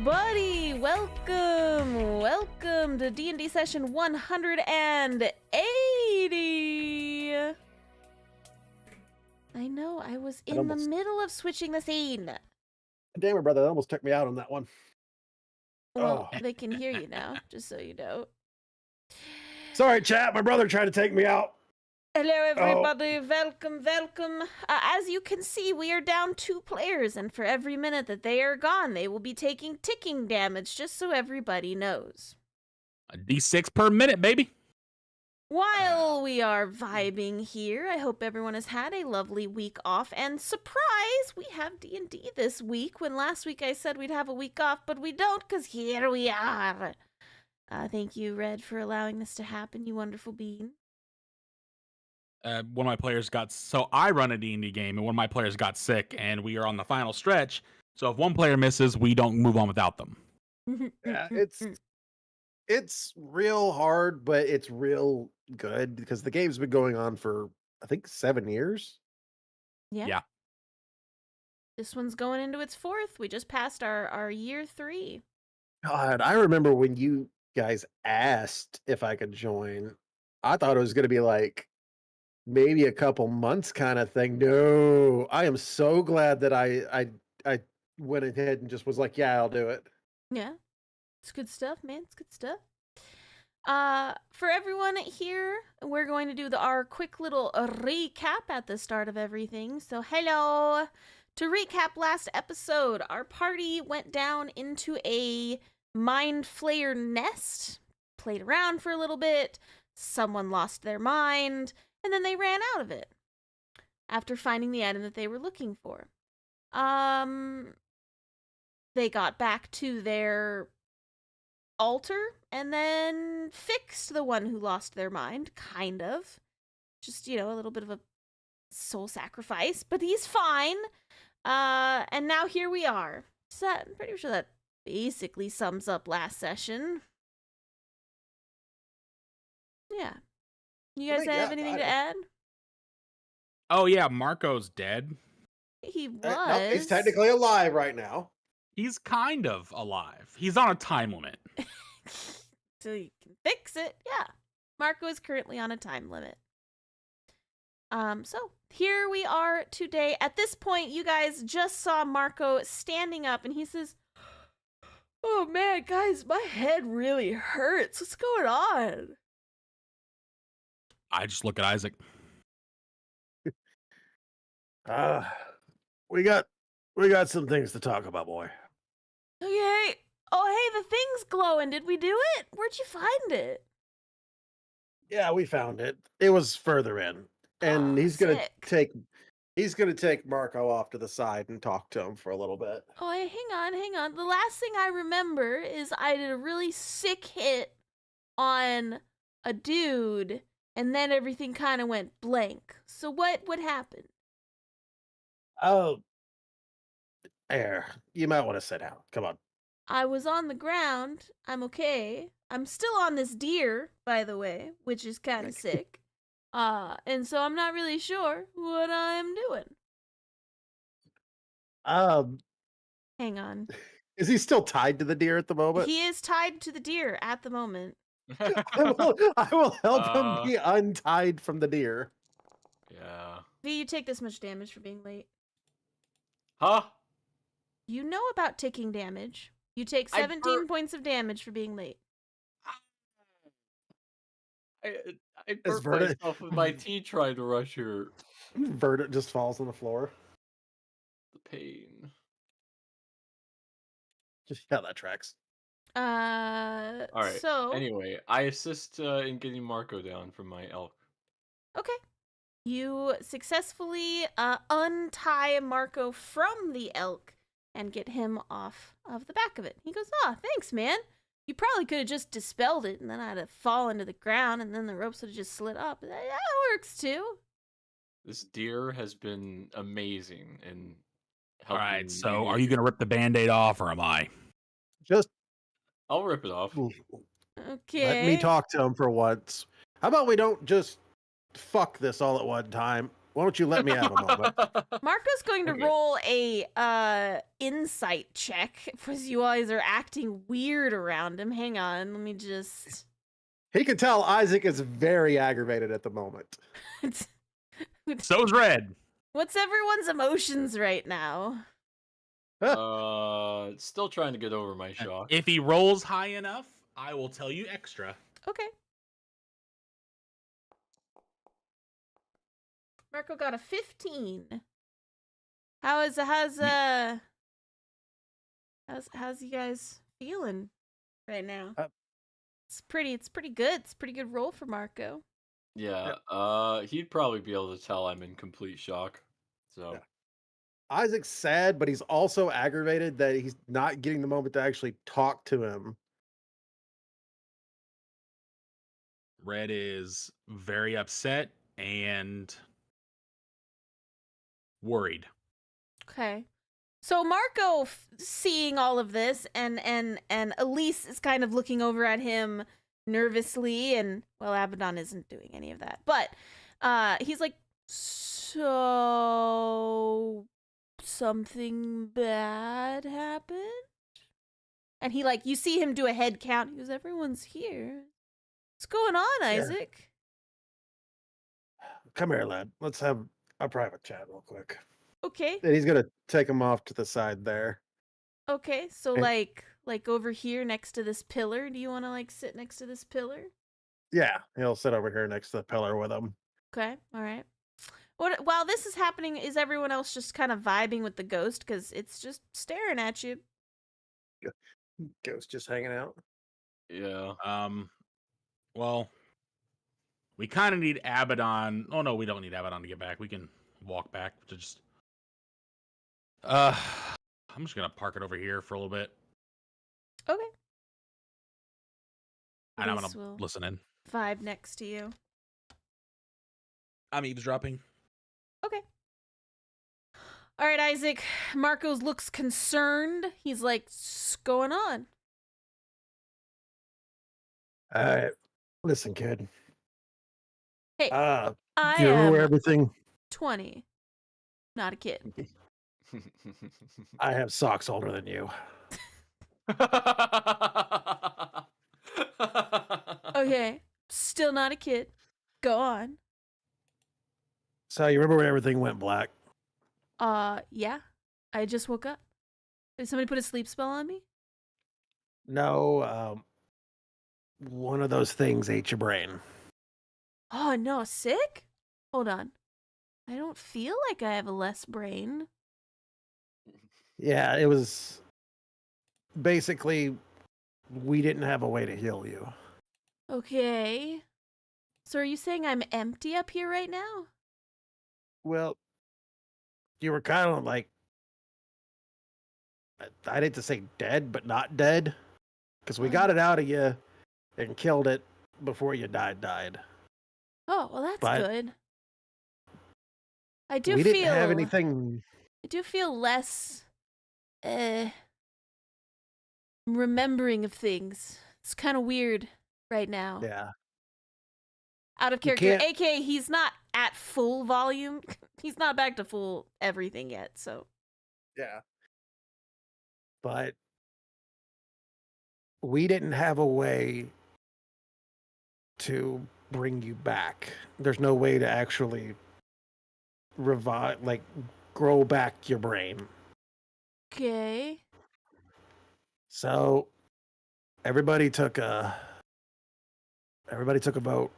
everybody! Welcome to D&D session 180! I know, I was in the middle of switching the scene. Damn it, brother, that almost took me out on that one. Well, they can hear you now, just so you know. Sorry, chat, my brother tried to take me out. Hello, everybody. Welcome. As you can see, we are down 2 players, and for every minute that they are gone, they will be taking ticking damage, just so everybody knows. A D6 per minute, baby. While we are vibing here, I hope everyone has had a lovely week off, and surprise, we have D&D this week, when last week I said we'd have a week off, but we don't, because here we are. Thank you, Red, for allowing this to happen, you wonderful being. One of my players I run a D&D game, and one of my players got sick, and we are on the final stretch. So if one player misses, we don't move on without them. Yeah, it's real hard, but it's real good because the game's been going on for, I think, 7 years. Yeah. This one's going into its 4th. We just passed our year 3. God, I remember when you guys asked if I could join. I thought it was going to be like maybe a couple months kind of thing. No, I am so glad that I went ahead and just was like, yeah, I'll do it. Yeah. It's good stuff, man. It's good stuff. For everyone here, we're going to do our quick little recap at the start of everything. So, hello. To recap last episode, our party went down into a mind flayer nest, played around for a little bit, someone lost their mind, and then they ran out of it after finding the item that they were looking for. They got back to their altar and then fixed the one who lost their mind, kind of. Just, a little bit of a soul sacrifice, but he's fine. And now here we are. So I'm pretty sure that basically sums up last session. Yeah. You guys have anything to add? Oh, yeah, Marco's dead. He was. No, he's technically alive right now. He's kind of alive. He's on a time limit. So you can fix it. Yeah. Marco is currently on a time limit. So here we are today. At this point, you guys just saw Marco standing up and he says, "Oh man, guys, my head really hurts. What's going on?" I just look at Isaac. We got some things to talk about, boy. Okay. Oh, hey, the thing's glowing. Did we do it? Where'd you find it? Yeah, we found it. It was further in. And he's gonna take Marco off to the side and talk to him for a little bit. Oh, hey, hang on. The last thing I remember is I did a really sick hit on a dude, and then everything kind of went blank. So what happened? Oh, you might want to sit down. Come on. I was on the ground. I'm okay. I'm still on this deer, by the way, which is kind of sick. And so I'm not really sure what I'm doing. Hang on. Is he still tied to the deer at the moment? He is tied to the deer at the moment. I will help him be untied from the deer. Yeah. V, you take this much damage for being late. Huh? You know about ticking damage. You take 17 points of damage for being late. I burnt myself with my tea trying to rush here. Verdant just falls on the floor. The pain. Yeah, that tracks. All right. So anyway, I assist in getting Marco down from my elk. Okay. You successfully untie Marco from the elk and get him off of the back of it. He goes, thanks, man. You probably could have just dispelled it, and then I'd have fallen to the ground, and then the ropes would have just slid up. That works, too. This deer has been amazing in helping. All right, so are you going to rip the Band-Aid off, or am I? I'll rip it off. Okay. Let me talk to him for once. How about we don't just fuck this all at one time? Why don't you let me have a moment? Marco's going to Okay. roll a insight check because you guys are acting weird around him. Hang on, let me just. He can tell Isaac is very aggravated at the moment. So's Red. What's everyone's emotions right now? Still trying to get over my shock. If he rolls high enough, I will tell you extra. Okay. Marco got a 15. How's you guys feeling right now? It's pretty good. It's a pretty good roll for Marco. Yeah, he'd probably be able to tell I'm in complete shock. So Yeah. Isaac's sad, but he's also aggravated that he's not getting the moment to actually talk to him. Red is very upset and worried. Okay. So Marco seeing all of this and Elise is kind of looking over at him nervously, and well, Abaddon isn't doing any of that. But he's like, "So something bad happened?" And he you see him do a head count. He goes, "Everyone's here. What's going on, Isaac?" Come here, lad. Let's have a private chat real quick. Okay. And he's gonna take him off to the side there. Okay, so And- like over here next to this pillar. Do you want to sit next to this pillar? Yeah, he'll sit over here next to the pillar with him. Okay, all right. While this is happening, is everyone else just kind of vibing with the ghost because it's just staring at you? Ghost just hanging out. yeah. Well, we kind of need Abaddon. Oh no, we don't need Abaddon to get back. We can walk back to just. I'm just gonna park it over here for a little bit, Okay. and I'm Elise gonna will listen in. vibe next to you. I'm eavesdropping. Okay. All right, Isaac. Marcos looks concerned. He's like, "What's going on?" All right, listen, kid. Hey, I I do you remember am everything? 20, not a kid. I have socks older than you. Okay, still not a kid. Go on. So you remember when everything went black? Yeah. I just woke up. Did somebody put a sleep spell on me? No, one of those things ate your brain. Oh no, sick? Hold on. I don't feel like I have a less brain. Yeah, it was basically we didn't have a way to heal you. Okay. So are you saying I'm empty up here right now? Well, you were kind of like I'd hate to say dead, but not dead, because we got it out of you and killed it before you died. Oh, well that's But good. I do we feel didn't have anything. I do feel less remembering of things. It's kind of weird right now. Yeah, Out of You character. can't- AK, he's not at full volume. He's not back to full everything yet, so. yeah. But we didn't have a way to bring you back. There's no way to actually revive, grow back your brain. Okay. So everybody took a vote,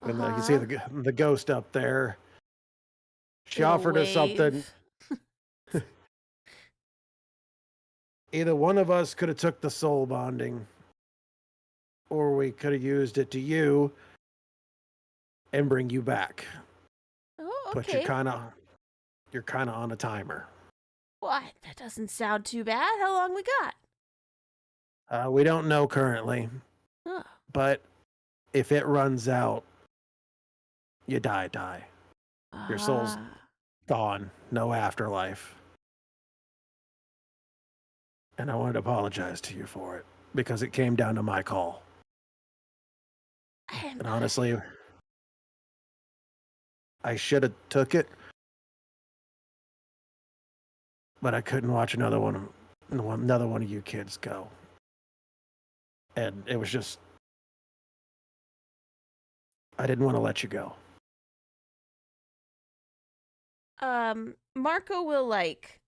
and you see the ghost up there. She Little offered us something. wave. Either one of us could have took the soul bonding, or we could have used it to you and bring you back. Oh, But okay. you're kind of on a timer. What? That doesn't sound too bad. How long we got? We don't know currently, Oh. but if it runs out, you die. Your soul's Ah. gone, no afterlife. And I wanted to apologize to you for it because it came down to my call. And honestly, I should have took it, but I couldn't watch another one of you kids go. And it was just, I didn't want to let you go. Marco will like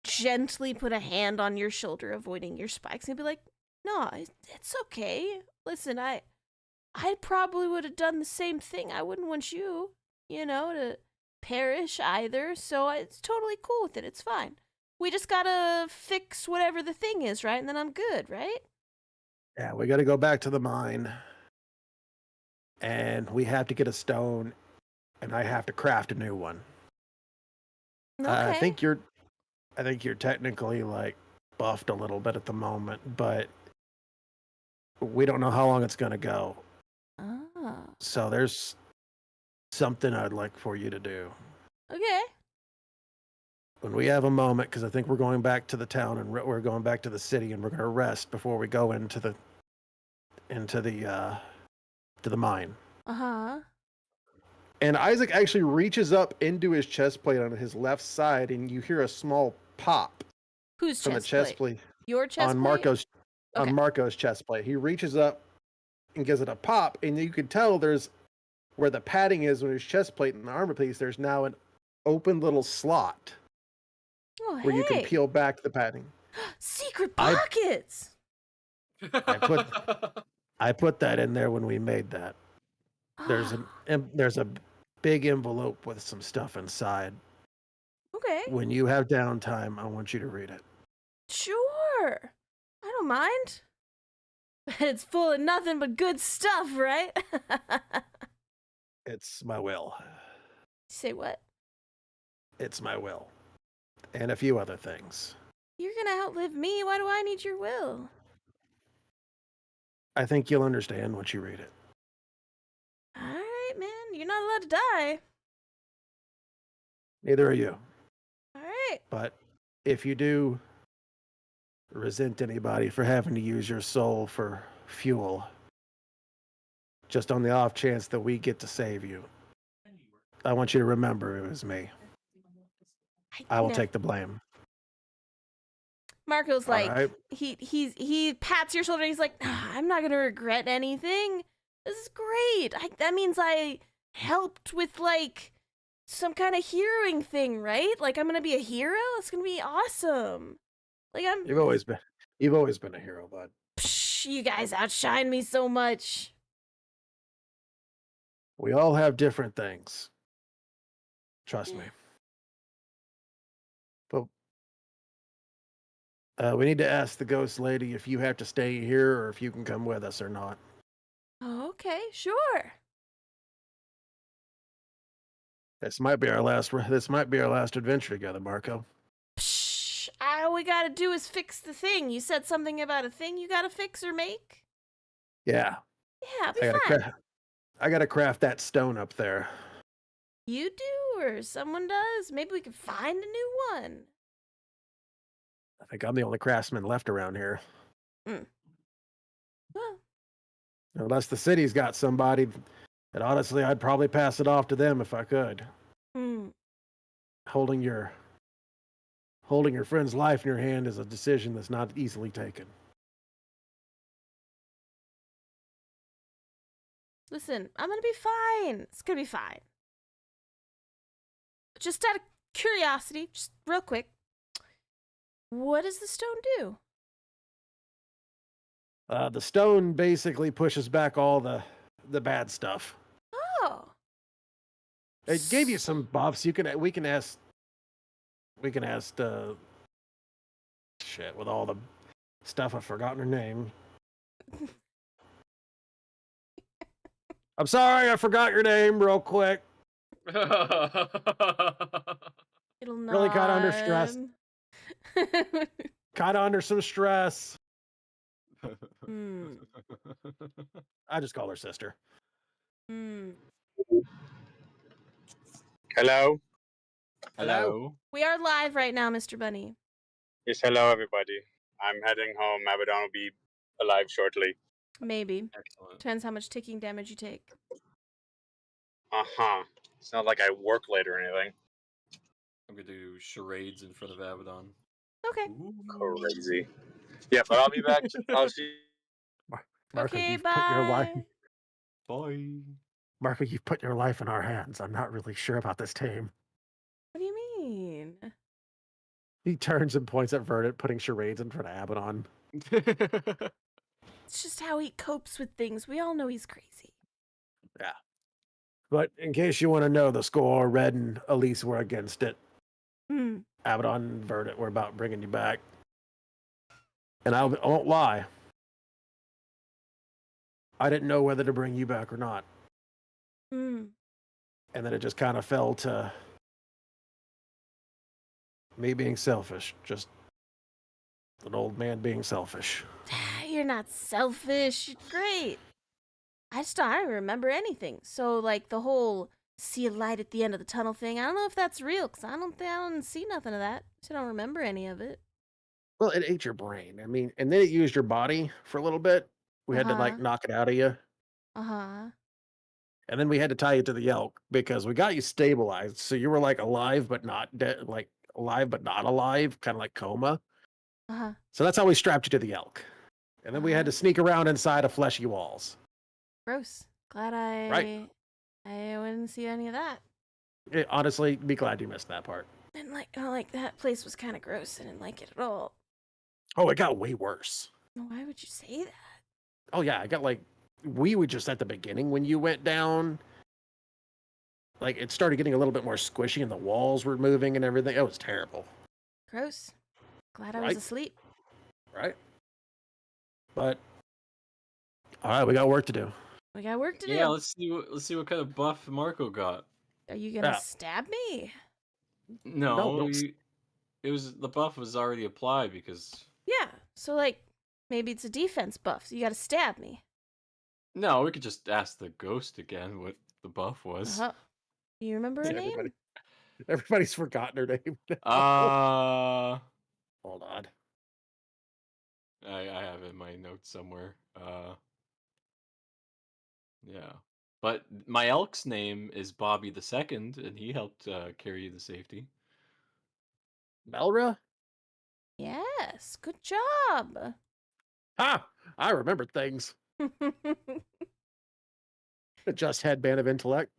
gently put a hand on your shoulder, avoiding your spikes, and be like, "No, it's okay. Listen, I probably would have done the same thing. I wouldn't want you, to perish either. So it's totally cool with it. It's fine. We just gotta fix whatever the thing is, right? And then I'm good, right?" Yeah, we got to go back to the mine, and we have to get a stone, and I have to craft a new one. Okay. I think you're technically like buffed a little bit at the moment, but we don't know how long it's gonna go. Ah. So there's something I'd like for you to do. Okay. When we have a moment, because I think we're going back to the town and we're going back to the city, and we're going to rest before we go into the mine. Uh-huh. And Isaac actually reaches up into his chest plate on his left side, and you hear a small pop Whose from the chest plate Your chest on plate? Marco's Okay. on Marco's chest plate. He reaches up and gives it a pop, and you can tell there's where the padding is on his chest plate and the armor piece. There's now an open little slot Oh, where you can hey. peel back the padding. Secret pockets. I put that in there when we made that. There's a big envelope with some stuff inside. Okay. When you have downtime, I want you to read it. Sure. I don't mind. It's full of nothing but good stuff, right? It's my will. Say what? It's my will. And a few other things. You're gonna outlive me. Why do I need your will? I think you'll understand once you read it. All right, man. You're not allowed to die. Neither are you. All right. But if you do resent anybody for having to use your soul for fuel, just on the off chance that we get to save you, I want you to remember it was me. I will take the blame. Marco's All like, right. he pats your shoulder. And he's like, I'm not gonna regret anything. This is great. That means I helped with like some kind of heroing thing, right? Like I'm gonna be a hero. It's gonna be awesome. Like You've always been a hero, bud. Psh, you guys outshine me so much. We all have different things. Trust me. But we need to ask the ghost lady if you have to stay here or if you can come with us or not. Okay, sure. This might be our last adventure together, Marco. Psh, all we gotta do is fix the thing. You said something about a thing you gotta fix or make? Yeah. Yeah, I'll be fine. I gotta craft that stone up there. You do, or someone does? Maybe we can find a new one. I think I'm the only craftsman left around here. Well, Unless the city's got somebody, and honestly, I'd probably pass it off to them if I could. Holding your friend's life in your hand is a decision that's not easily taken. listen, I'm gonna be fine. It's gonna be fine. Just out of curiosity, just real quick, what does the stone do? The stone basically pushes back all the bad stuff. Oh. It gave you some buffs. We can ask shit with all the stuff. I've forgotten her name. I'm sorry, I forgot your name real quick. It'll Really kind of under stress. nod. Kind of under some stress. Hmm. I just call her sister. Hello. Hello. We are live right now, Mr. Bunny. Yes, hello everybody. I'm heading home. Abaddon will be alive shortly. Maybe. Excellent. Depends how much ticking damage you take. Uh-huh. It's not like I work late or anything. I'm gonna do charades in front of Abaddon. Okay. Ooh. Crazy. Yeah, but I'll be back. I'll see. Marco, Okay, you've put your life. bye. Bye. Marco, you've put your life in our hands. I'm not really sure about this team. What do you mean? He turns and points at Verdant, putting charades in front of Abaddon. It's just how he copes with things. We all know he's crazy. But in case you want to know the score, Red and Elise were against it. Hmm. Abaddon and Verdant were about bringing you back. And I won't lie. I didn't know whether to bring you back or not. Hmm. And then it just kind of fell to me being selfish. Just an old man being selfish. You're not selfish. You're great. I don't remember anything. So, like, the whole see a light at the end of the tunnel thing, I don't know if that's real, because I don't see nothing of that. So I don't remember any of it. Well, it ate your brain. I mean, and then it used your body for a little bit. We had to like Uh-huh. knock it out of you. Uh-huh. And then we had to tie you to the elk because we got you stabilized. So you were like alive but not dead, like alive but not alive, kind of like coma. Uh-huh. So that's how we strapped you to the elk. And then we had to sneak around inside of fleshy walls. Gross. Glad I Right. I wouldn't see any of that. Honestly, be glad you missed that part. And like that place was kind of gross. I didn't like it at all. Oh, it got way worse. Why would you say that? Oh yeah, I got like we were just at the beginning when you went down. Like it started getting a little bit more squishy and the walls were moving and everything. It was terrible. Gross. Glad I Right. was asleep. Right? But all right, we got work to do. We got work to Yeah, do. let's see what kind of buff Marco got. Are you gonna Yeah. stab me? No, don't it was the buff was already applied because Yeah. So like maybe it's a defense buff. So you gotta stab me. no, we could just ask the ghost again what the buff was. Uh-huh. Do you remember her Yeah, name? everybody's forgotten her name. Hold on. I have it in my notes somewhere. Yeah. But my elk's name is Bobby the Second, and he helped carry the safety. Melra? Yes. Good job. Ah, I remember things. Just headband of intellect.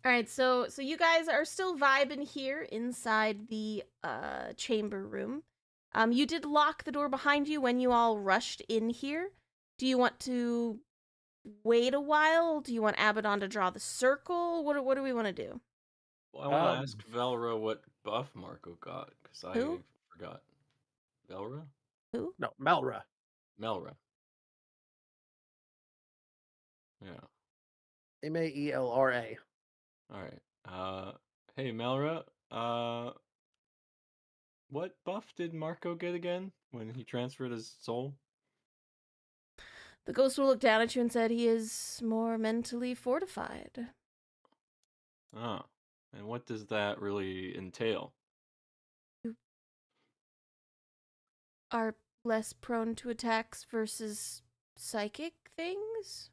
All right, so you guys are still vibing here inside the chamber room. You did lock the door behind you when you all rushed in here. Do you want to wait a while? Do you want Abaddon to draw the circle? What do we want to do? Well, I want to ask Velra what buff Marco got, because I Who? forgot. Velra? Who? No, Melra. Melra. Yeah. Maelra. Alright. Hey Melra, what buff did Marco get again when he transferred his soul? The ghost will look down at you and said he is more mentally fortified. Oh. And what does that really entail? Are less prone to attacks versus psychic things?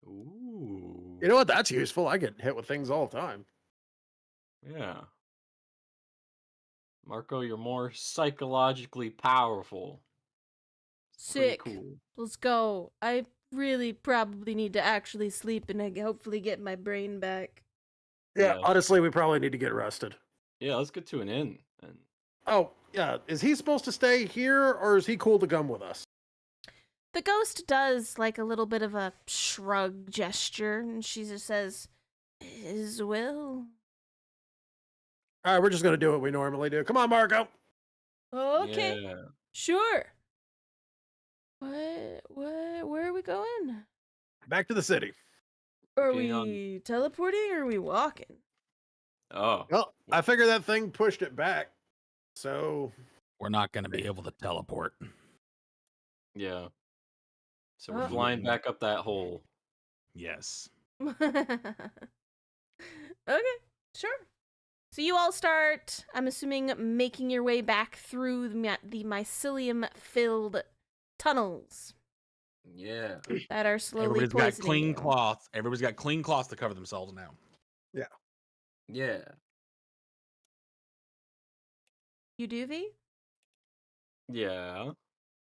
Ooh. You know what? That's useful. I get hit with things all the time. Yeah. Marco, you're more psychologically powerful. It's pretty Sick. cool. Let's go. I really probably need to actually sleep and hopefully get my brain back. Yeah, Yeah. honestly, we probably need to get rested. Yeah, let's get to an inn. And Oh, yeah. Is he supposed to stay here or is he cool to come with us? The ghost does like a little bit of a shrug gesture and she just says, "His will." All right, we're just going to do what we normally do. Come on, Marco. Okay. Yeah. Sure. Where are we going? Back to the city. Are Getting on- we teleporting or are we walking? Oh. Well, I figure that thing pushed it back. So, We're not going to be able to teleport. Yeah. So we're Oh. flying back up that hole. Yes. Okay, sure. So you all start, I'm assuming, making your way back through the mycelium-filled tunnels Yeah. that are slowly Everybody's got poisoning clean you. cloth. Everybody's got clean cloths to cover themselves now. Yeah. You do, V? Yeah.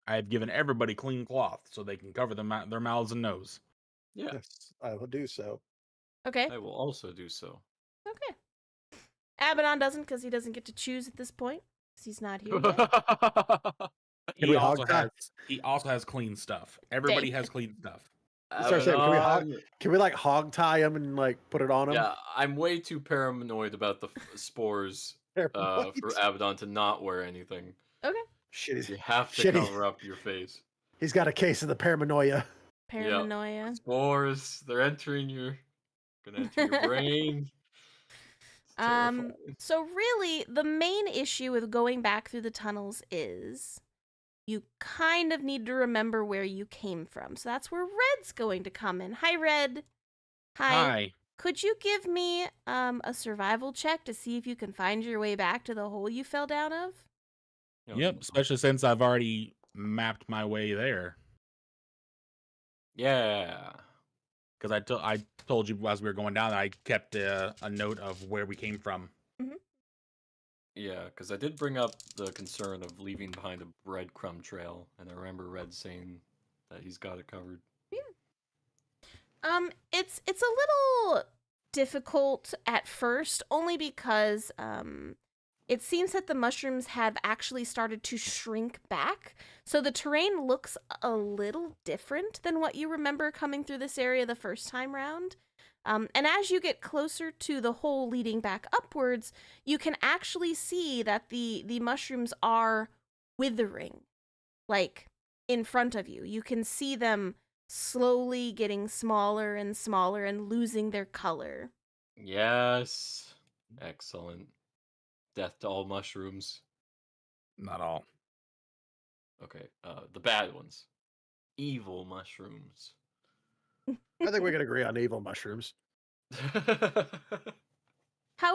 I've given everybody clean cloth so they can cover their mouths and nose. Yeah. Yes, I will do so. Okay. I will also do so. Okay. Abaddon doesn't because he doesn't get to choose at this point because he's not here yet. Can He we also hog tie? has clean stuff. Everybody has clean stuff. Sorry, Sam, can we Abaddon. like hog tie him and like put it on him? Yeah, I'm way too paranoid about the spores What? for Abaddon to not wear anything. Okay. Shit, You have to Shitty. cover up your face. he's got a case of the paranoia. Paranoia. Spores, they're gonna enter your brain. It's terrifying. So really, the main issue with going back through the tunnels is you kind of need to remember where you came from. So that's where Red's going to come in. Hi, Red. Hi. Could you give me a survival check to see if you can find your way back to the hole you fell down of? Yep, especially since I've already mapped my way there. Yeah. Because I told you as we were going down, I kept a note of where we came from. Yeah, because I did bring up the concern of leaving behind a breadcrumb trail, and I remember Red saying that he's got it covered. It's a little difficult at first, only because it seems that the mushrooms have actually started to shrink back. So the terrain looks a little different than what you remember coming through this area the first time round. And as you get closer to the hole leading back upwards, you can actually see that the mushrooms are withering, like in front of you. You can see them slowly getting smaller and smaller and losing their color. Yes. Excellent. Death to all mushrooms. Not all. Okay, the bad ones. Evil mushrooms. I think we can agree on evil mushrooms. How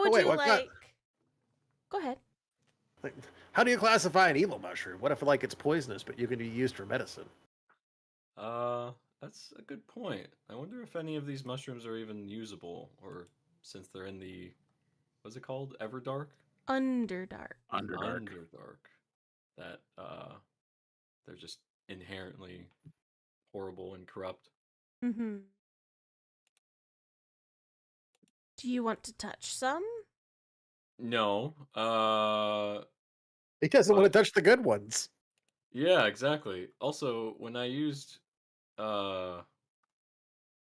would wait, you what kind- like? Go ahead. Like, how do you classify an evil mushroom? What if like it's poisonous, but you can be used for medicine? That's a good point. I wonder if any of these mushrooms are even usable, or since they're in the, what's it called? Everdark? Underdark. Underdark. Underdark. That, they're just inherently horrible and corrupt. Mm-hmm. Do you want to touch some? No. He doesn't want What? to touch the good ones. Yeah, exactly. Also, when I used, what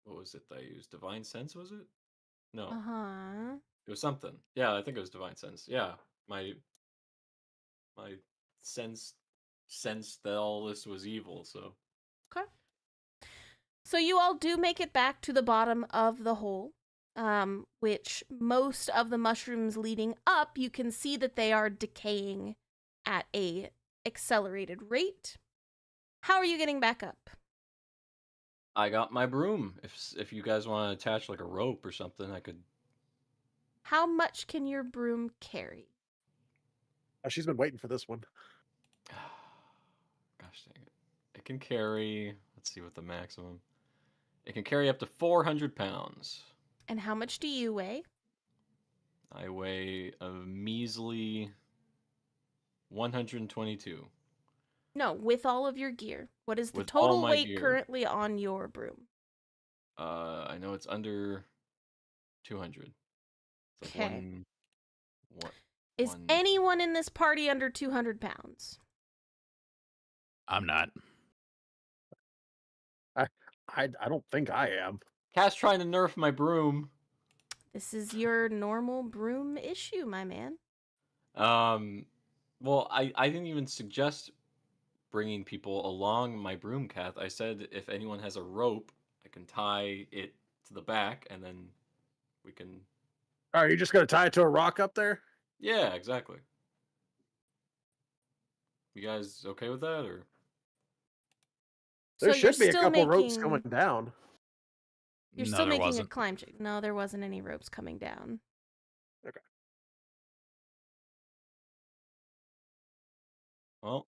was it that I used? Divine Sense, was it? No. Uh-huh. It was something. Yeah, I think it was Divine Sense. Yeah. My sense sensed that all this was evil, so. Okay. So you all do make it back to the bottom of the hole, which most of the mushrooms leading up, you can see that they are decaying at a accelerated rate. How are you getting back up? I got my broom. If you guys want to attach like a rope or something, I could. How much can your broom carry? Oh, she's been waiting for this one. Gosh dang it. It can carry, let's see what the maximum. It can carry up to 400 pounds. And how much do you weigh? I weigh a measly 122. No, with all of your gear. What is the With all total my weight gear. currently on your broom? I know it's under 200. It's like Okay. one, Is anyone in this party under 200 pounds? I'm not. I don't think I am. Cat's trying to nerf my broom. This is your normal broom issue, my man. Well, I didn't even suggest bringing people along my broom, Kath. I said if anyone has a rope, I can tie it to the back, and then we can. Are you just gonna tie it to a rock up there? Yeah, exactly. You guys okay with that, or? There So you're should be a still couple ropes making- coming down. You're No, still there making wasn't. a climb check. No, there wasn't any ropes coming down. Well,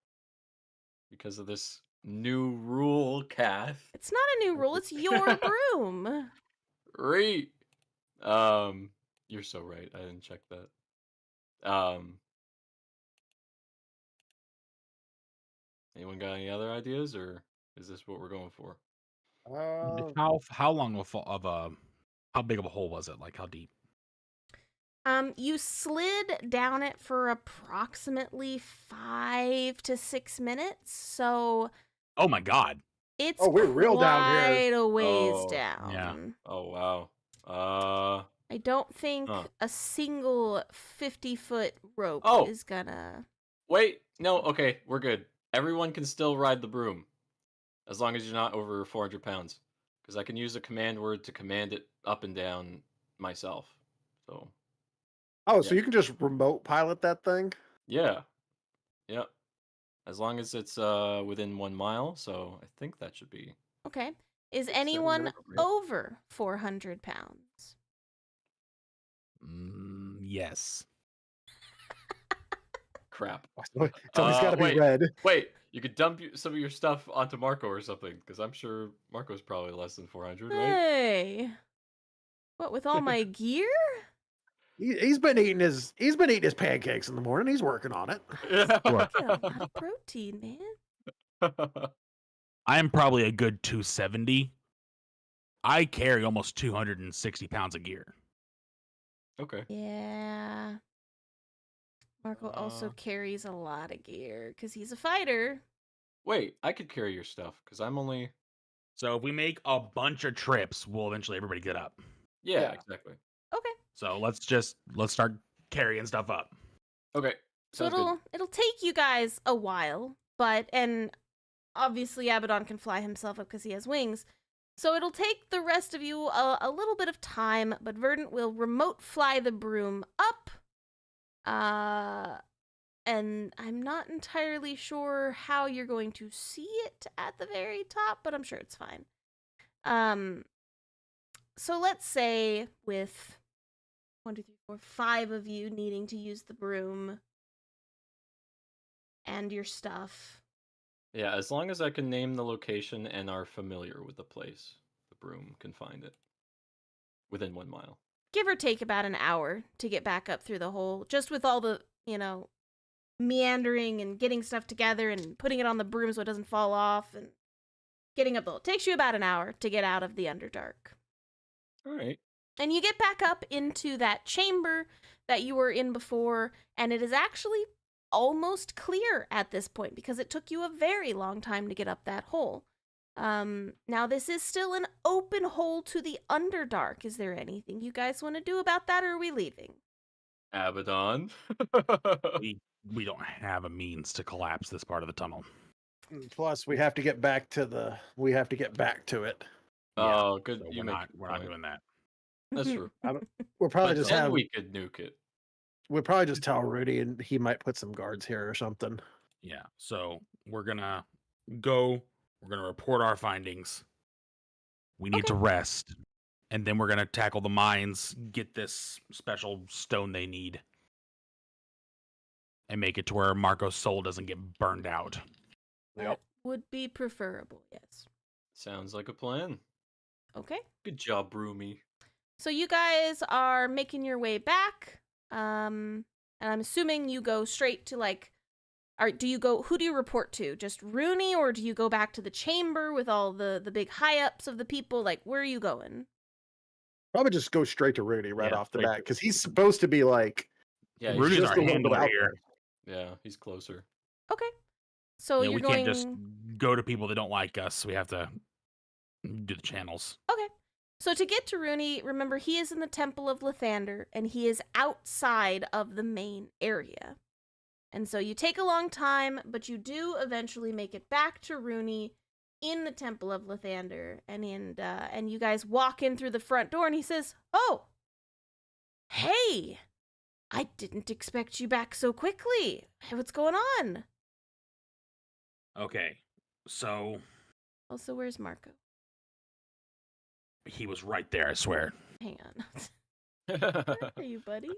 because of this new rule, Kath. It's not a new rule, it's your broom. Right. You're so right. I didn't check that. Anyone got any other ideas, or is this what we're going for? How long of a how big of a hole was it? Like how deep? You slid down it for approximately 5 to 6 minutes, so Oh my god. it's Oh, we're real down here. quite a ways Oh, down. yeah. Oh wow. I don't think Huh. a single 50-foot rope Oh. is gonna. Wait. No. Okay, we're good. Everyone can still ride the broom, as long as you're not over 400 pounds. Because I can use a command word to command it up and down myself. So Oh, so Yeah. you can just remote pilot that thing? yeah. Yep. As long as it's within 1 mile, so I think that should be. Okay. Is 7 anyone minutes, right? over 400 pounds? Yes. Crap. Somebody's got to be wait. red. Wait, you could dump some of your stuff onto Marco or something, because I'm sure Marco's probably less than 400, right? Hey. What, with all my gear? He's been eating his pancakes in the morning. He's working on it. Yeah. I get a lot of protein, man. I am probably a good 270. I carry almost 260 pounds of gear. Okay. Yeah. Marco also Uh, carries a lot of gear because he's a fighter. Wait, I could carry your stuff, because I'm only. So if we make a bunch of trips, we'll eventually everybody get up. Yeah, Yeah. exactly. Okay. So let's start carrying stuff up. Okay. So Sounds good. it'll take you guys a while, and obviously Abaddon can fly himself up because he has wings. So it'll take the rest of you a little bit of time, but Verdant will remote fly the broom up. And I'm not entirely sure how you're going to see it at the very top, but I'm sure it's fine. So let's say with 1, 2, 3, 4, 5 of you needing to use the broom and your stuff. Yeah, as long as I can name the location and are familiar with the place, the broom can find it within 1 mile. Give or take about an hour to get back up through the hole, just with all the, meandering and getting stuff together and putting it on the broom so it doesn't fall off and getting up the hole. It takes you about an hour to get out of the Underdark. All right. And you get back up into that chamber that you were in before, and it is actually almost clear at this point because it took you a very long time to get up that hole. Now this is still an open hole to the Underdark. Is there anything you guys want to do about that, or are we leaving? Abaddon. We don't have a means to collapse this part of the tunnel. Plus, we have to get back to it. Oh, good. So You we're make not a we're not point. doing that. That's true. We'll probably But just then have we could nuke it. we'll probably just tell Rudy, and he might put some guards here or something. Yeah. So we're gonna go. We're gonna report our findings. We need Okay. to rest, and then we're gonna tackle the mines, get this special stone they need, and make it to where Marco's soul doesn't get burned out. That would be preferable, yes. Sounds like a plan. Okay. Good job, Broomy. So you guys are making your way back. And I'm assuming you go straight to who do you report to? Just Rooney, or do you go back to the chamber with all the big high ups of the people? Like, where are you going? Probably just go straight to Rudy right Yeah, off the straight bat to- because he's supposed to be like Yeah, Rudy's he's just our a little bit handler out here. there. Yeah, he's closer. Okay. So Yeah, you're we going. can't just go to people that don't like us. We have to do the channels. Okay. So to get to Rooney, remember he is in the Temple of Lathander, and he is outside of the main area. And so you take a long time, but you do eventually make it back to Rooney in the Temple of Lathander, and you guys walk in through the front door, and he says, "Oh, hey, I didn't expect you back so quickly. Hey, what's going on?" Okay, so Also, where's Marco? he was right there. I swear. Hang on. Where are you, buddy?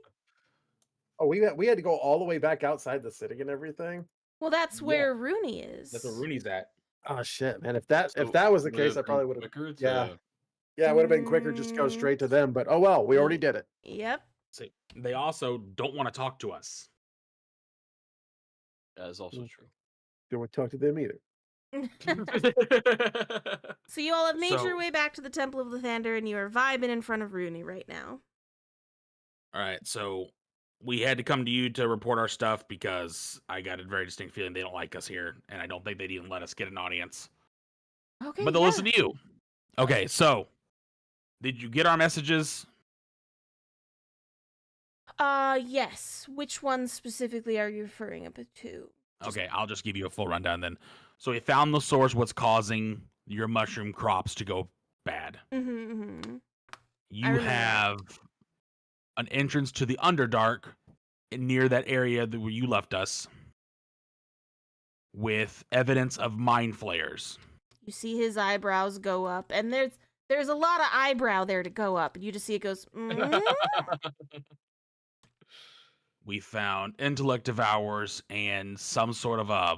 Oh, we had to go all the way back outside the city and everything. Well, that's Yeah. where Rooney is. That's where Rooney's at. Oh shit, man! If that So was the would it case, I have probably been would have. quicker to Yeah. Yeah, it would have been quicker just to go straight to them, but oh well, we already did it. Yep. See, they also don't want to talk to us. That is also Mm. true. Don't want to talk to them either. So you all have made your So- way back to the Temple of Lathander, and you are vibing in front of Rooney right now. All right, so we had to come to you to report our stuff because I got a very distinct feeling they don't like us here, and I don't think they'd even let us get an audience. Okay, But they'll listen to you. Okay, so did you get our messages? Yes. Which ones specifically are you referring to? Okay, I'll just give you a full rundown then. So we found the source, what's causing your mushroom crops to go bad. Mm-hmm. You remember that. have an entrance to the Underdark near that area where you left us with evidence of mind flayers. You see his eyebrows go up, and there's a lot of eyebrow there to go up, and you just see it goes. We found intellect devours and some sort of a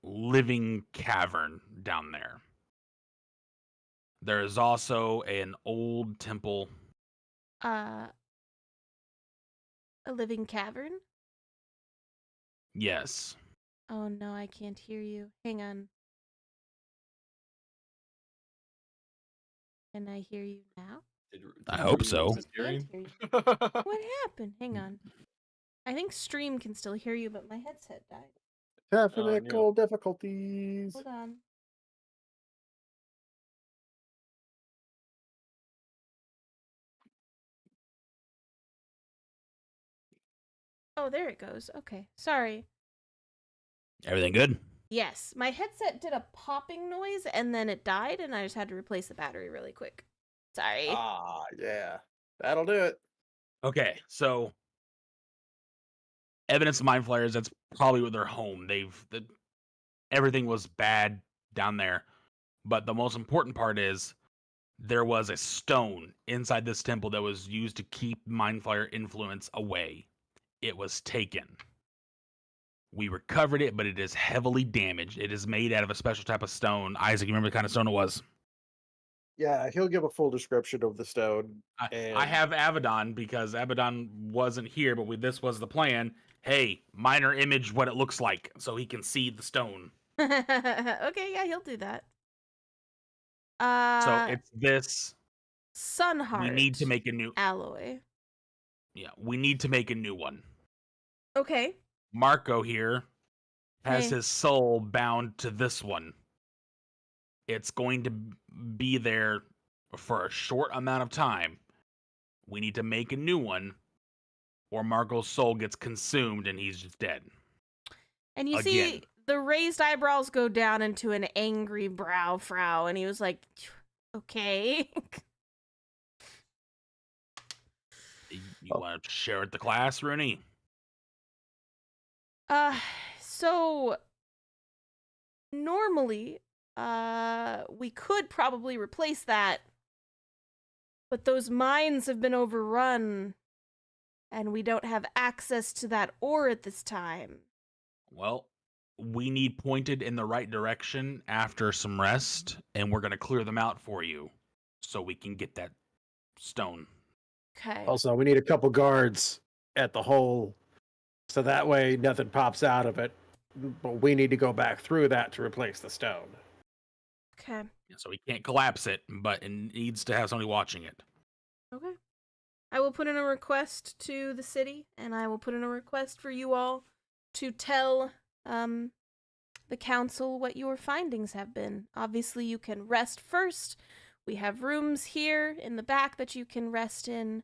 living cavern down there. There is also an old temple. A living cavern? Yes. Oh no, I can't hear you. Hang on. Can I hear you now? I hope so. I can't hear you. What happened? Hang on. I think stream can still hear you, but my headset died. Technical difficulties. Hold on. Oh, there it goes. Okay. Sorry. Everything good? Yes, my headset did a popping noise and then it died, and I just had to replace the battery really quick. Sorry. Ah, yeah. That'll do it. Okay, so evidence of mind flayers, that's probably with their home. Everything was bad down there. But the most important part is there was a stone inside this temple that was used to keep mind flayer influence away. It was taken. We recovered it, but it is heavily damaged. It is made out of a special type of stone. Isaac, you remember the kind of stone it was? Yeah, he'll give a full description of the stone. I have Abaddon because Abaddon wasn't here, but this was the plan. Hey, minor image what it looks like so he can see the stone. Okay, yeah, he'll do that. So it's this. Sunheart. We need to make a new. alloy. Yeah, we need to make a new one. Okay. Marco here has Hey. his soul bound to this one. It's going to be there for a short amount of time. We need to make a new one, or Marco's soul gets consumed and he's just dead. And you Again. see the raised eyebrows go down into an angry brow frown, and he was like, okay. You want to share it the class, Rooney? So normally, we could probably replace that, but those mines have been overrun, and we don't have access to that ore at this time. Well, we need pointed in the right direction after some rest, and we're going to clear them out for you so we can get that stone. Okay. Also, we need a couple guards at the hole, so that way nothing pops out of it. But we need to go back through that to replace the stone. Okay. So we can't collapse it, but it needs to have somebody watching it. Okay. I will put in a request to the city, and I will put in a request for you all to tell the council what your findings have been. Obviously, you can rest first. We have rooms here in the back that you can rest in.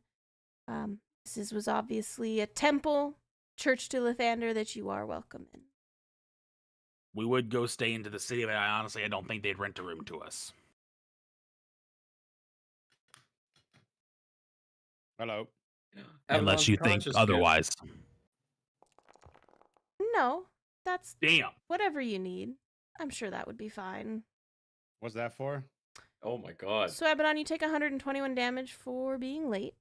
This was obviously a temple, church to Lathander, that you are welcome in. We would go stay into the city, but I don't think they'd rent a room to us. Hello. Unless you think otherwise. No, that's Damn. whatever you need. I'm sure that would be fine. What's that for? Oh my god. So, Abaddon, you take 121 damage for being late.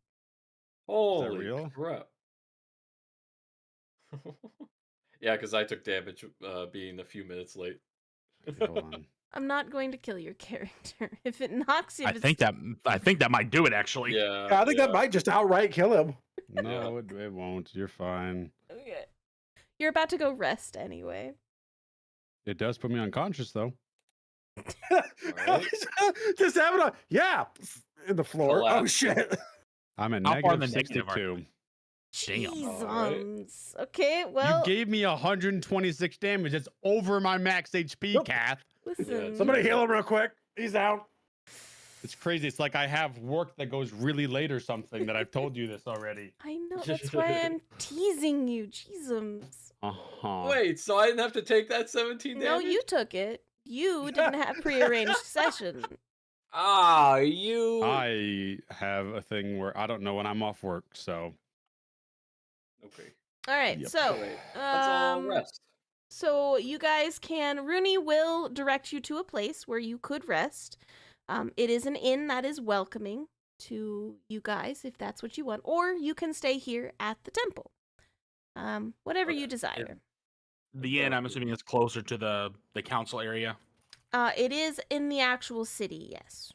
Holy real? crap. Yeah, because I took damage being a few minutes late. Hold on. I'm not going to kill your character. If it knocks you, I think that might do it actually. Yeah. I think that might just outright kill him. No, it won't. You're fine. Okay. You're about to go rest anyway. It does put me unconscious though. Alright. Just have it on. Yeah. In the floor. Oh, Collapse. shit. I'm at How far in negative the negative are 62. Damn. Jeezums. Okay, well, You gave me 126 damage. That's over my max HP, Nope. Kath. listen. Somebody heal him real quick. He's out. It's crazy. It's like I have work that goes really late or something that I've told you this already. I know, that's why I'm teasing you. Jeezums. Uh-huh. Wait, so I didn't have to take that 17 No, damage? you took it. You didn't have prearranged session. Ah, you. I have a thing where I don't know when I'm off work, so Okay. All right, Yep. so Wait, let's all rest. So you guys can. Rooney will direct you to a place where you could rest. It is an inn that is welcoming to you guys if that's what you want, or you can stay here at the temple. Whatever you Okay. desire. The inn, I'm assuming, is closer to the council area. It is in the actual city. Yes.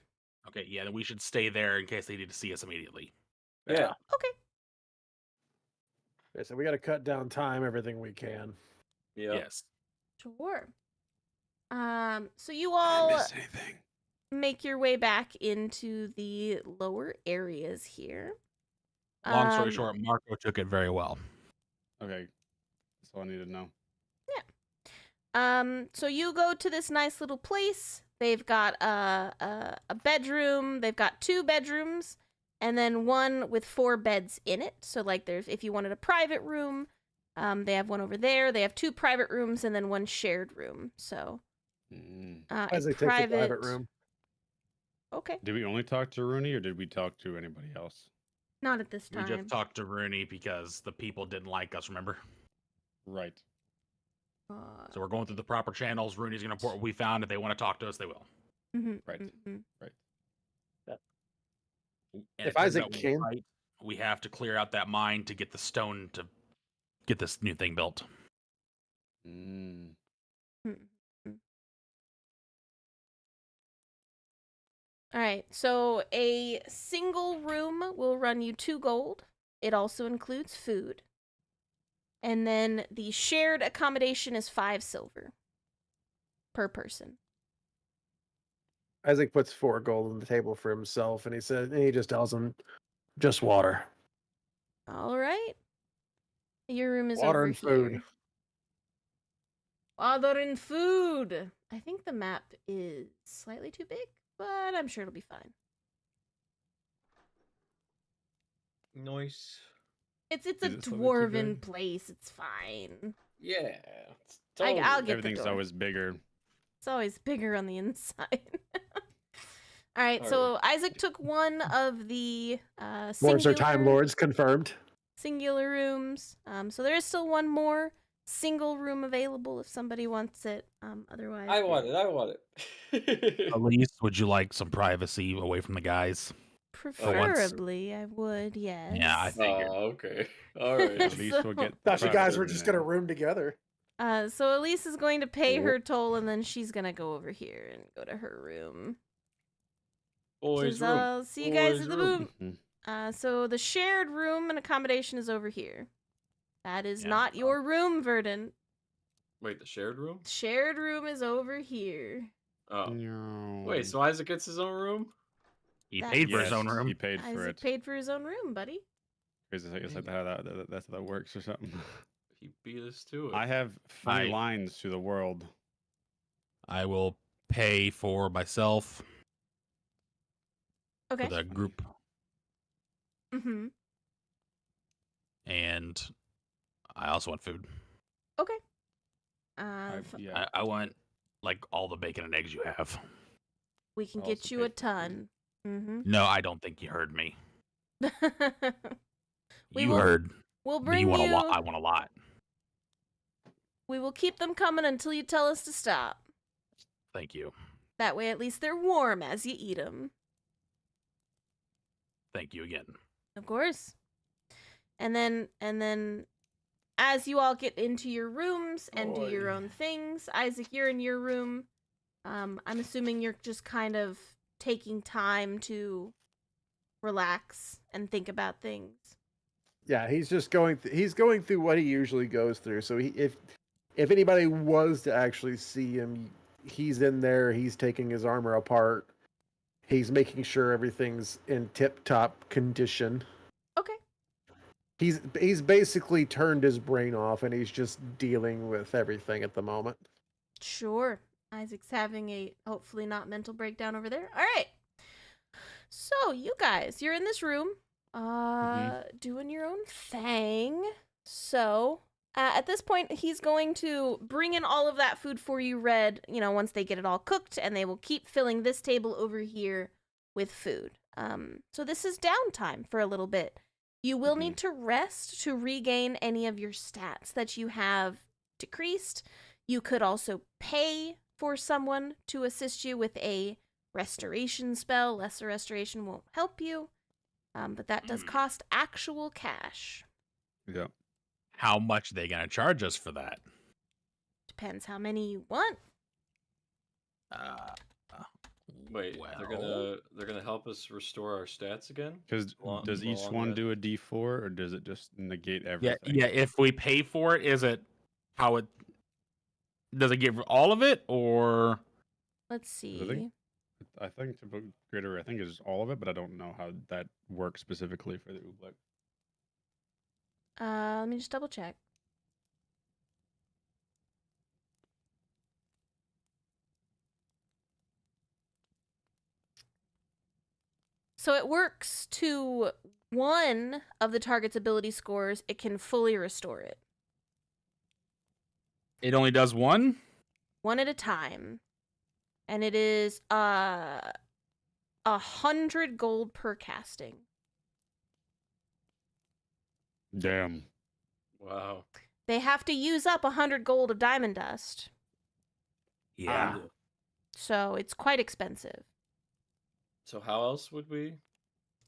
Okay, yeah, then we should stay there in case they need to see us immediately. Yeah. Okay, so we got to cut down time everything we can. Yeah. Yes. Sure. So you Did I all miss anything? make your way back into the lower areas here. Long story Um, short, Marco took it very well. Okay. That's all I need to know. So you go to this nice little place. They've got a bedroom. They've got 2 bedrooms, and then one with 4 beds in it. So like, there's if you wanted a private room, they have one over there. They have 2 private rooms and then 1 shared room. So As a they take the private room. Okay, Did we only talk to Rooney or did we talk to anybody else? not at this We time. just talked to Rooney because the people didn't like us, remember? Right. So we're going through the proper channels. Rooney's going to report what we found. If they want to talk to us, they will. Right. And If it turns Isaac out we're can- right, we have to clear out that mine to get the stone to get this new thing built. Mm. All right, so a single room will run you 2 gold. It also includes food. And then the shared accommodation is 5 silver per person. Isaac puts 4 gold on the table for himself, and he just tells him, just water. All right. Your room is Water over and food. here. Water and food. I think the map is slightly too big, but I'm sure it'll be fine. Nice. It's a Is it slightly too dwarven big? place. It's fine. Yeah. I'll get the Everything's door. always bigger. It's always bigger on the inside. All right, so Isaac took one of the Lords are Time Lords, confirmed. singular rooms. So there is still one more single room available if somebody wants it. Otherwise, I want it. I want it. Elise, would you like some privacy away from the guys? Preferably, I would. Yes. Yeah, I figured. Okay. All right. At least we'll So- get. Thought you guys were private just now. going to room together. So Elise is going to pay Cool. her toll, and then she's gonna go over here and go to her room. Boys' Says, room. I'll see you guys Boys' at the room. boom. Mhm. So the shared room and accommodation is over here. That is Yeah, not your room, Verdant. Wait, the shared room? Shared room is over here. Oh. No. Wait, so Isaac gets his own room? He That- paid for his Yes, own room. He paid for Isaac it. paid for his own room, buddy. It's like that's how that works or something. He beat us to it. I have funny I- lines to the world. I will pay for myself, Okay. for the group, Mm-hmm. and I also want food. Okay. Yeah. I want like all the bacon and eggs you have. We can Also get you pay a for food. ton. Mm-hmm. No, I don't think you heard me. We You will heard. We'll but bring you want you. a lot. I want a lot. We will keep them coming until you tell us to stop. Thank you. That way, at least they're warm as you eat them. Thank you again. Of course. And then, as you all get into your rooms and do your Oy. own things, Isaac, you're in your room. I'm assuming you're just kind of taking time to relax and think about things. Yeah, he's just going. He's going through what he usually goes through. So if anybody was to actually see him, he's in there. He's taking his armor apart. He's making sure everything's in tip-top condition. Okay. He's basically turned his brain off, and he's just dealing with everything at the moment. Sure. Isaac's having a hopefully not mental breakdown over there. All right. So, you guys, you're in this room, doing your own thing. So, at this point, he's going to bring in all of that food for you, Red, once they get it all cooked, and they will keep filling this table over here with food. So this is downtime for a little bit. You will need to rest to regain any of your stats that you have decreased. You could also pay for someone to assist you with a restoration spell. Lesser restoration won't help you, but that does cost actual cash. Yeah. How much are they gonna charge us for that? Depends how many you want. Wait, they're gonna help us restore our stats again? Because does each one do a D4, or does it just negate everything? Yeah. If we pay for it, is it how it? Does it give all of it, or? Let's see. I think to book greater, I think is all of it, but I don't know how that works specifically for the Oobleck. Let me just double check. So it works to one of the target's ability scores. It can fully restore it. It only does one? One at a time. And it is 100 gold per casting. Damn. Wow. They have to use up 100 gold of diamond dust. Yeah. So it's quite expensive. So how else would we?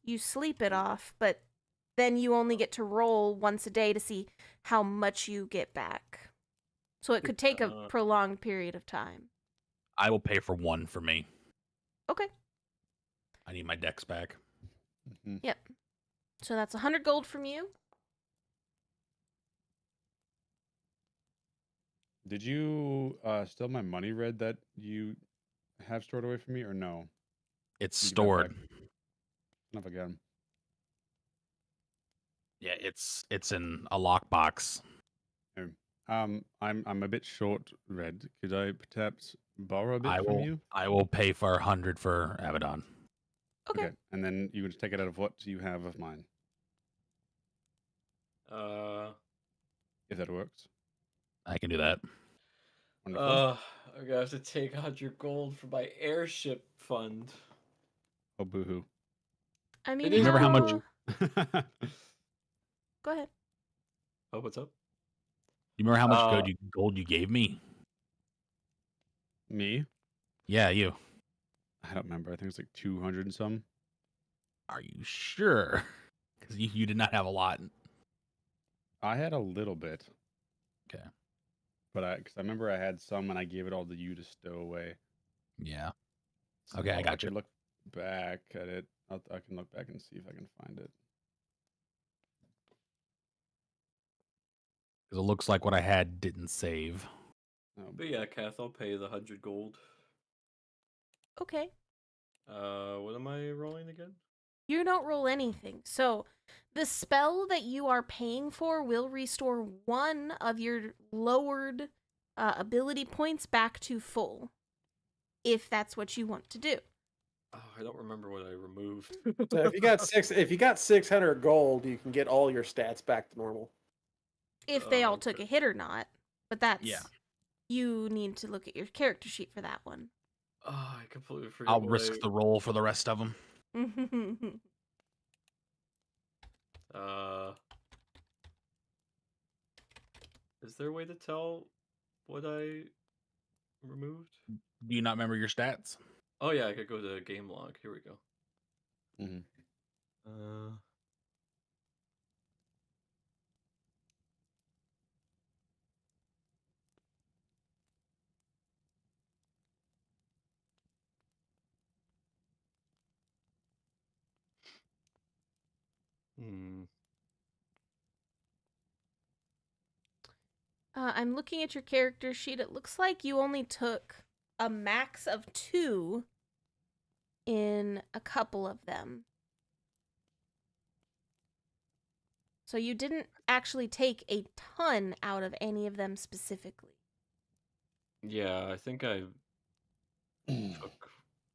You sleep it off, but then you only get to roll once a day to see how much you get back. So it could take a prolonged period of time. I will pay for one for me. Okay. I need my dex back. Yep. So that's 100 gold from you. Did you steal my money, Red, that you have stored away from me, or no? It's You give that stored. back? Not again. Yeah, it's in a lockbox. I'm a bit short, Red. Could I perhaps borrow a bit from you? I will pay for 100 for Abaddon. Okay. And then you would just take it out of what you have of mine, if that works. I can do that. Wonderful. I'm gonna have to take 100 gold from my airship fund. Oh, boo-hoo. I mean, Remember how much- Go ahead. Oh, what's up? You remember how much gold you gave me? Me? Yeah, you. I don't remember. I think it's like 200 and some. Are you sure? Because you did not have a lot. I had a little bit. Okay. But because I remember I had some and I gave it all to you to stow away. Yeah. So Okay, I got you. could look back at it. I can look back and see if I can find it. Because it looks like what I had didn't save. Oh, But yeah, Kath, I'll pay the 100 gold. Okay. What am I rolling again? You don't roll anything. So the spell that you are paying for will restore one of your lowered ability points back to full, if that's what you want to do. Oh, I don't remember what I removed. So if you got 600 gold, you can get all your stats back to normal. If they all took a hit or not. But that's... Yeah. You need to look at your character sheet for that one. Oh, I completely forgot. I'll risk the roll for the rest of them. Is there a way to tell what I removed? Do you not remember your stats? Oh yeah, I could go to game log. Here we go. Hmm. I'm looking at your character sheet. It looks like you only took a max of 2 in a couple of them. So you didn't actually take a ton out of any of them specifically. Yeah, I think I took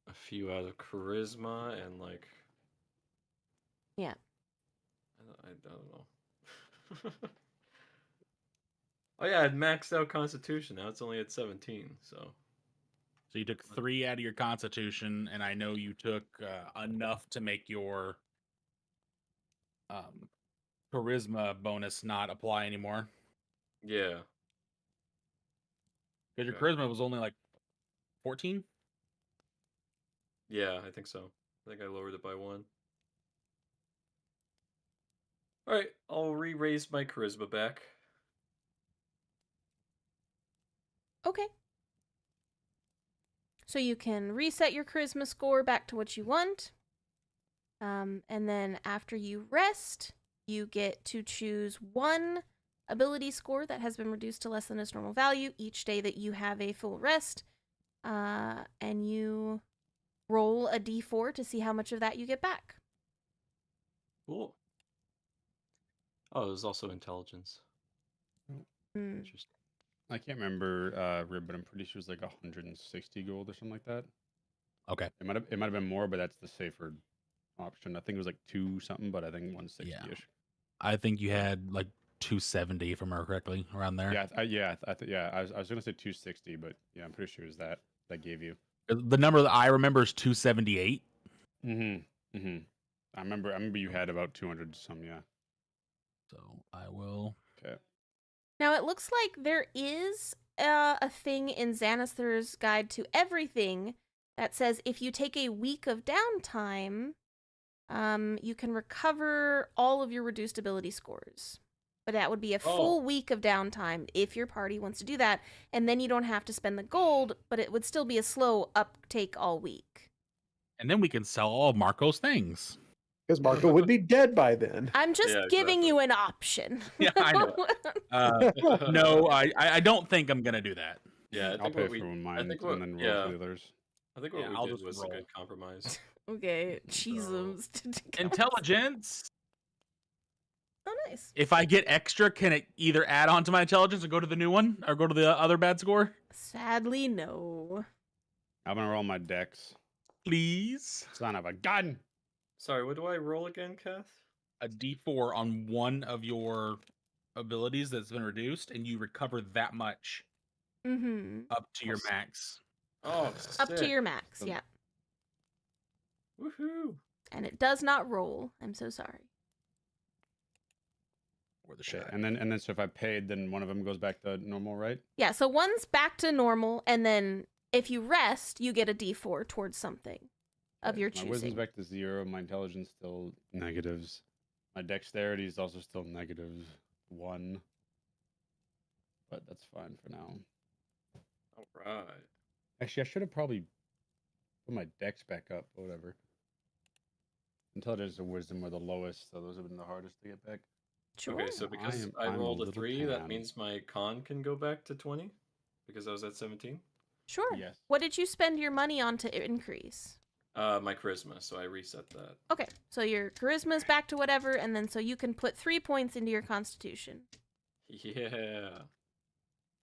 a few out of charisma and like. Yeah. I don't know. Oh yeah, I'd maxed out Constitution. Now it's only at 17. So So you took 3 out of your Constitution, and I know you took enough to make your Charisma bonus not apply anymore. yeah. Because your Okay. Charisma was only like 14? Yeah, I think so. I think I lowered it by 1. All right, I'll re-raise my charisma back. Okay. So you can reset your charisma score back to what you want. And then after you rest, you get to choose 1 ability score that has been reduced to less than its normal value each day that you have a full rest. And you roll a d4 to see how much of that you get back. Cool. Oh, there's also intelligence. Mm. Interesting. I can't remember, Rib, but I'm pretty sure it's like 160 gold or something like that. Okay. It might have been more, but that's the safer option. I think it was like 2 something, but I think 160-ish. I think you had like 270, if I remember correctly, around there. Yeah, I was gonna say 260, but yeah, I'm pretty sure it was that gave you. The number that I remember is 278. I remember you had about 200 some, yeah. So I will. Okay. Now it looks like there is a thing in Xanathar's Guide to Everything that says if you take a week of downtime, you can recover all of your reduced ability scores. But that would be a full week of downtime if your party wants to do that, and then you don't have to spend the gold, but it would still be a slow uptake all week. And then we can sell all of Marco's things. Because Marco would be dead by then. I'm just Yeah, giving exactly. you an option. Yeah, I know. No, I don't think I'm gonna do that. Yeah, I I'll think pay what we. for mine I think and then roll for the others. I think what Yeah, we I'll did just was roll. a good compromise. Okay, cheesums. Intelligence. Oh, nice. If I get extra, can it either add on to my intelligence or go to the new one, or go to the other bad score? Sadly, no. I'm gonna roll my dex. Please. Son of a gun! Sorry, what do I roll again, Kath? A D4 on one of your abilities that's been reduced, and you recover that much Mm-hmm. up to your max. Oh, Up to sick. your max, yeah. Woohoo! And it does not roll. I'm so sorry. Or the Okay, shot. and then so if I paid, then one of them goes back to normal, right? Yeah, so one's back to normal, and then if you rest, you get a d4 towards something of Okay, your My wisdom's choosing. back to 0. My intelligence still negatives. My dexterity is also still -1. But that's fine for now. All right. Actually, I should have probably put my dex back up. But whatever. Intelligence and wisdom are the lowest, so those have been the hardest to get back. Sure. Okay, so because I I'm a rolled a little 3, that tan. means my con can go back to 20 because I was at 17. Sure. Yes. What did you spend your money on to increase? My charisma, so I reset that. Okay, so your charisma's back to whatever, and then so you can put 3 points into your constitution. Yeah.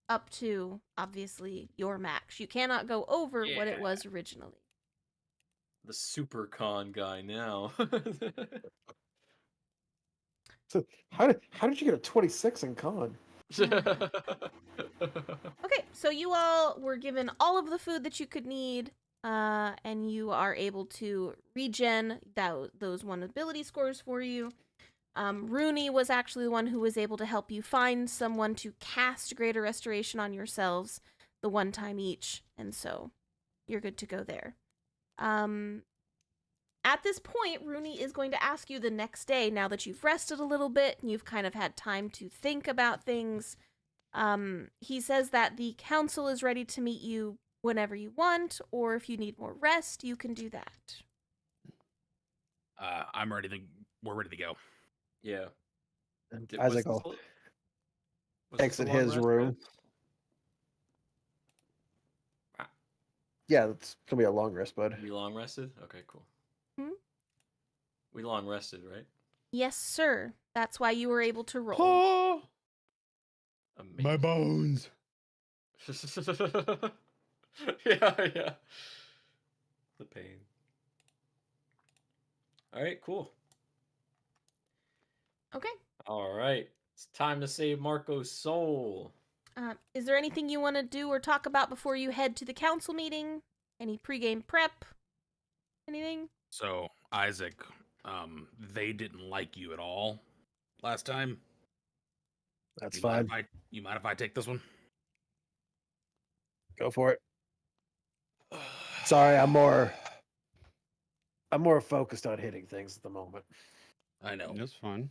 Up to, obviously, your max. You cannot go over what it was originally. The super con guy now. So how did you get a 26 in con? Okay, so you all were given all of the food that you could need, and you are able to regen those 1 ability scores for you. Rooney was actually the one who was able to help you find someone to cast Greater Restoration on yourselves the 1 time each, and so you're good to go there. At this point, Rooney is going to ask you the next day, now that you've rested a little bit and you've kind of had time to think about things. He says that the council is ready to meet you whenever you want, or if you need more rest, you can do that. We're ready to go. Yeah. And Was Isaac this will a- was this a exit long his rest, room. guys? Ah, Yeah, it's gonna be a long rest, bud. we long rested? Okay, cool. Hmm? We long rested, right? Yes, sir. That's why you were able to roll. Oh, my Amazing. bones. Yeah. The pain. All right, cool. Okay. All right. It's time to save Marco's soul. Is there anything you want to do or talk about before you head to the council meeting? Any pregame prep? Anything? So, Isaac, they didn't like you at all last time. That's You fine. you mind if I take this one? Go for it. Sorry, I'm more focused on hitting things at the moment. I know. That's fine.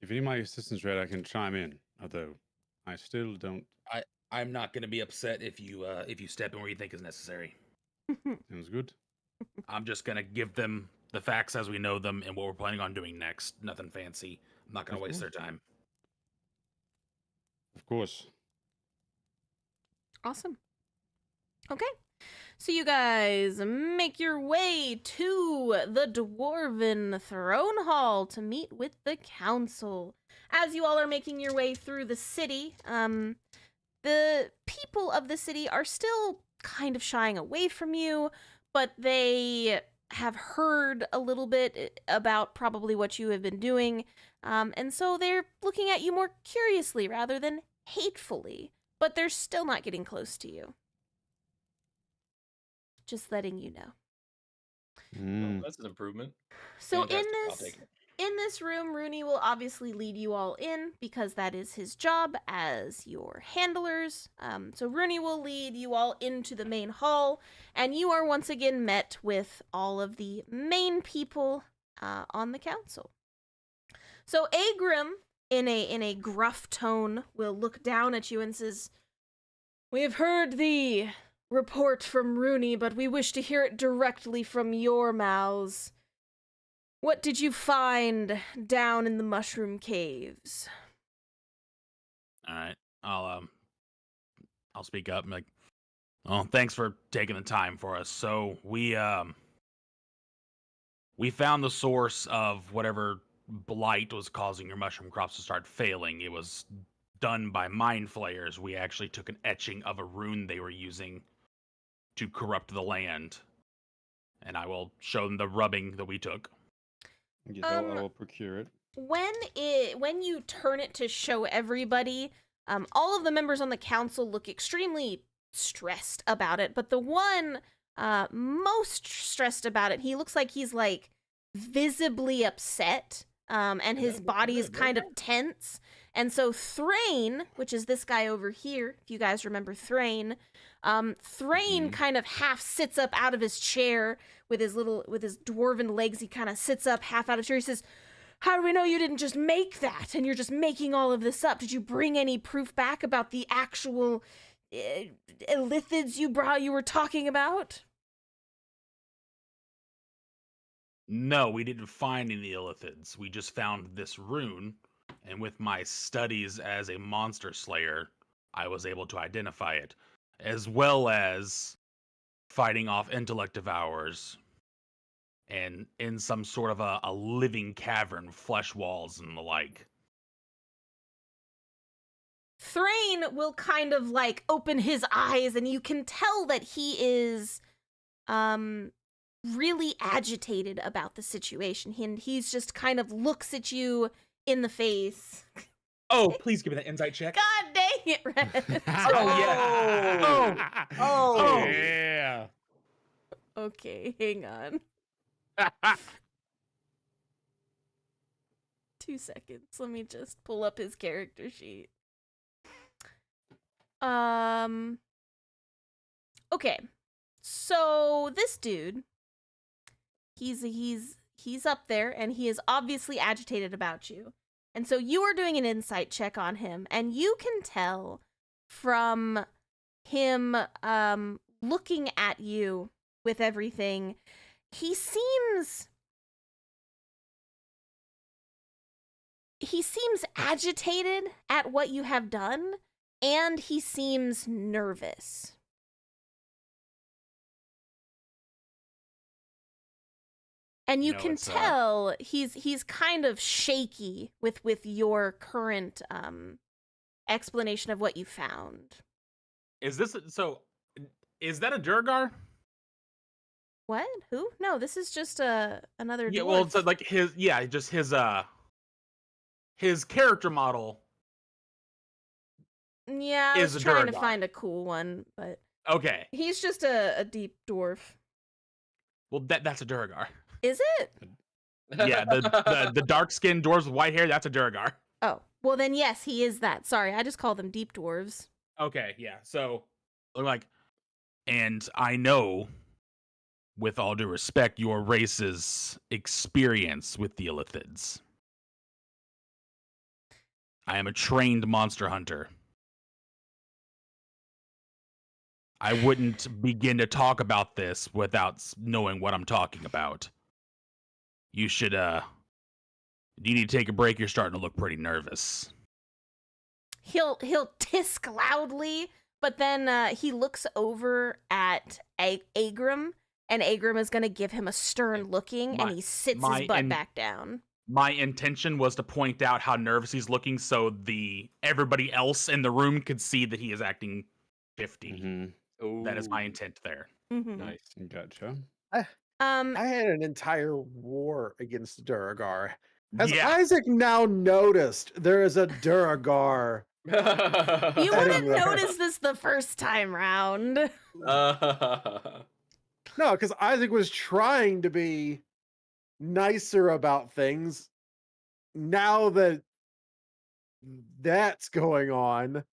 If you need my assistance, Red, I can chime in. Although I still don't. I'm not going to be upset if you step in where you think is necessary. Sounds good. I'm just going to give them the facts as we know them and what we're planning on doing next. Nothing fancy. I'm not going Of to waste course. their time. Of course. Awesome. Okay. So you guys make your way to the Dwarven Throne Hall to meet with the council. As you all are making your way through the city, the people of the city are still kind of shying away from you, but they have heard a little bit about probably what you have been doing, and so they're looking at you more curiously rather than hatefully, but they're still not getting close to you. Just letting you know. Well, that's an improvement. So Fantastic, I'll take it. in this room, Rooney will obviously lead you all in because that is his job as your handlers. So Rooney will lead you all into the main hall, and you are once again met with all of the main people on the council. So Agrim, in a gruff tone, will look down at you and says, "We have heard the report from Rooney, but we wish to hear it directly from your mouths. What did you find down in the mushroom caves?" All right. I'll speak up and be like, "Oh, thanks for taking the time for us. So, we found the source of whatever blight was causing your mushroom crops to start failing. It was done by mind flayers. We actually took an etching of a rune they were using to corrupt the land. And I will show them the rubbing that we took." Yes, I will procure it. When you turn it to show everybody, all of the members on the council look extremely stressed about it, but the one most stressed about it, he looks like he's like visibly upset, and his body is kind of tense. And so Thrain, which is this guy over here, if you guys remember Thrain, Thrain kind of half sits up out of his chair with his dwarven legs. He kind of sits up half out of chair. He says, "How do we know you didn't just make that and you're just making all of this up? Did you bring any proof back about the actual illithids you were talking about?" No, we didn't find any illithids. We just found this rune, and with my studies as a monster slayer, I was able to identify it, as well as fighting off intellect devourers and in some sort of a living cavern, flesh walls and the like. Thrain will kind of like open his eyes, and you can tell that he is really agitated about the situation. He's just kind of looks at you in the face. Oh, please give me that insight check. God dang it, Red. Oh, yeah. Okay, hang on. 2 seconds. Let me just pull up his character sheet. Okay. So this dude, he's up there, and he is obviously agitated about you. And so you are doing an insight check on him, and you can tell from him looking at you with everything, he seems he seems agitated at what you have done, and he seems nervous. And you know, can it's, tell he's kind of shaky with your current explanation of what you found. Is this so? Is that a Durgar? What? Who? No, this is just another Yeah, dwarf. well, it's like just his character model. Yeah, I is was a trying to Durgar. find a cool one, but Okay, he's just a deep dwarf. well that's a Durgar. Is it? Yeah, the dark skinned dwarves with white hair, that's a Durgar. Oh, well then yes, he is that. Sorry, I just call them deep dwarves. Okay, yeah. So like, and I know, with all due respect, your race's experience with the Illithids. I am a trained monster hunter. I wouldn't begin to talk about this without knowing what I'm talking about. You should, you need to take a break. You're starting to look pretty nervous. He'll tisk loudly, but then he looks over at Agrim, and Agrim is gonna give him a stern looking, and he sits his butt back down. My intention was to point out how nervous he's looking so everybody else in the room could see that he is acting 50. Mm-hmm. That is my intent there. Mm-hmm. Nice. Gotcha. I had an entire war against Duragar. Has Yeah. Isaac now noticed there is a Duragar? You Heading wouldn't there. notice this the first time round. No, because Isaac was trying to be nicer about things. Now that that's going on,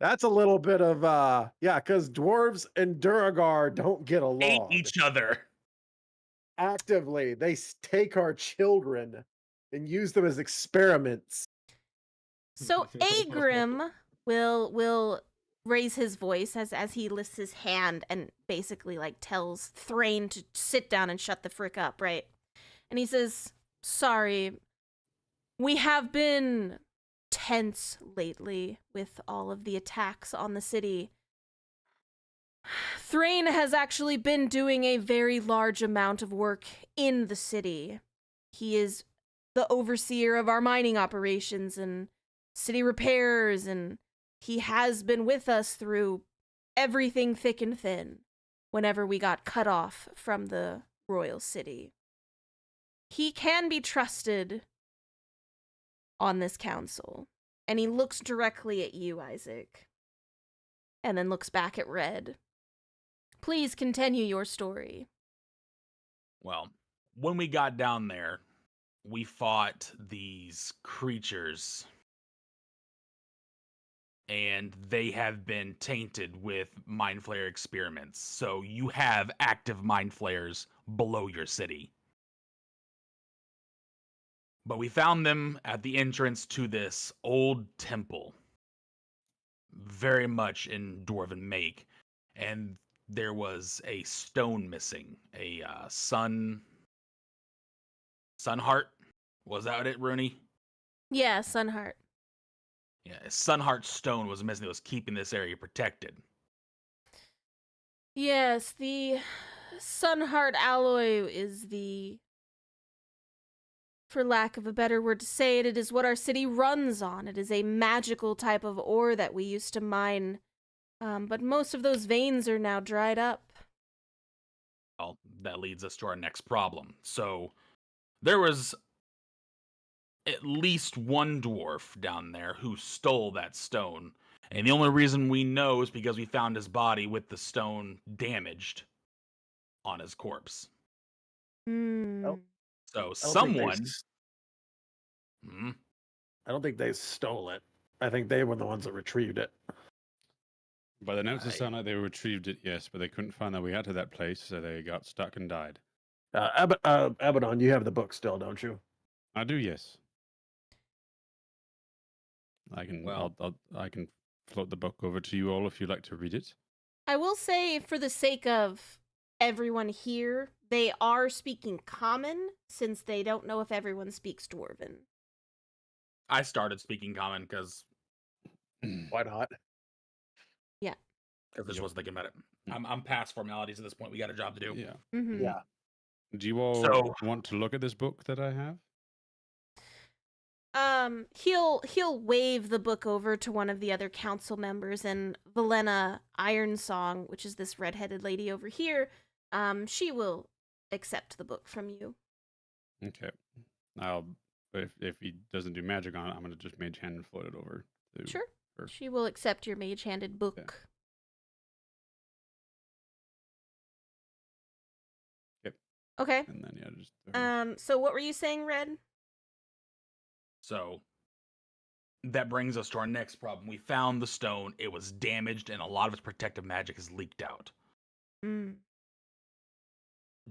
that's a little bit of yeah, because dwarves and Duragar don't get Hate along. each other. Actively, they take our children and use them as experiments. So Agrim will raise his voice as he lifts his hand and basically like tells Thrain to sit down and shut the frick up, right? And he says, "Sorry, we have been tense lately with all of the attacks on the city. Thrain has actually been doing a very large amount of work in the city. He is the overseer of our mining operations and city repairs, and he has been with us through everything thick and thin whenever we got cut off from the royal city. He can be trusted on this council." And he looks directly at you, Isaac, and then looks back at Red. "Please continue your story." Well, when we got down there, we fought these creatures, and they have been tainted with mind flayer experiments. So you have active mind flayers below your city. But we found them at the entrance to this old temple, very much in dwarven make, and there was a stone missing, a sun heart. Was that it, Rooney? Yeah, Sunheart. Yeah, a sun heart stone was missing that was keeping this area protected. Yes, the Sunheart alloy is for lack of a better word to say it, it is what our city runs on. It is a magical type of ore that we used to mine, but most of those veins are now dried up. Well, that leads us to our next problem. So there was at least one dwarf down there who stole that stone. And the only reason we know is because we found his body with the stone damaged on his corpse. Hmm. So I don't think they someone... s- Hmm? I don't think they stole it. I think they were the ones that retrieved it. By the notes, it sounded like they retrieved it, yes, but they couldn't find their way out of that place, so they got stuck and died. Abaddon, you have the book still, don't you? I do, yes. I can. Well- I can float the book over to you all if you'd like to read it. I will say, for the sake of everyone here, they are speaking Common, since they don't know if everyone speaks Dwarven. I started speaking Common because Why not? I just Yep. wasn't thinking about it. I'm past formalities at this point. We got a job to do. Yeah. Mm-hmm. Yeah. Do you all So- want to look at this book that I have? He'll wave the book over to one of the other council members, and Valena Ironsong, which is this redheaded lady over here, she will accept the book from you. Okay. If he doesn't do magic on it, I'm gonna just mage hand and float it over. To Sure. her. She will accept your mage-handed book. Yep. Okay. And then just So what were you saying, Red? So that brings us to our next problem. We found the stone. It was damaged, and a lot of its protective magic has leaked out. Mm.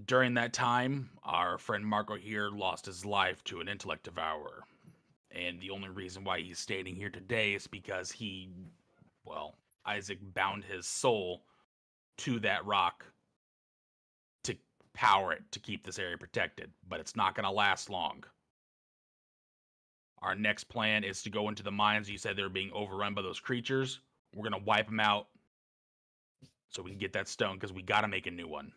During that time, our friend Marco here lost his life to an intellect devourer. And the only reason why he's standing here today is because Isaac bound his soul to that rock to power it to keep this area protected. But it's not going to last long. Our next plan is to go into the mines. You said they were being overrun by those creatures. We're going to wipe them out so we can get that stone, because we got to make a new one.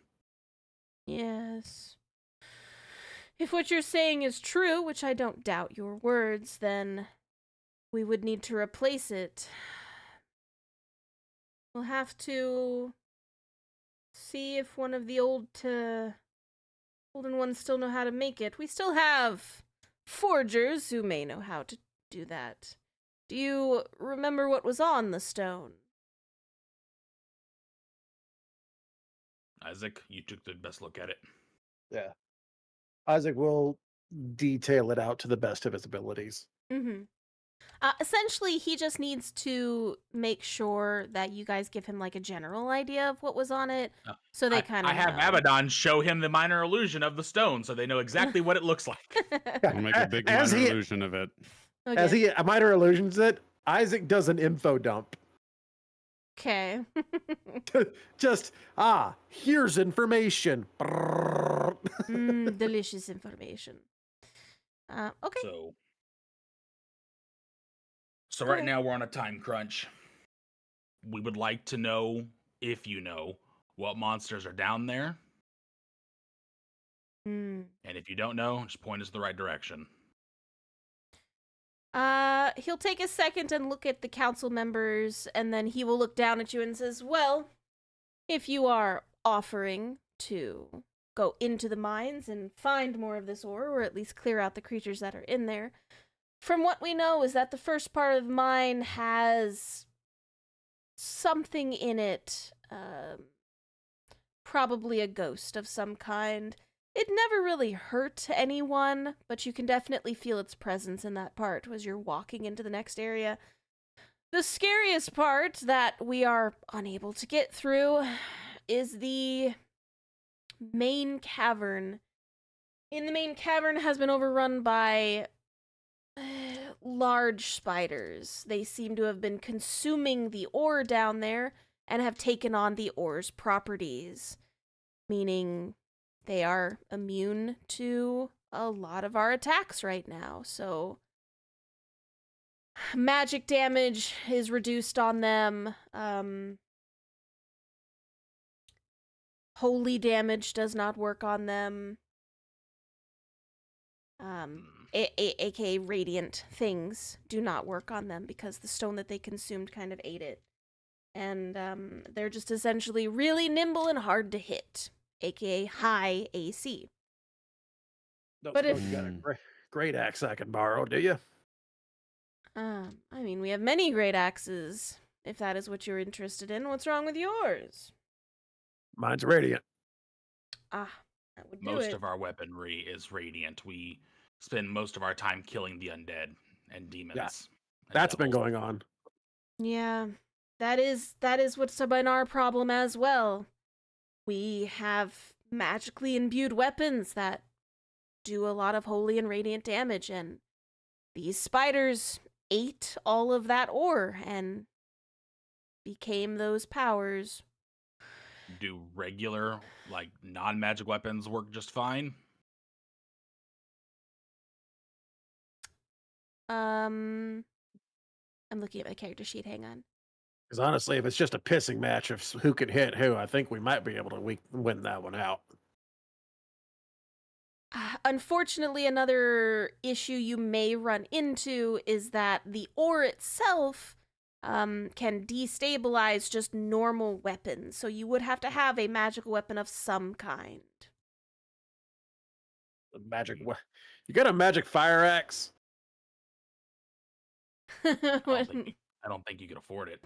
Yes. If what you're saying is true, which I don't doubt your words, then we would need to replace it. We'll have to see if one of the olden ones still know how to make it. We still have forgers who may know how to do that. Do you remember what was on the stone? Isaac, you took the best look at it. Yeah. Isaac will detail it out to the best of his abilities. Mm-hmm. Essentially, he just needs to make sure that you guys give him like a general idea of what was on it, so they kind of. I have Abaddon show him the minor illusion of the stone, so they know exactly what it looks like. I'll make a big As minor he- illusion of it. Okay. As he minor illusions it, Isaac does an info dump. Okay. Just, here's information. Delicious information. Okay. So right Okay. now we're on a time crunch. We would like to know, if you know, what monsters are down there. Mm. And if you don't know, just point us the right direction. He'll take a second and look at the council members, and then he will look down at you and says, well, if you are offering to go into the mines and find more of this ore, or at least clear out the creatures that are in there, from what we know is that the first part of the mine has something in it, probably a ghost of some kind. It never really hurt anyone, but you can definitely feel its presence in that part as you're walking into the next area. The scariest part that we are unable to get through is the main cavern. In the main cavern has been overrun by large spiders. They seem to have been consuming the ore down there and have taken on the ore's properties, meaning they are immune to a lot of our attacks right now. So magic damage is reduced on them. Holy damage does not work on them. AKA radiant things do not work on them because the stone that they consumed kind of ate it. And they're just essentially really nimble and hard to hit, aka high AC. Don't But suppose if- you got a great axe I can borrow, do you? I mean, we have many great axes, if that is what you're interested in. What's wrong with yours? Mine's radiant. That would do Most it. of our weaponry is radiant. We spend most of our time killing the undead and demons. and That's been devils. going on. Yeah, that is what's been our problem as well. We have magically imbued weapons that do a lot of holy and radiant damage, and these spiders ate all of that ore and became those powers. do regular, like non-magic weapons work just fine? I'm looking at my character sheet. Hang on. Because honestly, if it's just a pissing match of who can hit who, I think we might be able to win that one out. Unfortunately, another issue you may run into is that the ore itself can destabilize just normal weapons. So you would have to have a magical weapon of some kind. The you got a magic fire axe? I don't think you could afford it.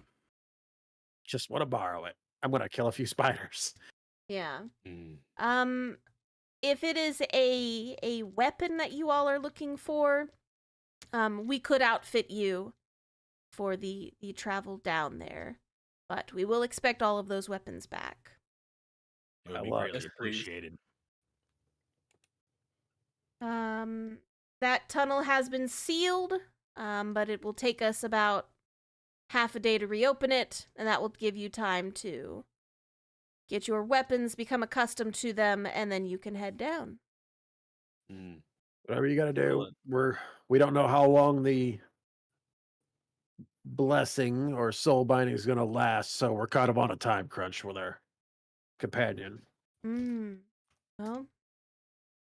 Just want to borrow it. I'm gonna kill a few spiders. Yeah. Mm. If it is a weapon that you all are looking for, we could outfit you for the travel down there, but we will expect all of those weapons back. It would I be love greatly it, please. appreciated. That tunnel has been sealed, but it will take us about half a day to reopen it, and that will give you time to get your weapons, become accustomed to them, and then you can head down. Mm. Whatever you gotta do. Well, We don't know how long the blessing or soul binding is gonna last, so we're kind of on a time crunch with our companion. Well,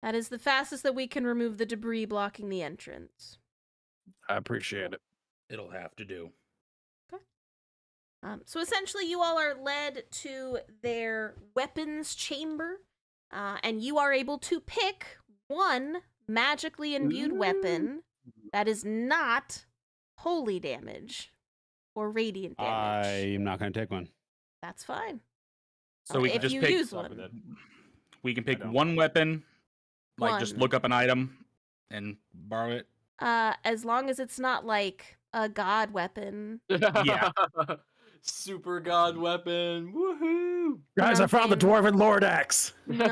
that is the fastest that we can remove the debris blocking the entrance. I appreciate it. It'll have to do. So essentially, you all are led to their weapons chamber, and you are able to pick one magically imbued weapon that is not holy damage or radiant damage. I'm not going to take one. That's fine. So we can if just you pick. use Stop with one. it. We can pick don't. one weapon, like just One. look up an item and borrow it. As long as it's not like a god weapon. Yeah. Super god weapon. Woohoo! Guys, I found the dwarven lord axe. No.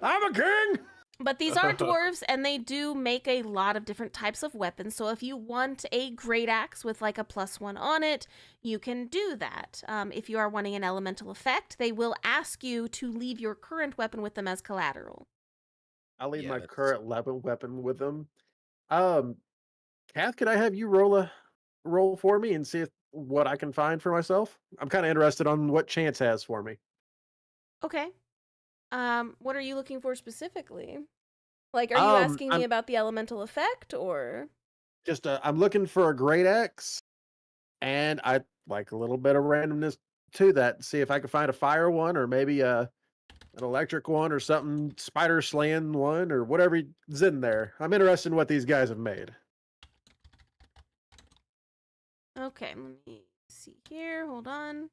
I'm a king. But these are dwarves, and they do make a lot of different types of weapons. So if you want a great axe with like a +1 on it, you can do that. If you are wanting an elemental effect, they will ask you to leave your current weapon with them as collateral. I'll leave Yeah, my that's- current weapon with them. Kath, could I have you roll for me and see what I can find for myself? I'm kind of interested on what Chance has for me. Okay. What are you looking for specifically? Like, are you asking me about the elemental effect, or? Just I'm looking for a great axe, and I like a little bit of randomness to that. See if I can find a fire one, or maybe an electric one, or something spider slaying one, or whatever's in there. I'm interested in what these guys have made. Okay, let me see here. Hold on.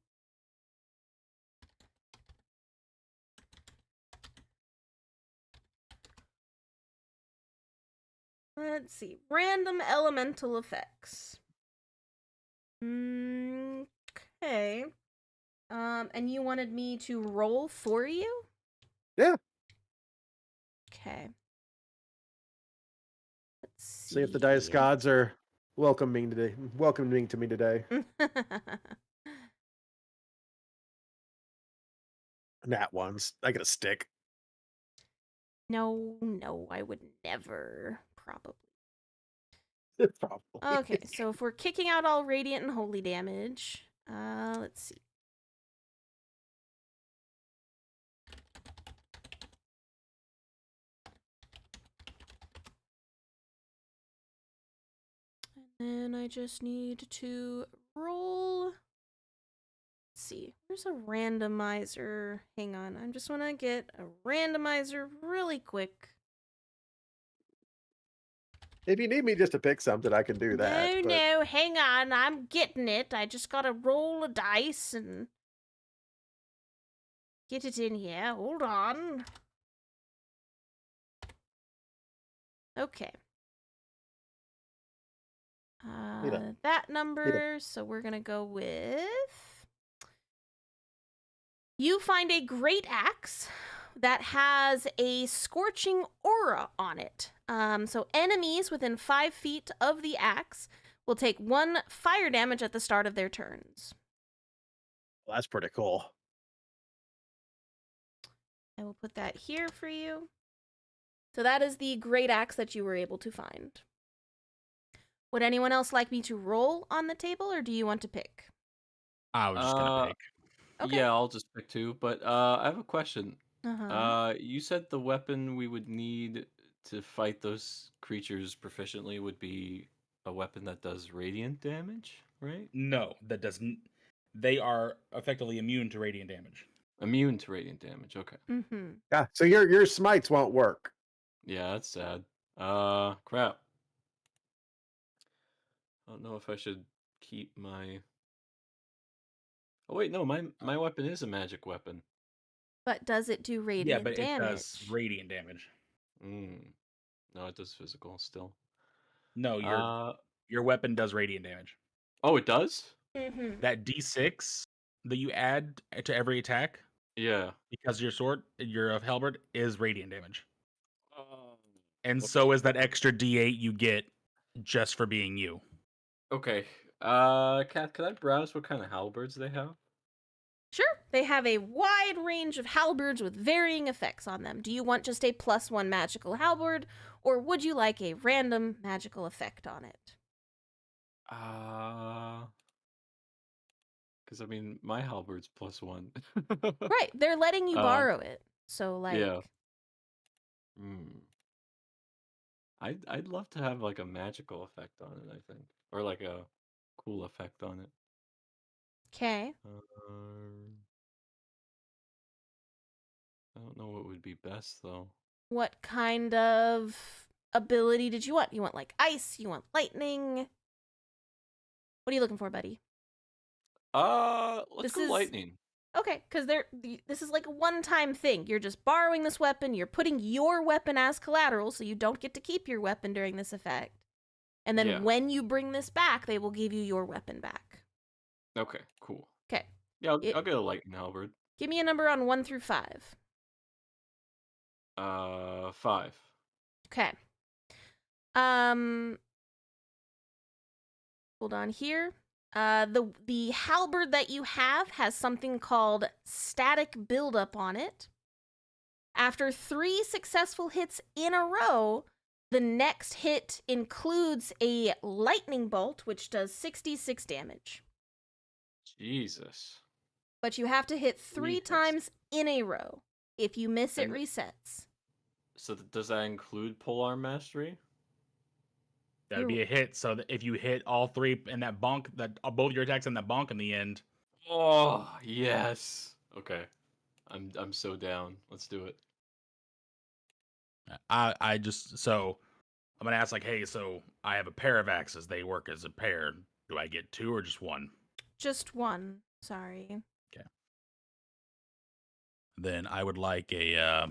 Let's see. Random elemental effects. Okay. And you wanted me to roll for you? Yeah. Okay. Let's see. See if the dice gods are welcoming to me today. Nat ones. I get a stick. No, I would never. Probably. Probably. Okay, so if we're kicking out all radiant and holy damage, let's see. And then I just need to roll. Let's see. There's a randomizer. Hang on. I just want to get a randomizer really quick. If you need me just to pick something, I can do that. No, hang on. I'm getting it. I just gotta roll a dice and get it in here. Hold on. Okay. That number, so we're gonna go with... You find a great axe that has a scorching aura on it. So enemies within 5 feet of the axe will take 1 fire damage at the start of their turns. Well, that's pretty cool. I will put that here for you. So that is the great axe that you were able to find. Would anyone else like me to roll on the table, or do you want to pick? I was just gonna pick. Okay. Yeah, I'll just pick 2. But I have a question. Uh-huh. You said the weapon we would need to fight those creatures proficiently would be a weapon that does radiant damage, right? No, that doesn't. They are effectively immune to radiant damage. Immune to radiant damage. Okay. Mm-hmm. Yeah. So your smites won't work. Yeah, that's sad. Crap. I don't know if I should keep my. Oh wait, no, my weapon is a magic weapon. But does it do Yeah, radiant but it damage? does radiant damage. No, it does physical still. No, Uh your weapon does radiant damage. oh, it does? Mm-hmm. That D6 that you add to every attack Yeah. because your sword, your halberd is radiant damage, Um, and okay. so is that extra D8 you get just for being you. Okay. Kath, could I browse what kind of halberds they have? Sure. They have a wide range of halberds with varying effects on them. Do you want just a +1 magical halberd, or would you like a random magical effect on it? Because I mean, my halberd's +1. Right. They're letting you Um, borrow it. So, yeah. I'd love to have like a magical effect on it, I think. Or like a cool effect on it. Okay. I don't know what would be best though. What kind of ability did you want? You want like ice? You want lightning? What are you looking for, buddy? Let's This go is- lightning. Okay, because this is like a one-time thing. You're just borrowing this weapon. You're putting your weapon as collateral, so you don't get to keep your weapon during this effect. And then Yeah. when you bring this back, they will give you your weapon back. Okay, cool. Okay. Yeah, I'll get a lightning halberd. Give me a number on 1 through 5. 5. Okay. Hold on here. The halberd that you have has something called static buildup on it. After 3 successful hits in a row, the next hit includes a lightning bolt, which does 66 damage. Jesus. But you have to hit 3 Jesus. times in a row. If you miss, it And- resets. So does that include polearm mastery? That would be a hit. So that if you hit all 3 in that bonk, that both your attacks in that bonk in the end. Oh yes. Okay. I'm so down. Let's do it. I just so I'm gonna ask like, hey, so I have a pair of axes. They work as a pair. Do I get 2 or just 1? Just 1. Sorry. Then I would like a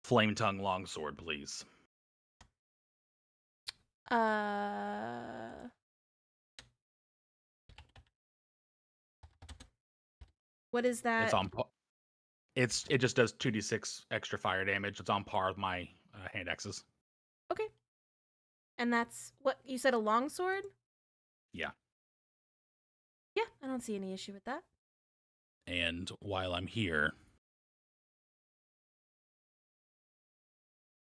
flame tongue longsword, please. What is that? It's on. It just does 2d6 extra fire damage. It's on par with my hand axes. Okay. And that's what you said, a longsword? Yeah. Yeah, I don't see any issue with that. And while I'm here,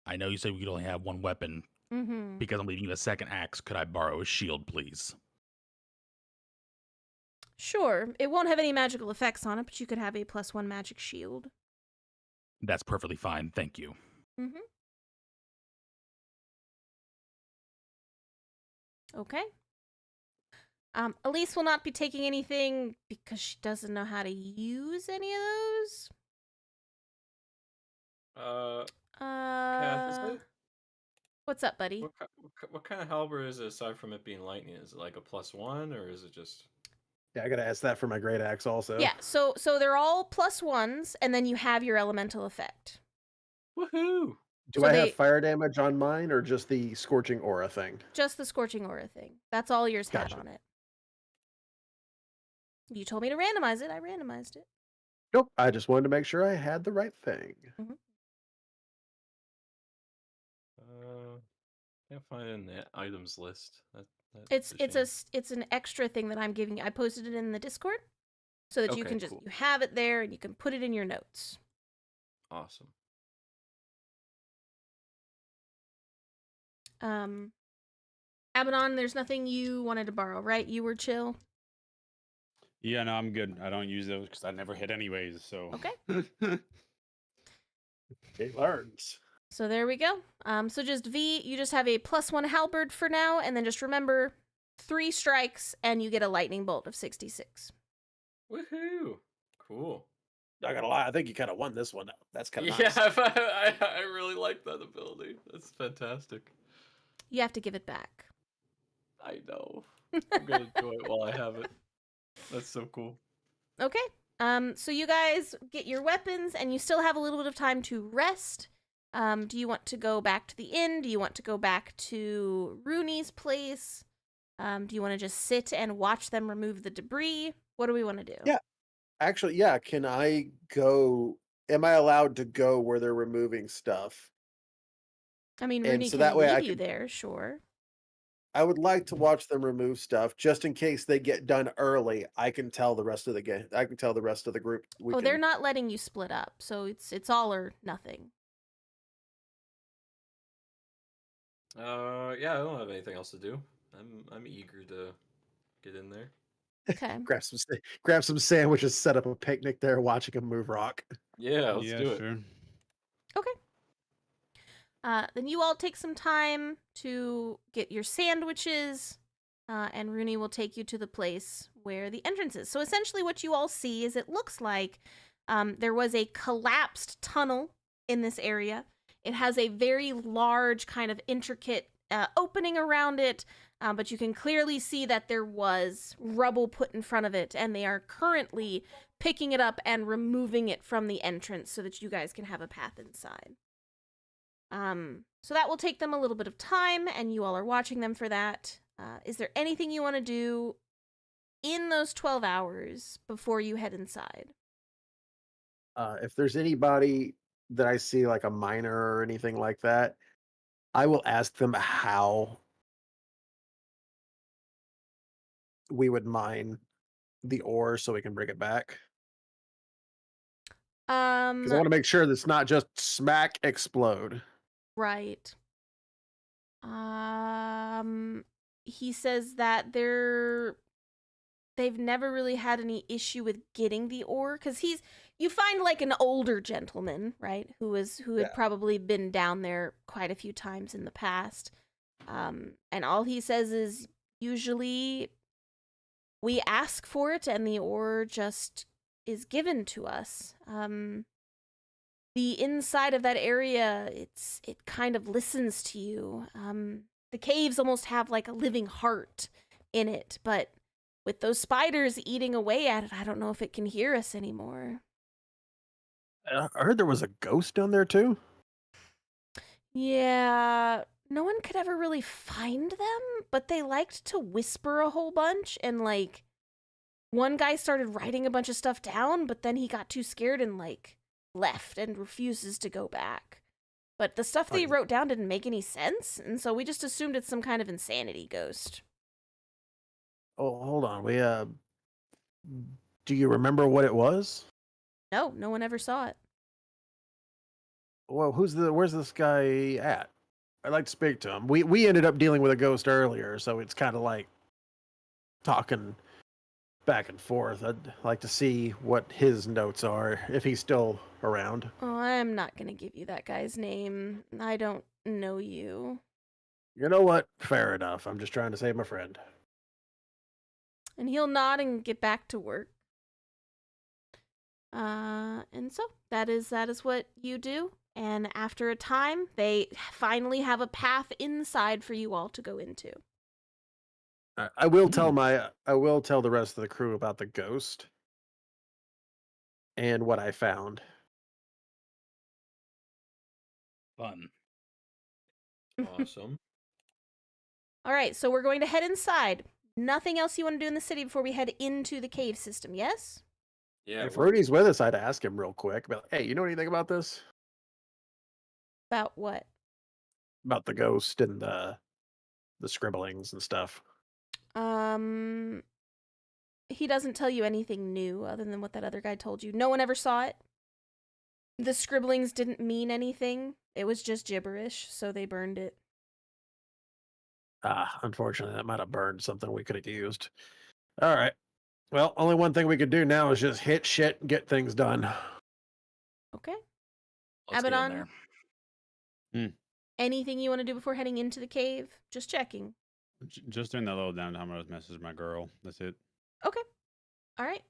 I know you said we could only have 1 weapon. Mm-hmm. Because I'm leaving you a second axe, could I borrow a shield, please? Sure. It won't have any magical effects on it, but you could have a +1 magic shield. That's perfectly fine. Thank you. Mm-hmm. Okay. Elise will not be taking anything because she doesn't know how to use any of those. Kath, is it? What's up, buddy? What kind of halberd is it aside from it being lightning? Is it like a +1 or is it just? Yeah, I gotta ask that for my great axe also. Yeah, so they're all +1s, and then you have your elemental effect. Woohoo! Do So I they- have fire damage on mine or just the scorching aura thing? Just the scorching aura thing. That's all yours Gotcha. had on it. You told me to randomize it. I randomized it. Nope. I just wanted to make sure I had the right thing. Can't find it in the items list. It's shame. it's an extra thing that I'm giving you. I posted it in the Discord so that you Okay, can just cool. you have it there and you can put it in your notes. Awesome. Abaddon, there's nothing you wanted to borrow, right? You were chill. Yeah, no, I'm good. I don't use those because I never hit anyways. So Okay. He learns. So there we go. So just V, you just have a +1 halberd for now, and then just remember 3 strikes and you get a lightning bolt of 66. Woohoo! Cool. Not gonna lie, I think you kind of won this one. That's kind of Yeah, nice. I really like that ability. That's fantastic. You have to give it back. I know. I'm gonna enjoy it while I have it. That's so cool. Okay. So you guys get your weapons and you still have a little bit of time to rest. Do you want to go back to the inn? Do you want to go back to Rooney's place? Do you want to just sit and watch them remove the debris? What do we want to do? Yeah. Actually, yeah. Can I go? Am I allowed to go where they're removing stuff? I mean, And Rooney so can that way leave I you could. there, sure. I would like to watch them remove stuff just in case they get done early. I can tell the rest of the game. I can tell the rest of the group. They're not letting you split up, so it's all or nothing. Yeah, I don't have anything else to do. I'm eager to get in there. Okay. grab some sandwiches, set up a picnic there, watching them move rock. Yeah, let's yeah, do it. sure. Okay. Then you all take some time to get your sandwiches, and Rooney will take you to the place where the entrance is. So essentially what you all see is it looks like there was a collapsed tunnel in this area. It has a very large kind of intricate opening around it, but you can clearly see that there was rubble put in front of it, and they are currently picking it up and removing it from the entrance so that you guys can have a path inside. So that will take them a little bit of time, and you all are watching them for that. Is there anything you want to do in those 12 hours before you head inside? If there's anybody that I see, like a miner or anything like that, I will ask them how we would mine the ore so we can bring it back. Because I want to make sure that's not just smack explode. Right. He says that they've never really had any issue with getting the ore, because you find like an older gentleman, right, who had probably been down there quite a few times in the past, and all he says is usually we ask for it and the ore just is given to us. The inside of that area, it kind of listens to you. The caves almost have like a living heart in it, but with those spiders eating away at it, I don't know if it can hear us anymore. I heard there was a ghost down there too. Yeah, no one could ever really find them, but they liked to whisper a whole bunch, and like one guy started writing a bunch of stuff down, but then he got too scared and like left and refuses to go back. But the stuff that he wrote down didn't make any sense, and so we just assumed it's some kind of insanity ghost. Oh, hold on. Do you remember what it was? No one ever saw it. Well, where's this guy at? I'd like to speak to him. We ended up dealing with a ghost earlier, so it's kind of like talking back and forth. I'd like to see what his notes are, if he's still around. Oh, I'm not gonna give you that guy's name. I don't know you. You know what? Fair enough. I'm just trying to save my friend. And he'll nod and get back to work. And so that is what you do. And after a time, they finally have a path inside for you all to go into. I will tell the rest of the crew about the ghost and what I found. Fun. Awesome. All right, so we're going to head inside. Nothing else you want to do in the city before we head into the cave system, yes? Yeah. If Rudy's with us, I'd ask him real quick. But hey, you know anything about this? About what? About the ghost and the scribblings and stuff. He doesn't tell you anything new other than what that other guy told you. No one ever saw it. The scribblings didn't mean anything. It was just gibberish, so they burned it. Unfortunately, that might have burned something we could have used. All right. Well, only one thing we could do now is just hit shit and get things done. Okay. Let's get in Abaddon? there. Anything you want to do before heading into the cave? Just checking. Just during that little downtime, I was messaging my girl. That's it. Okay. All right.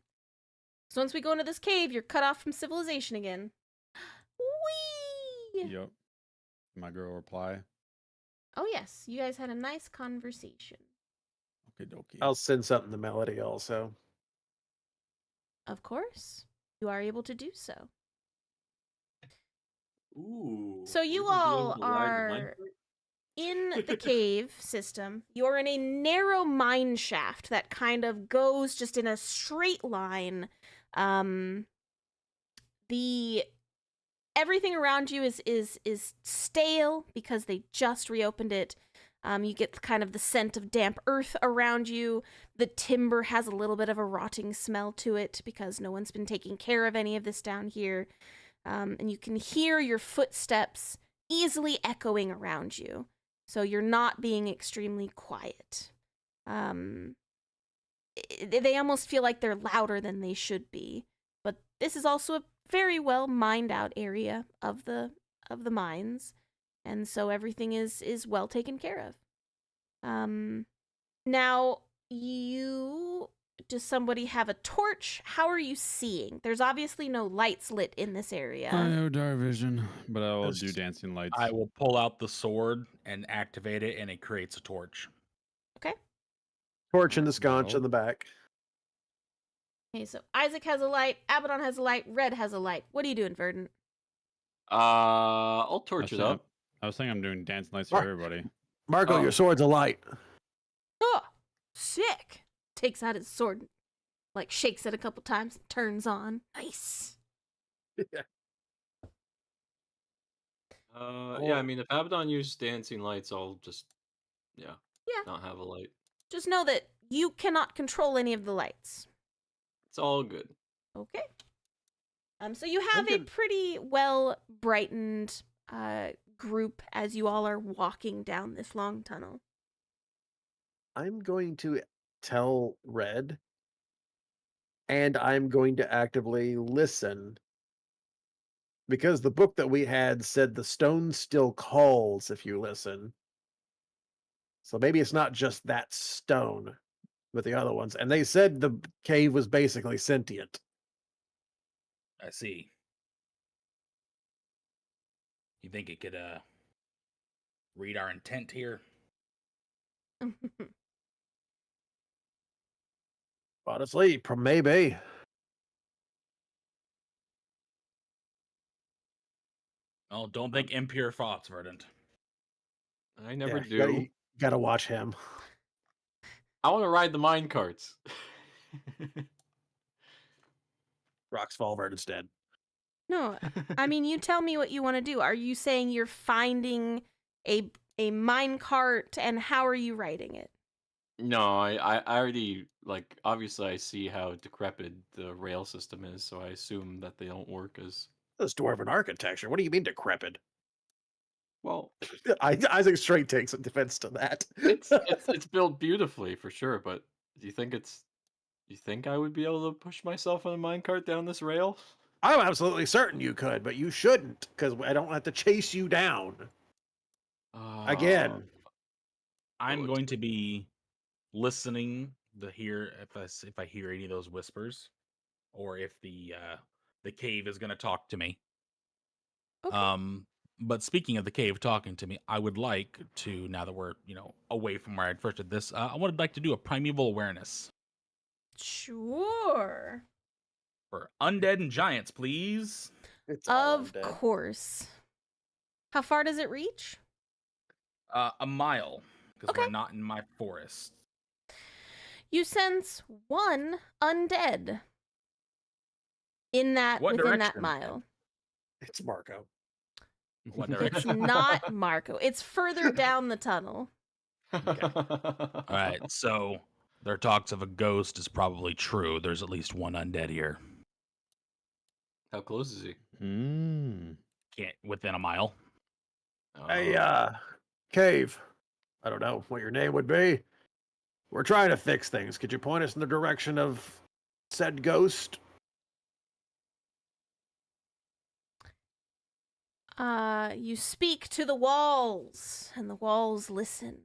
So once we go into this cave, you're cut off from civilization again. Whee! Yep. My girl reply. Oh, yes. You guys had a nice conversation. Okay, dokie. I'll send something to Melody also. Of course. You are able to do so. Ooh. So you all are in the cave system. You're in a narrow mine shaft that kind of goes just in a straight line. The everything around you is stale because they just reopened it. You get kind of the scent of damp earth around you. The timber has a little bit of a rotting smell to it because no one's been taking care of any of this down here. And you can hear your footsteps easily echoing around you. So you're not being extremely quiet. They almost feel like they're louder than they should be. But this is also a very well mined out area of the mines. And so everything is well taken care of. Now, does somebody have a torch? How are you seeing? There's obviously no lights lit in this area. I have dark vision, but I will That's- do dancing lights. I will pull out the sword and activate it, and it creates a torch. Okay. Torch in the sconce Well. in the back. Okay, so Isaac has a light, Abaddon has a light, Red has a light. What are you doing, Verdant? I'll torch it up. I was saying I'm doing dancing lights for Mark. everybody. Marco, Oh. your sword's a light. Oh, sick. Takes out his sword, like shakes it a couple times, and turns on. Nice. Yeah, I mean, if Abaddon used dancing lights, I'll just, Yeah. not have a light. Just know that you cannot control any of the lights. It's all good. Okay. So you have a good. pretty well brightened group as you all are walking down this long tunnel. I'm going to tell Red, and I'm going to actively listen, because the book that we had said the stone still calls if you listen. So maybe it's not just that stone, but the other ones. And they said the cave was basically sentient. I see. You think it could read our intent here? Honestly, maybe. Oh, don't think impure thoughts, Verdant. I never Yeah, do. You gotta watch him. I want to ride the mine carts. Rocks fall Verdant's dead. No, I mean, you tell me what you want to do. Are you saying you're finding a mine cart, and how are you writing it? No, I already, like, obviously I see how decrepit the rail system is, so I assume that they don't work as This dwarven architecture. What do you mean decrepit? well. Isaac straight takes a defense to that. It's built beautifully for sure, but do you think I would be able to push myself on a minecart down this rail? I'm absolutely certain you could, but you shouldn't, because I don't have to chase you down. Again. I'm Good. going to be listening to hear if I hear any of those whispers, or if the cave is going to talk to me. Okay. But speaking of the cave talking to me, I would like to, now that we're away from where I first did this, I would like to do a primeval awareness Sure. for undead and giants, please. It's all Of undead. course. How far does it reach? A mile, because Okay. we're not in my forest. You sense one undead in that What within that direction? mile. It's Marco. What It's direction? not Marco. It's further down the tunnel. All right, so their talks of a ghost is probably true. There's at least one undead here. How close is he? Can't within a mile. Hey, Oh. Cave. I don't know what your name would be. We're trying to fix things. Could you point us in the direction of said ghost? You speak to the walls, and the walls listen.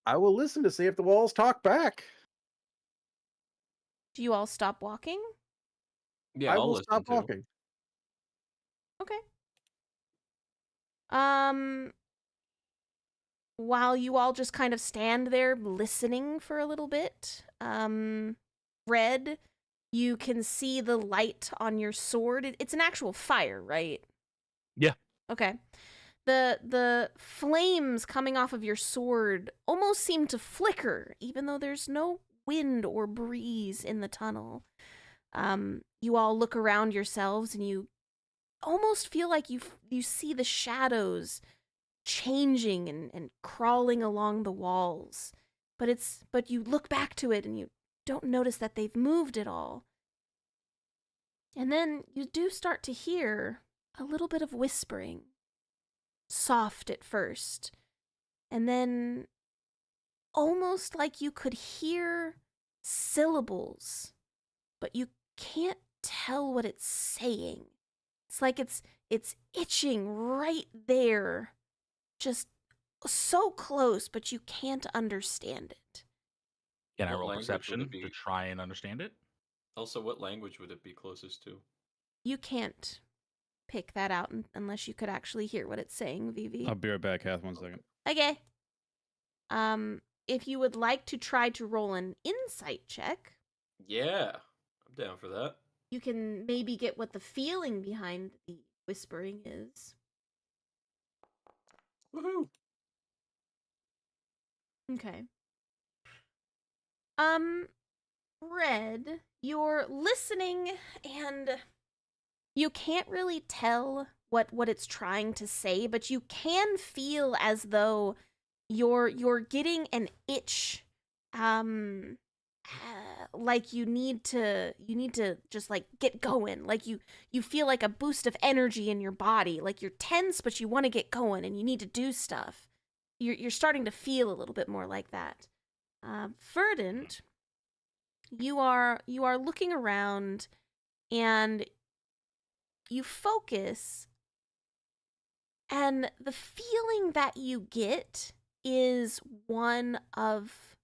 I will listen to see if the walls talk back. Do you all stop walking? Yeah, I I'll will listen stop too. walking. Okay. While you all just kind of stand there listening for a little bit, Red, you can see the light on your sword. It's an actual fire, right? Yeah. Okay. The flames coming off of your sword almost seem to flicker, even though there's no wind or breeze in the tunnel. You all look around yourselves and you almost feel like you see the shadows changing and crawling along the walls. But you look back to it and you don't notice that they've moved at all. And then you do start to hear a little bit of whispering. Soft at first. And then almost like you could hear syllables, but you can't tell what it's saying. It's like it's itching right there. Just so close, but you can't understand it. Can I What roll language would perception it be? to try and understand it? Also, what language would it be closest to? You can't pick that out unless you could actually hear what it's saying, Vivi. I'll be right back, Kath. 1 second. Okay. If you would like to try to roll an insight check, Yeah, I'm down for that. you can maybe get what the feeling behind the whispering is. Woohoo! Okay. Red, you're listening and you can't really tell what it's trying to say, but you can feel as though you're getting an itch, like you need to just like get going, like you feel like a boost of energy in your body, like you're tense but you want to get going and you need to do stuff. You're starting to feel a little bit more like that. Verdant, you are looking around and you focus, and the feeling that you get is one of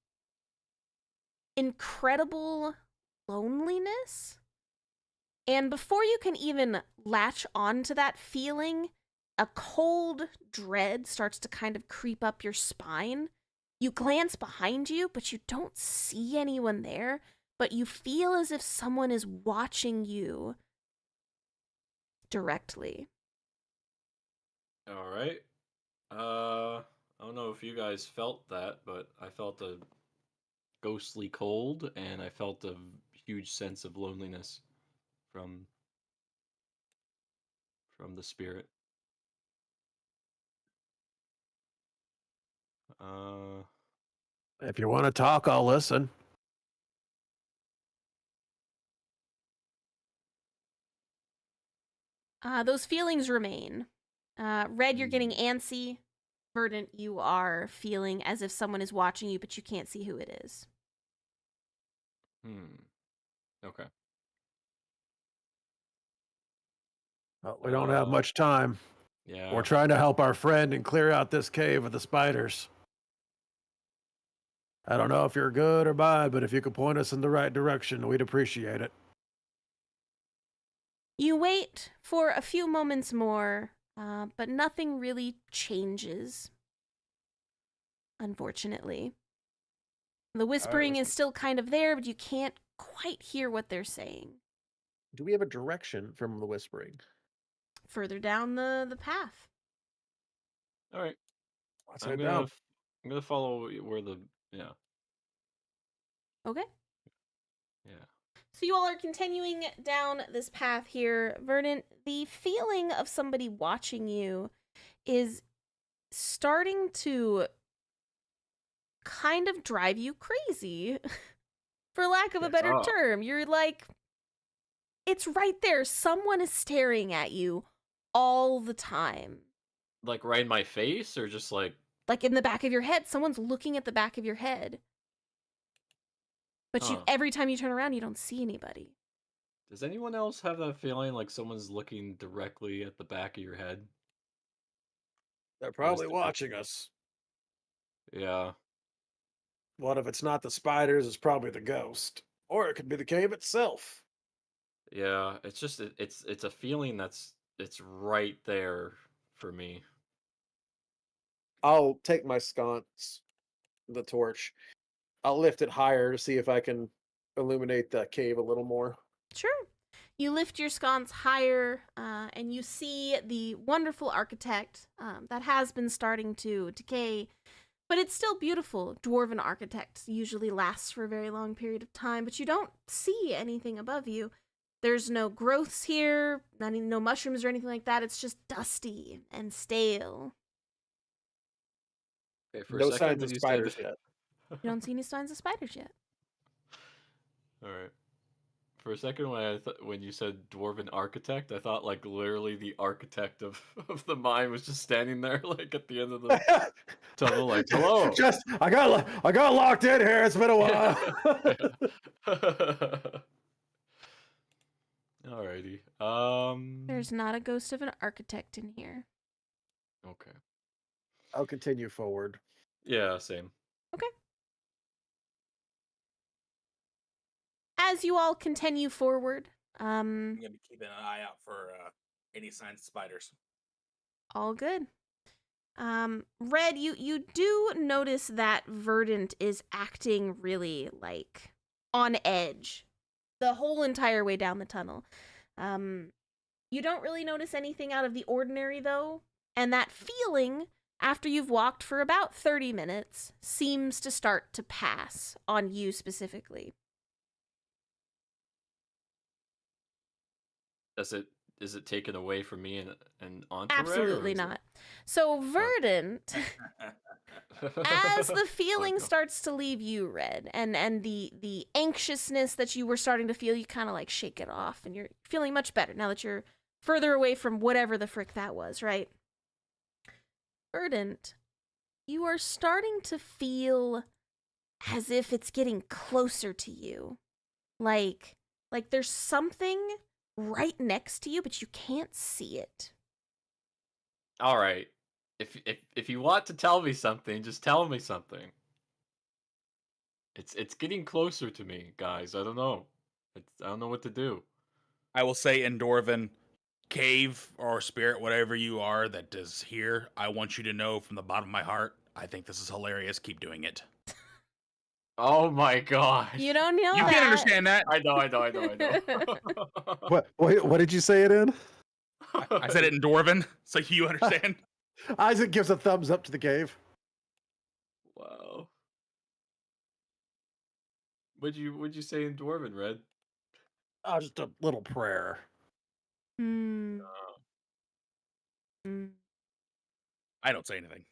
incredible loneliness. And before you can even latch onto that feeling, a cold dread starts to kind of creep up your spine. You glance behind you, but you don't see anyone there, but you feel as if someone is watching you directly. All right. I don't know if you guys felt that, but I felt a ghostly cold, and I felt a huge sense of loneliness from the spirit. If you want to talk, I'll listen. Those feelings remain. Red, you're getting antsy. Verdant, you are feeling as if someone is watching you, but you can't see who it is. Okay. Well, we don't have much time. Yeah. We're trying to help our friend and clear out this cave of the spiders. I don't know if you're good or bad, but if you could point us in the right direction, we'd appreciate it. You wait for a few moments more, but nothing really changes. Unfortunately. The whispering is still kind of there, but you can't quite hear what they're saying. Do we have a direction from the whispering? Further down the path. All right. Let's I'm head gonna down. I'm gonna follow where the Okay. yeah. So you all are continuing down this path here. Verdant, the feeling of somebody watching you is starting to kind of drive you crazy, for lack of a better Oh. term. You're like, it's right there. Someone is staring at you all the time. Like right in my face, or just like Like in the back of your head. Someone's looking at the back of your head. But Huh. every time you turn around, you don't see anybody. Does anyone else have that feeling like someone's looking directly at the back of your head? They're Or is probably it- watching us. Yeah. What if it's not the spiders? It's probably the ghost, or it could be the cave itself. Yeah, it's just it's a feeling it's right there for me. I'll take my sconce, the torch. I'll lift it higher to see if I can illuminate the cave a little more. Sure. You lift your sconce higher, and you see the wonderful architect that has been starting to decay, but it's still beautiful. Dwarven architects usually lasts for a very long period of time, but you don't see anything above you. There's no growths here, no mushrooms or anything like that. It's just dusty and stale. Okay, for No a second signs when of you spiders said... yet. You don't see any signs of spiders yet. All right. For a second when you said dwarven architect, I thought like literally the architect of the mine was just standing there like at the end of the tunnel, like hello. I got locked in here. It's been a while. Alrighty. There's not a ghost of an architect in here. Okay. I'll continue forward. Yeah, same. As you all continue forward, I'm gonna be keeping an eye out for any signs of spiders. all good. Red, you do notice that Verdant is acting really like on edge the whole entire way down the tunnel. You don't really notice anything out of the ordinary though, and that feeling after you've walked for about 30 minutes seems to start to pass on you specifically. Is it taken away from me and onto Red, or Absolutely is it- not. So Verdant, as the feeling no. starts to leave you, Red, and the anxiousness that you were starting to feel, you kind of like shake it off, and you're feeling much better now that you're further away from whatever the frick that was, right? Verdant, you are starting to feel as if it's getting closer to you. Like there's something right next to you, but you can't see it. All right. If you want to tell me something, just tell me something. It's getting closer to me, guys. I don't know. I don't know what to do. I will say in Dwarven, cave or spirit, whatever you are that is here, I want you to know from the bottom of my heart, I think this is hilarious. Keep doing it. Oh my god. You don't know You that. can't understand that. I know. What did you say it in? I said it in Dwarven, so you understand. Isaac gives a thumbs up to the cave. Wow. What'd you say in Dwarven, Red? Oh, just a little prayer. Hmm. Oh. Hmm. I don't say anything.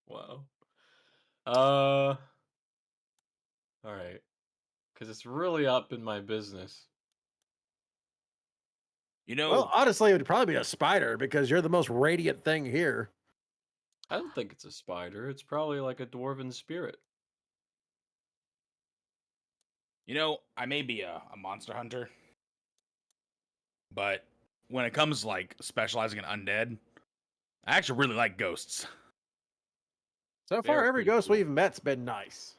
Wow. All right. Because it's really up in my business. You know, Well, honestly, it would probably be a spider because you're the most radiant thing here. I don't think it's a spider. It's probably like a dwarven spirit. I may be a monster hunter, but when it comes to, like, specializing in undead, I actually really like ghosts. So They're far, every pretty ghost cool. we've met's been nice.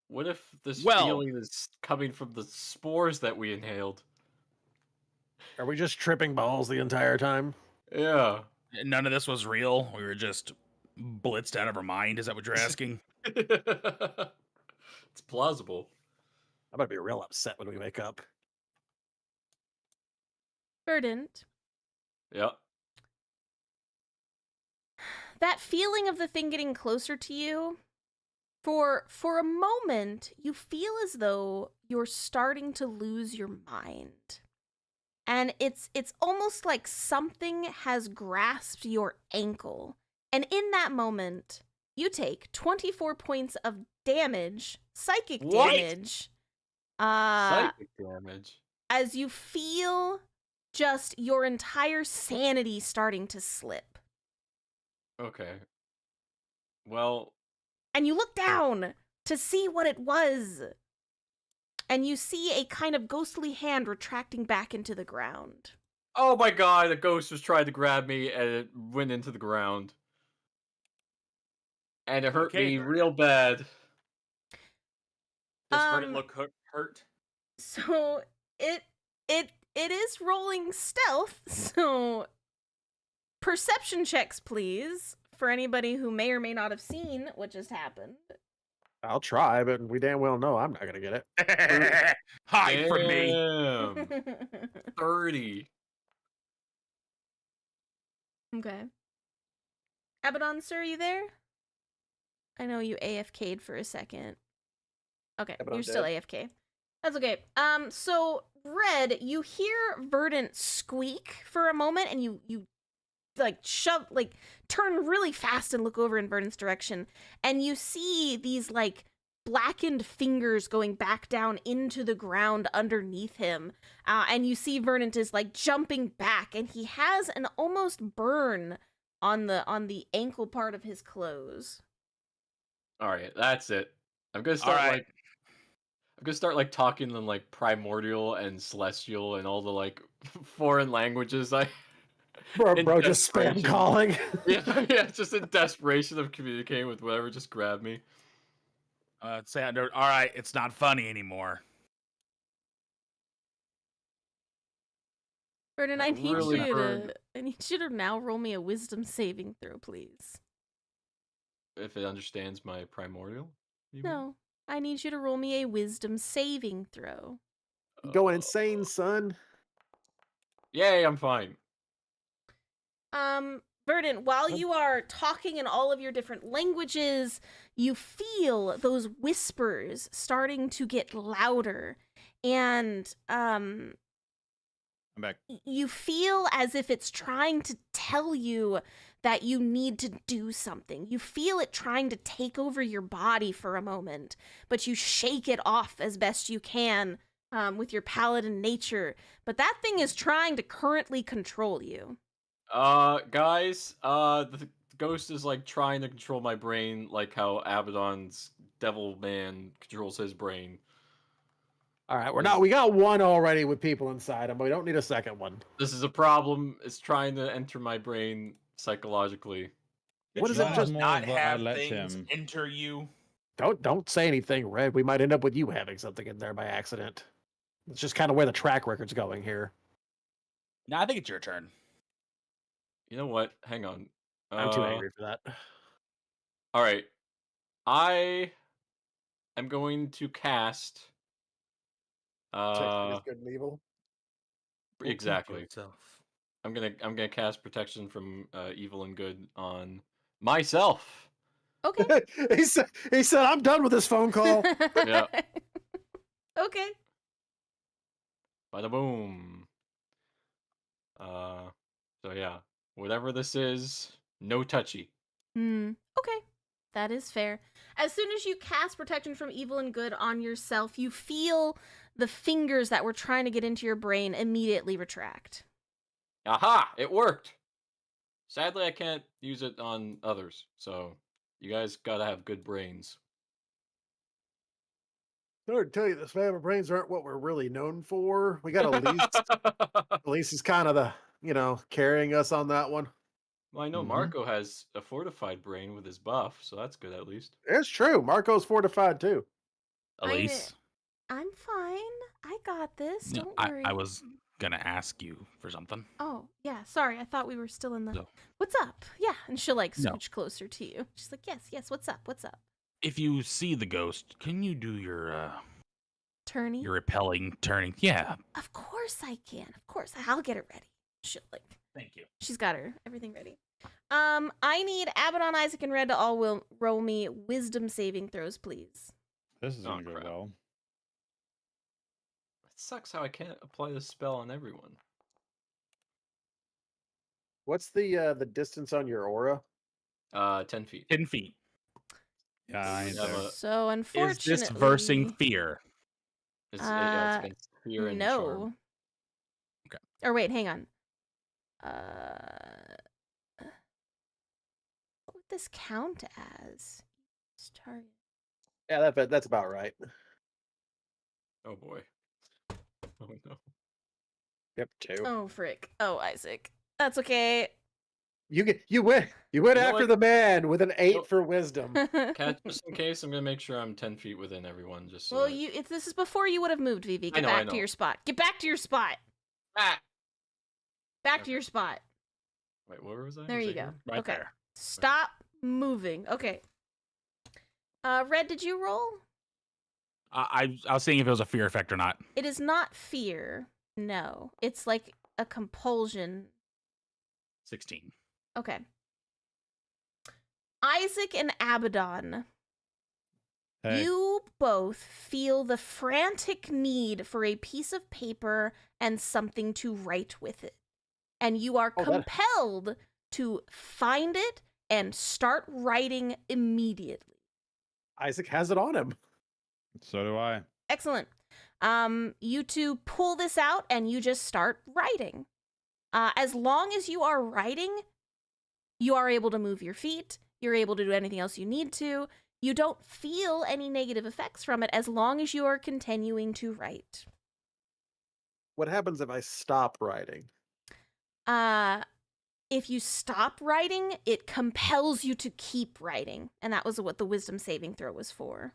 What if this Well- feeling is coming from the spores that we inhaled? Are we just tripping balls the entire time? Yeah. None of this was real. We were just blitzed out of our mind. Is that what you're asking? It's plausible. I'm gonna be real upset when we wake up. Verdant, Yeah. that feeling of the thing getting closer to you, for a moment, you feel as though you're starting to lose your mind. and it's almost like something has grasped your ankle. And in that moment, you take 24 points of damage, psychic What? damage, Psychic damage. as you feel just your entire sanity starting to slip. Okay. Well, And you look down to see what it was. And you see a kind of ghostly hand retracting back into the ground. oh my god, a ghost was trying to grab me and it went into the ground. And it hurt Okay. me real bad. Does Verdant look hurt? So it is rolling stealth, so perception checks, please, for anybody who may or may not have seen what just happened. I'll try, but we damn well know I'm not gonna get it. Hide from me. Damn. 30. Okay. Abaddon, sir, are you there? I know you AFK'd for a second. Okay, Abaddon you're still dead. AFK. That's okay. So Red, you hear Verdant squeak for a moment, and you like turn really fast and look over in Verdant's direction, and you see these like blackened fingers going back down into the ground underneath him. And you see Verdant is like jumping back, and he has an almost burn on the ankle part of his clothes. Alright, that's it. I'm gonna start Alright. like I'm gonna start like talking in like primordial and celestial and all the like foreign languages I in Bro, just spam desperation. calling. yeah, just in desperation of communicating with whatever just grabbed me. Say, all right, it's not funny anymore. Verdant, That really burned. I need you to now roll me a wisdom saving throw, please. If it understands my primordial? you mean? No, I need you to roll me a wisdom saving throw. You going insane, son? Yay, I'm fine. Verdant, while you are talking in all of your different languages, you feel those whispers starting to get louder, and I'm back. you feel as if it's trying to tell you that you need to do something. You feel it trying to take over your body for a moment, but you shake it off as best you can with your paladin nature. But that thing is trying to currently control you. Guys, the ghost is like trying to control my brain like how Abaddon's devil man controls his brain. All right, we got one already with people inside him, but we don't need a second one. This is a problem. It's trying to enter my brain psychologically. What is Well, it? I Just more not of a- I have let things him. enter you. don't say anything, Red. We might end up with you having something in there by accident. It's just kind of where the track record's going here. No, I think it's your turn. You know what? Hang on. I'm too angry for that. All right. I am going to cast. Protection is good and evil. Exactly. I'm gonna cast protection from evil and good on myself. Okay. he said, I'm done with this phone call. Yeah. Okay. Bada boom. So yeah, whatever this is, no touchy. Okay. That is fair. As soon as you cast protection from evil and good on yourself, you feel the fingers that were trying to get into your brain immediately retract. Aha! It worked. Sadly, I can't use it on others. So you guys gotta have good brains. Sorry to tell you, this spam brains aren't what we're really known for. We got Elise. Elise is kind of the, carrying us on that one. Well, I know Mhm. Marco has a fortified brain with his buff, so that's good at least. It's true. Marco's fortified too. Elise, I'm fine. I got this. no, Don't I worry. was gonna ask you for something. Oh, yeah. Sorry. I thought we were still in the. No. What's up? Yeah. And she'll like No. scooch closer to you. She's like, yes. What's up? What's up? If you see the ghost, can you do your Tourney? repelling turning? Yeah. Of course I can. Of course. I'll get it ready. She'll like. Thank you. She's got everything ready. I need Abaddon, Isaac, and Red to all roll me wisdom saving throws, please. This is Oh, gonna go crap. well. It sucks how I can't apply this spell on everyone. What's the distance on your aura? 10 feet. 10 feet. Yeah, I ain't Have there. a- So Is unfortunately, this versing fear? yeah, it's against fear and charm. no. Okay. Or wait, hang on. What would this count as? Target. Yeah, that's about right. Oh boy. Oh no. Yep, 2. Oh frick. Oh Isaac. That's okay. You went You know after what? the man with an 8 Nope. for wisdom. Cat, just in case, I'm gonna make sure I'm 10 feet within everyone. Just so Well, that... this is before you would have moved, Vivi. Get I back to know. your spot. Get back to your spot. Ah! Back to Okay. your spot. Wait, where was I? There Was you I go. here? Right Okay. there. Stop moving. Okay. Red, did you roll? I was seeing if it was a fear effect or not. It is not fear. No. It's like a compulsion. 16. Okay. Isaac and Abaddon, Hey, you both feel the frantic need for a piece of paper and something to write with it. And you are Oh, that- compelled to find it and start writing immediately. Isaac has it on him. so do I. Excellent. You two pull this out and you just start writing. As long as you are writing, you are able to move your feet. You're able to do anything else you need to. You don't feel any negative effects from it as long as you are continuing to write. What happens if I stop writing? If you stop writing, it compels you to keep writing. And that was what the wisdom saving throw was for.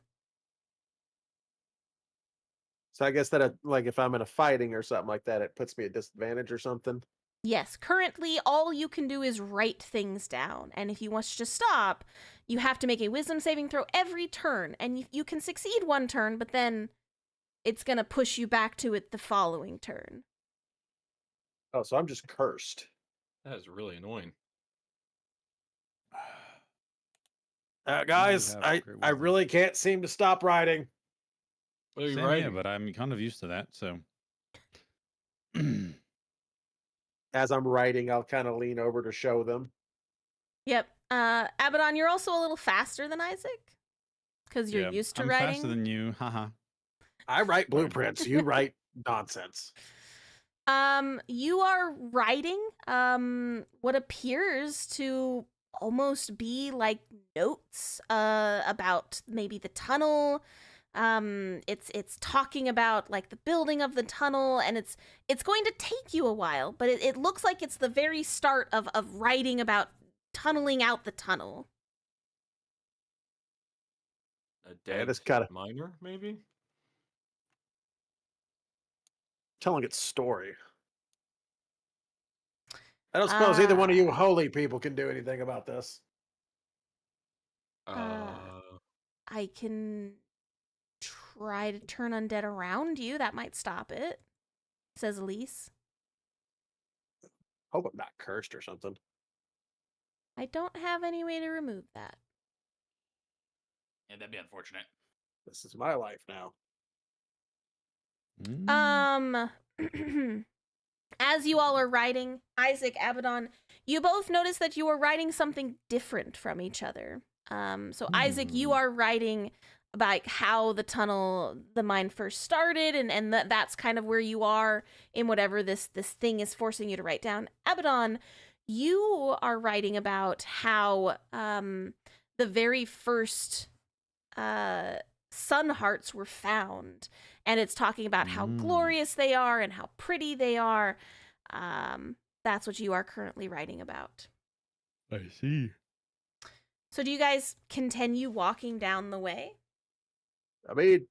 So I guess that like if I'm in a fighting or something like that, it puts me at disadvantage or something. Yes, currently all you can do is write things down. And if you want to stop, you have to make a wisdom saving throw every turn. And you can succeed one turn, but then it's going to push you back to it the following turn. Oh, so I'm just cursed. That is really annoying. Guys, have I great I wisdom. really can't seem to stop writing. What are you Same writing? here, but I'm kind of used to that, so. As I'm writing, I'll kind of lean over to show them. Yep. Abaddon, you're also a little faster than Isaac because you're Yeah, used to I'm writing. faster than you, haha. I write blueprints. You write nonsense. You are writing what appears to almost be like notes about maybe the tunnel. It's talking about like the building of the tunnel, and it's going to take you a while, but it looks like it's the very start of writing about tunneling out the tunnel. A dead this kinda- miner, maybe? Telling its story. I don't suppose either one of you holy people can do anything about this. I can try to turn undead around you. That might stop it, says Elise. Hope I'm not cursed or something. I don't have any way to remove that. Yeah, that'd be unfortunate. This is my life now. As you all are writing, Isaac, Abaddon, you both notice that you are writing something different from each other. So Isaac, you are writing about how the tunnel, the mine first started, and that's kind of where you are in whatever this thing is forcing you to write down. Abaddon, you are writing about how the very first sun hearts were found, and it's talking about how glorious they are and how pretty they are. That's what you are currently writing about. I see. So do you guys continue walking down the way? I mean,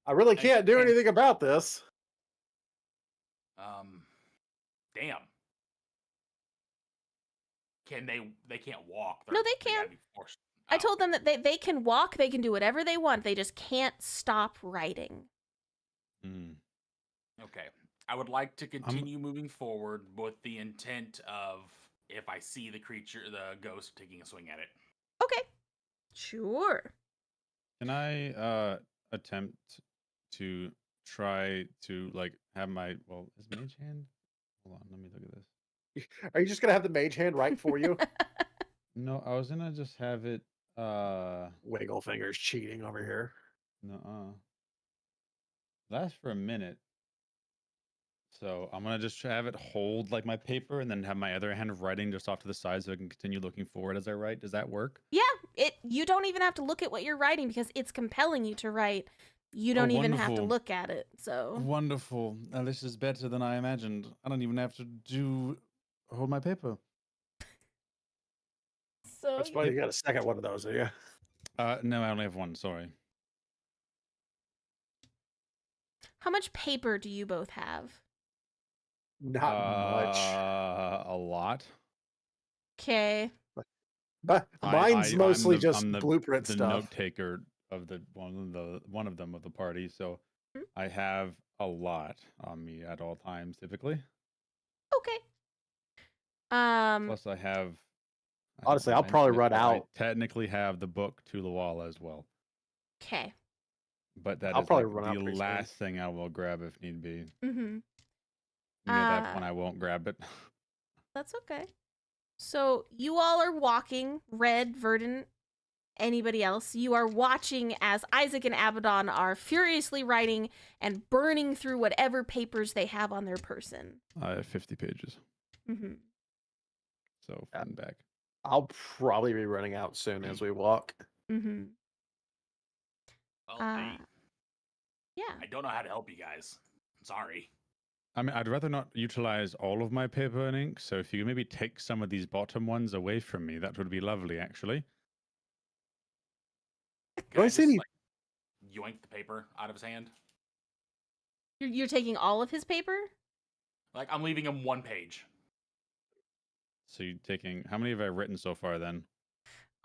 I really can't do anything about this. Damn. They can't walk. No, they gotta can. be forced. I Oh, told them that they can walk, they can do whatever they want, they just can't stop writing. okay. I would like to continue moving forward with the intent of if I see the creature, the ghost, taking a swing at it. Okay. Sure. Can I attempt to try to like have my is mage hand? Hold on, let me look at this. Are you just gonna have the mage hand write for you? No, I was gonna just have it. Wiggle fingers cheating over here. No. Last for a minute. So I'm gonna just have it hold like my paper, and then have my other hand writing just off to the side, so I can continue looking forward as I write. Does that work? Yeah, you don't even have to look at what you're writing because it's compelling you to write. You Oh, don't even have to wonderful. look at it. So Wonderful. This is better than I imagined. I don't even have to hold my paper. That's why you got a second one of those, do you? No, I only have one. Sorry. how much paper do you both have? Not much. A lot. Okay. But mine's mostly just I'm blueprint the stuff. note taker of the one of them of the party, so I have a lot on me at all times typically. Okay. Plus, I have. Honestly, didn't I'll probably mention it, run but I out. technically have the book to Lawala as well, Okay. but that I'll is probably like run out the pretty soon. last thing I will grab if need be. Mm-hmm. And at that point, I won't grab it. That's okay. So you all are walking, Red, Verdant, anybody else. You are watching as Isaac and Abaddon are furiously writing and burning through whatever papers they have on their person. I have 50 pages, Mm-hmm. so front and back. I'll probably be running out soon as we walk. Mm-hmm. Well, Yeah. I don't know how to help you guys. I'm sorry. I mean, I'd rather not utilize all of my paper and ink, so if you could maybe take some of these bottom ones away from me, that would be lovely, actually. Can I I see just any- like yoink the paper out of his hand? You're taking all of his paper? Like I'm leaving him one page. So you're taking, how many have I written so far then?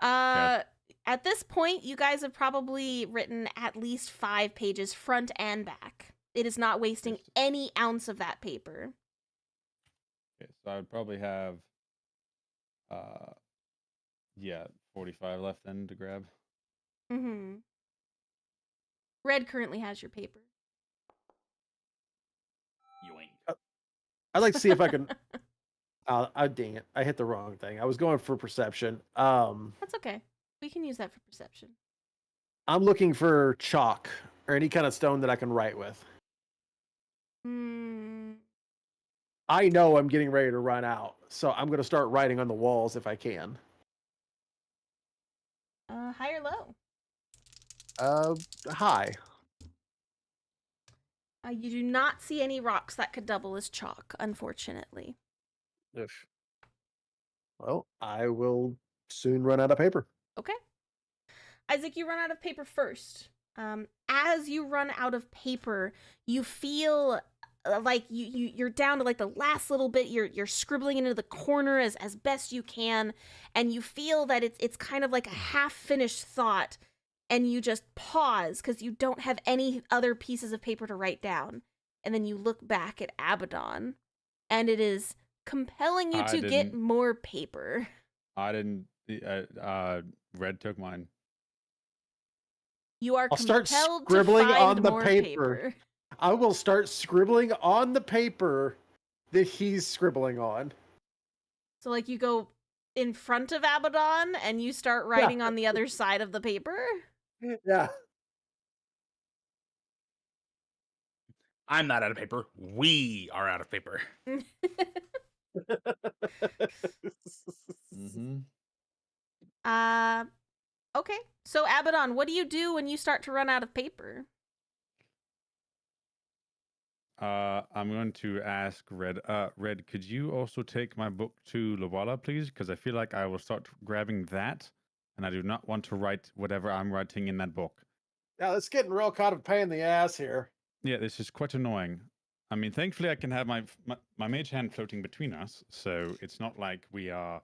At this point, you guys have probably written at least 5 pages front and back. It is not wasting Yes. any ounce of that paper. Okay, so I would probably have, 45 left then to grab. Mm-hmm. Red currently has your paper. Yoink. I'd like to see if I can. Dang it! I hit the wrong thing. I was going for perception. That's okay. We can use that for perception. I'm looking for chalk or any kind of stone that I can write with. Hmm. I know I'm getting ready to run out, so I'm going to start writing on the walls if I can. High or low? High. You do not see any rocks that could double as chalk, unfortunately. Well, I will soon run out of paper. Okay. Isaac, you run out of paper first. As you run out of paper, you feel like you're down to like the last little bit. You're scribbling into the corner as best you can, and you feel that it's kind of like a half finished thought, and you just pause because you don't have any other pieces of paper to write down, and then you look back at Abaddon, and it is compelling you to get more paper. I didn't. Red took mine. You are I'll start compelled scribbling to find on the more paper. I will start scribbling on the paper that he's scribbling on. So, like, you go in front of Abaddon and you start writing on the other side of the paper? Yeah. I'm not out of paper. We are out of paper. Mm-hmm. Okay. So, Abaddon, what do you do when you start to run out of paper? I'm going to ask Red. Red, could you also take my book to Lawala, please? Because I feel like I will start grabbing that, and I do not want to write whatever I'm writing in that book. Now, it's getting real kind of pain in the ass here. Yeah, this is quite annoying. I mean, thankfully, I can have my mage hand floating between us, so it's not like we are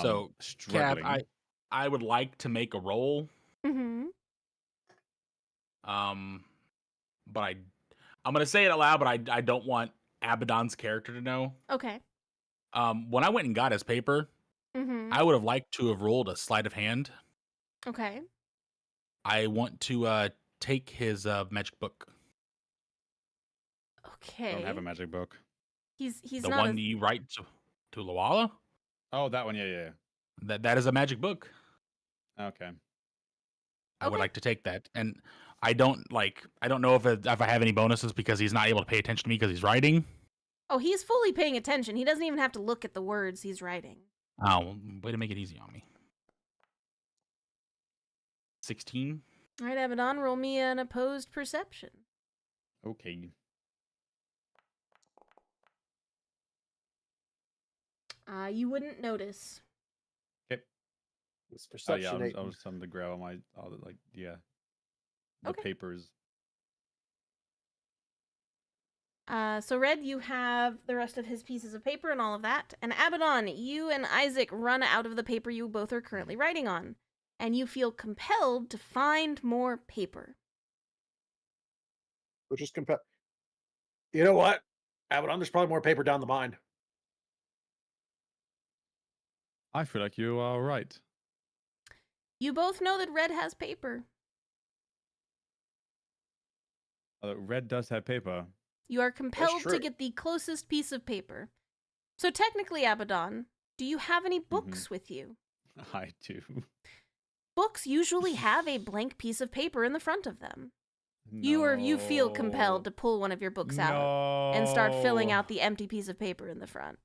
So, struggling. Cap, I would like to make a roll. Mm-hmm. But I'm gonna say it out loud, but I don't want Abaddon's character to know. Okay. When I went and got his paper, Mm-hmm. I would have liked to have rolled a sleight of hand. Okay. I want to take his magic book. Okay. I don't have a magic book. He's The not one you write to Luala? Oh, that one. Yeah. That is a magic book. Okay. I would Okay. like to take that, and I don't know if I have any bonuses because he's not able to pay attention to me because he's writing. Oh, he's fully paying attention. He doesn't even have to look at the words he's writing. Oh, way to make it easy on me. 16. All right, Abaddon, roll me an opposed perception. Okay. You wouldn't notice. Okay. This Oh yeah, perception. I was something to grab on my the Okay. papers. So Red, you have the rest of his pieces of paper and all of that. And Abaddon, you and Isaac run out of the paper you both are currently writing on. And you feel compelled to find more paper. We're just compelled. You know what? Abaddon, there's probably more paper down the mine. I feel like you are right. You both know that Red has paper. Red does have paper. You are compelled to true. get the closest piece of paper. So technically, Abaddon, do you have any books with you? I do. Books usually have a blank piece of paper in the front of them. You feel compelled to pull one of your books out and start filling out the empty piece of paper in the front.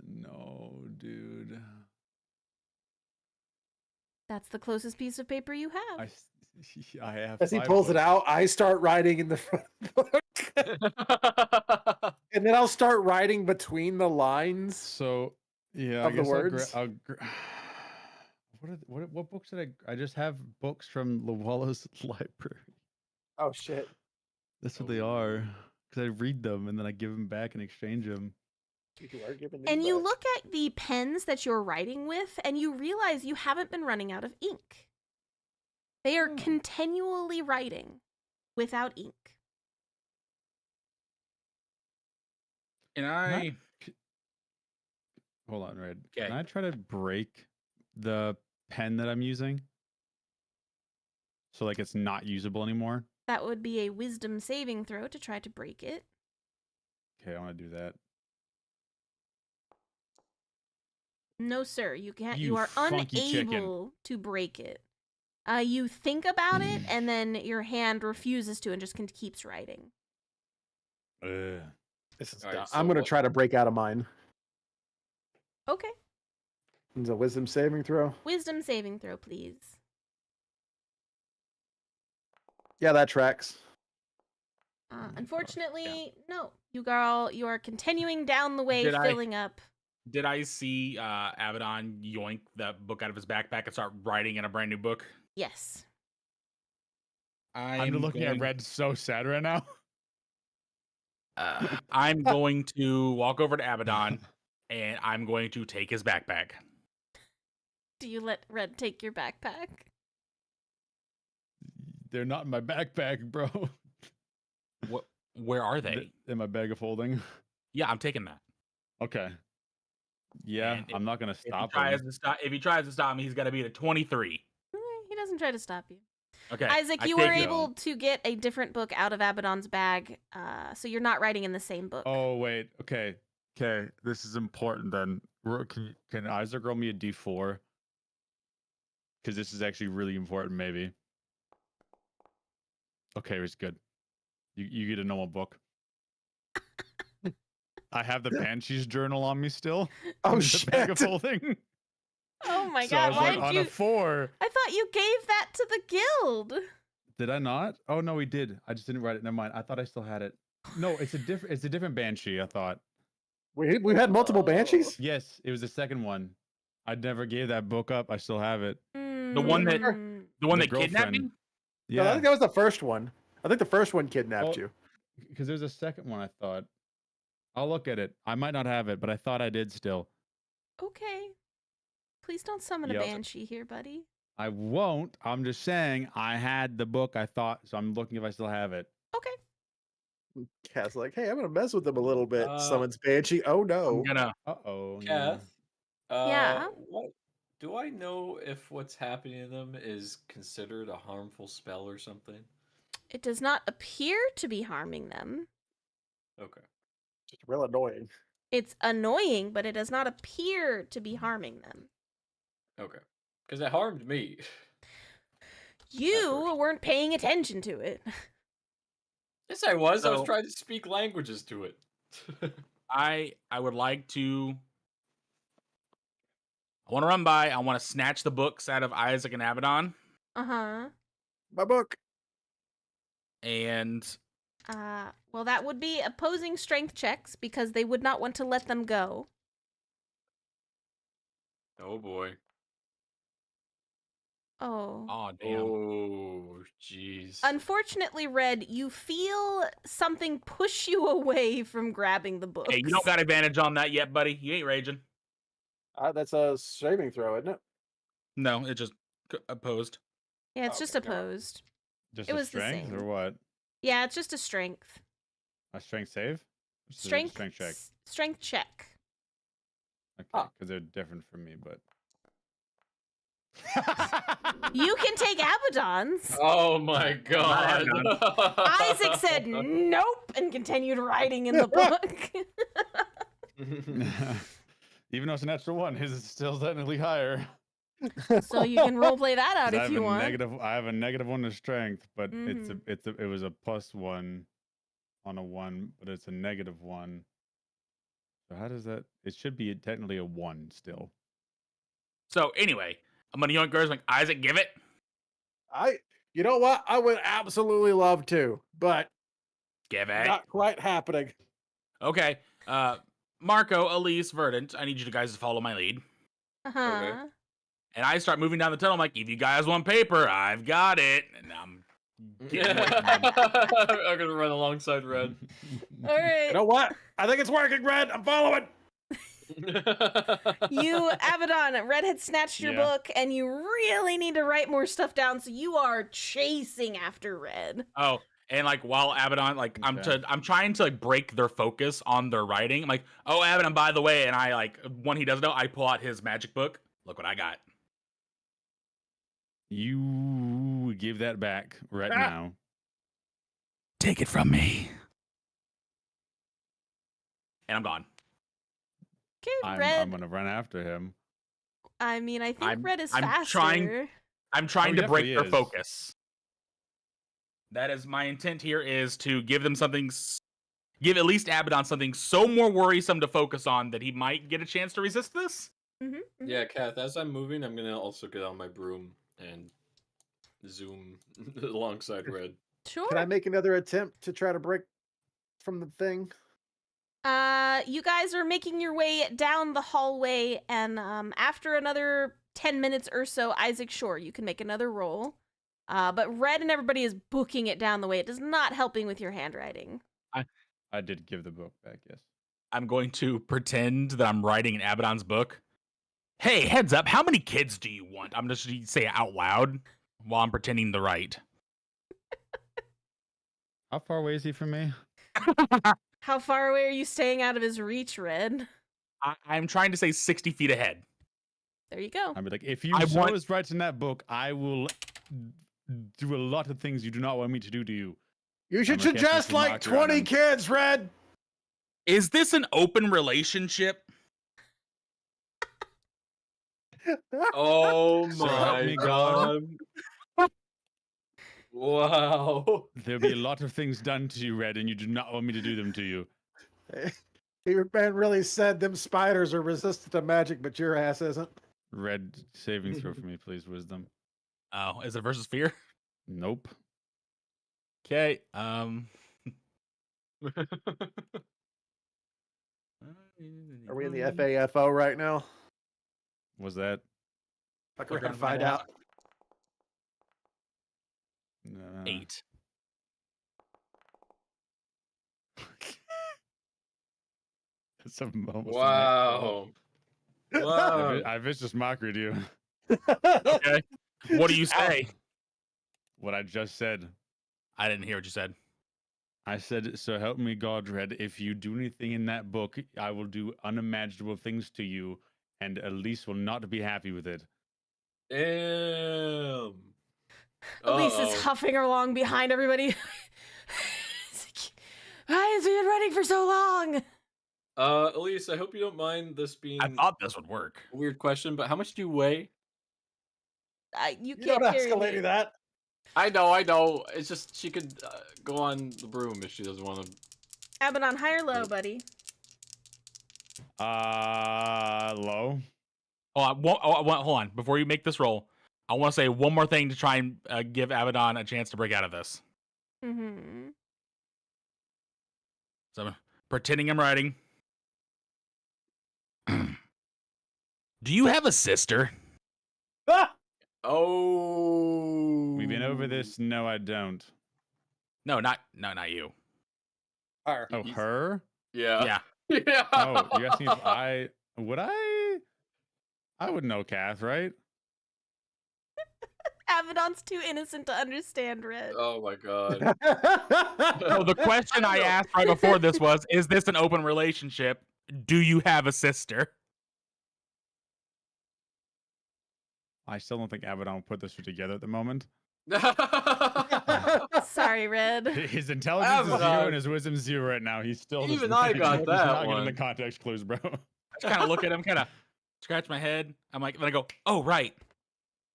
No, dude. That's the closest piece of paper you have. I have. As he 5 pulls it books. out, I start writing in the front of the book. And then I'll start writing between the lines. So yeah, Of I the guess words? what books did I just have books from Luala's library. Oh, shit. That's what they are. Because I read them and then I give them back and exchange them. You are giving And these you back. look at the pens that you're writing with, and you realize you haven't been running out of ink. They are continually writing without ink. And Hold on, Red. Okay. Can I try to break the pen that I'm using? So like it's not usable anymore? That would be a wisdom saving throw to try to break it. Okay, I want to do that. No, sir, you can't. You You are funky chicken. unable to break it. You think about it, and then your hand refuses to and just keeps writing. This is All right, dumb. so I'm going to what- try to break out of mine. Okay. It's a wisdom saving throw. Wisdom saving throw, please. Yeah, that tracks. Unfortunately, no. You are continuing down the way, Did I- filling up. Did I see Abaddon yoink the book out of his backpack and start writing in a brand new book? Yes. I'm looking at Red so sad right now. I'm going to walk over to Abaddon and I'm going to take his backpack. Do you let Red take your backpack? They're not in my backpack, bro. What? Where are they? In my bag of holding. Yeah, I'm taking that. Okay. Yeah, And I'm not gonna If he stop tries him. to stop, if he tries to stop me, he's got to be at a 23. He doesn't try to stop you. Okay, Isaac, I you take were it. able to get a different book out of Abaddon's bag, so you're not writing in the same book. Oh wait, okay. This is important then. Can Isaac roll me a D4? Because this is actually really important, maybe. Okay, it's good. You get a normal book. I have the Banshee's journal on me still. Oh, in the shit. bag of holding. Oh my So I god, was why like did on you... a 4. I thought you gave that to the guild. Did I not? Oh no, we did. I just didn't write it. Never mind. I thought I still had it. No, it's a different Banshee, I thought. We had multiple banshees? Yes, it was the second one. I never gave that book up. I still have it. The one that- Mm. The one The that kidnapped me? girlfriend. No, I Yeah, think that was the first one. I think the first one kidnapped Well, you. because there's a second one. I thought. I'll look at it. I might not have it, but I thought I did still. Okay. Please don't summon Yep. a banshee here, buddy. I won't. I'm just saying I had the book. I thought so. I'm looking if I still have it. Okay. Cass like, hey, I'm gonna mess with them a little bit. Uh, Summons banshee. Oh no. I'm gonna. Oh. Kath, Yeah? what do I know if what's happening to them is considered a harmful spell or something? It does not appear to be harming them. Okay. It's real annoying. It's annoying, but it does not appear to be harming them. Okay. Because it harmed me. You first. weren't paying attention to it. Yes, I was. I was So- trying to speak languages to it. I would like to. I want to run by. I want to snatch the books out of Isaac and Abaddon, Uh-huh. My book. and Well, that would be opposing strength checks because they would not want to let them go. Oh boy. Oh. oh damn, Oh jeez. Unfortunately, Red, you feel something push you away from grabbing the books. hey, you don't got advantage on that yet, buddy. You ain't raging. That's a saving throw, isn't it? No, it just opposed. Yeah, it's just Okay, never mind. opposed. Just It a was the strength or same. what? Yeah, it's just a strength. A strength save? Just a Strength strength check. Strength check. Okay, Ah. because they're different from me, but. You can take Abaddon's. Oh my god. Isaac said nope and continued writing in the book. Even though it's a natural one, his is still technically higher. So you can roleplay that out 'Cause if you want. I have a negative 1 to strength, but Mhm. it was a +1 on a 1, but it's a -1. So how does that? It should be technically a 1 still. So anyway, I'm gonna yoink yours like Isaac. Give it. You know what? I would absolutely love to, but Give it. not quite happening. Okay. Marco, Elise, Verdant. I need you guys to follow my lead. Uh-huh. And I start moving down the tunnel. I'm like, if you guys want paper, I've got it. And I'm getting away from him. I'm gonna run alongside Red. All right. You know what? I think it's working, Red. I'm following. You, Abaddon, Red had snatched your Yeah. book, and you really need to write more stuff down, so you are chasing after Red. Oh, and like while Abaddon, like Okay. I'm trying to like break their focus on their writing. I'm like, oh, Abaddon, by the way, and I like when he doesn't know, I pull out his magic book. Look what I got. You give that back right now. Take it from me. And I'm gone. Okay, Red. I'm gonna run after him. I mean, I think I'm- Red is I'm faster. trying- I'm trying he to break definitely their is. focus. That is my intent here is to give them something, give at least Abaddon something so more worrisome to focus on that he might get a chance to resist this. Mm-hmm. Yeah, Kath, as I'm moving, I'm gonna also get on my broom and zoom alongside Red. Sure. Can I make another attempt to try to break from the thing? You guys are making your way down the hallway, and after another 10 minutes or so, Isaac, sure, you can make another roll. But Red and everybody is booking it down the way. It is not helping with your handwriting. I did give the book back, yes. I'm going to pretend that I'm writing in Abaddon's book. Hey, heads up, how many kids do you want? I'm just gonna say it out loud while I'm pretending to write. How far away is he from me? How far away are you staying out of his reach, Red? I'm trying to say 60 feet ahead. There you go. I'd be like, if you I show want- us right in that book, I will do a lot of things you do not want me to do to you. You should gonna cast suggest Mr. like Marker on 20 him. kids, Red. Is this an open relationship? Oh So help my me god. Wow. There'll be a lot of things done to you, Red, and you do not want me to do them to you. Your man really said them spiders are resistant to magic, but your ass isn't. Red, saving throw for me, please, wisdom. Oh, is it versus fear? Nope. Okay. Are we in the FAFO right now? Was that? Fuck around and find out. 8. It's almost a Wow. Wow. I vicious mockered you. Okay. What do you say? What I just said. I didn't hear what you said. I said, so help me God, Red, if you do anything in that book, I will do unimaginable things to you, and Elise will not be happy with it. Damn. Elise is Uh-oh. huffing along behind everybody. Why has he been running for so long? Elise, I hope you don't mind this being I thought this would work. a weird question, but how much do you weigh? You You can't don't ask carry a lady me. that. I know. It's just she could go on the broom if she doesn't want to. Abaddon, high or low, buddy? Low. Hold on. Before you make this roll, I want to say one more thing to try and give Abaddon a chance to break out of this. Mm-hmm. So I'm pretending I'm writing. Do you have a sister? Ah! Oh. We've been over this. No, I don't. No, not you. Her. Oh, her? Yeah. Yeah. Yeah. Oh, you're asking if I would I? I would know, Kath, right? Abaddon's too innocent to understand, Red. Oh my god. So the question I asked right before this was, is this an open relationship? Do you have a sister? I still don't think Abaddon will put this two together at the moment. Sorry, Red. His intelligence is 0 Abaddon. and his wisdom 0 right now. He's still just Even I got he's that not getting one. the context clues, bro. I just kind of look at him, kind of scratch my head. I'm like, then I go, oh, right.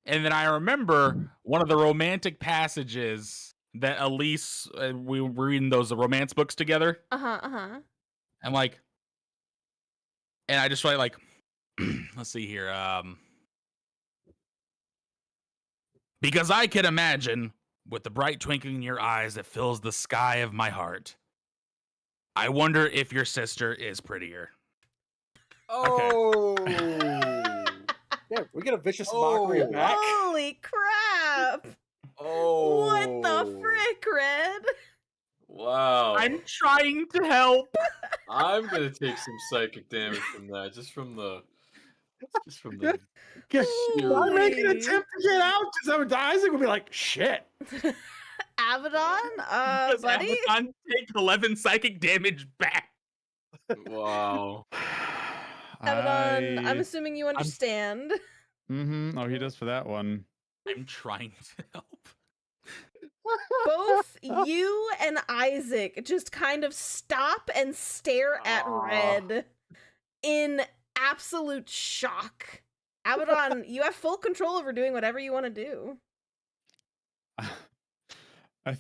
And then I remember one of the romantic passages that Elise, we were reading those romance books together. Uh-huh. I'm like, and I just write like, let's see here. Because I can imagine with the bright twinkling in your eyes that fills the sky of my heart. I wonder if your sister is prettier. Oh. Yeah, we get a vicious mockery Oh. back. Holy crap! Oh. What the frick, Red? Wow. I'm trying to help. I'm gonna take some psychic damage from that, just from the. I'll make an Holy. attempt to get out because Isaac would be like, shit. Abaddon? Does Buddy? Abaddon take 11 psychic damage back? Wow. Abaddon, I'm assuming you understand. Mm-hmm. Oh, he does for that one. I'm trying to help. Both you and Isaac just kind of stop and stare at Aw. Red in absolute shock. Abaddon, you have full control over doing whatever you want to do. Okay.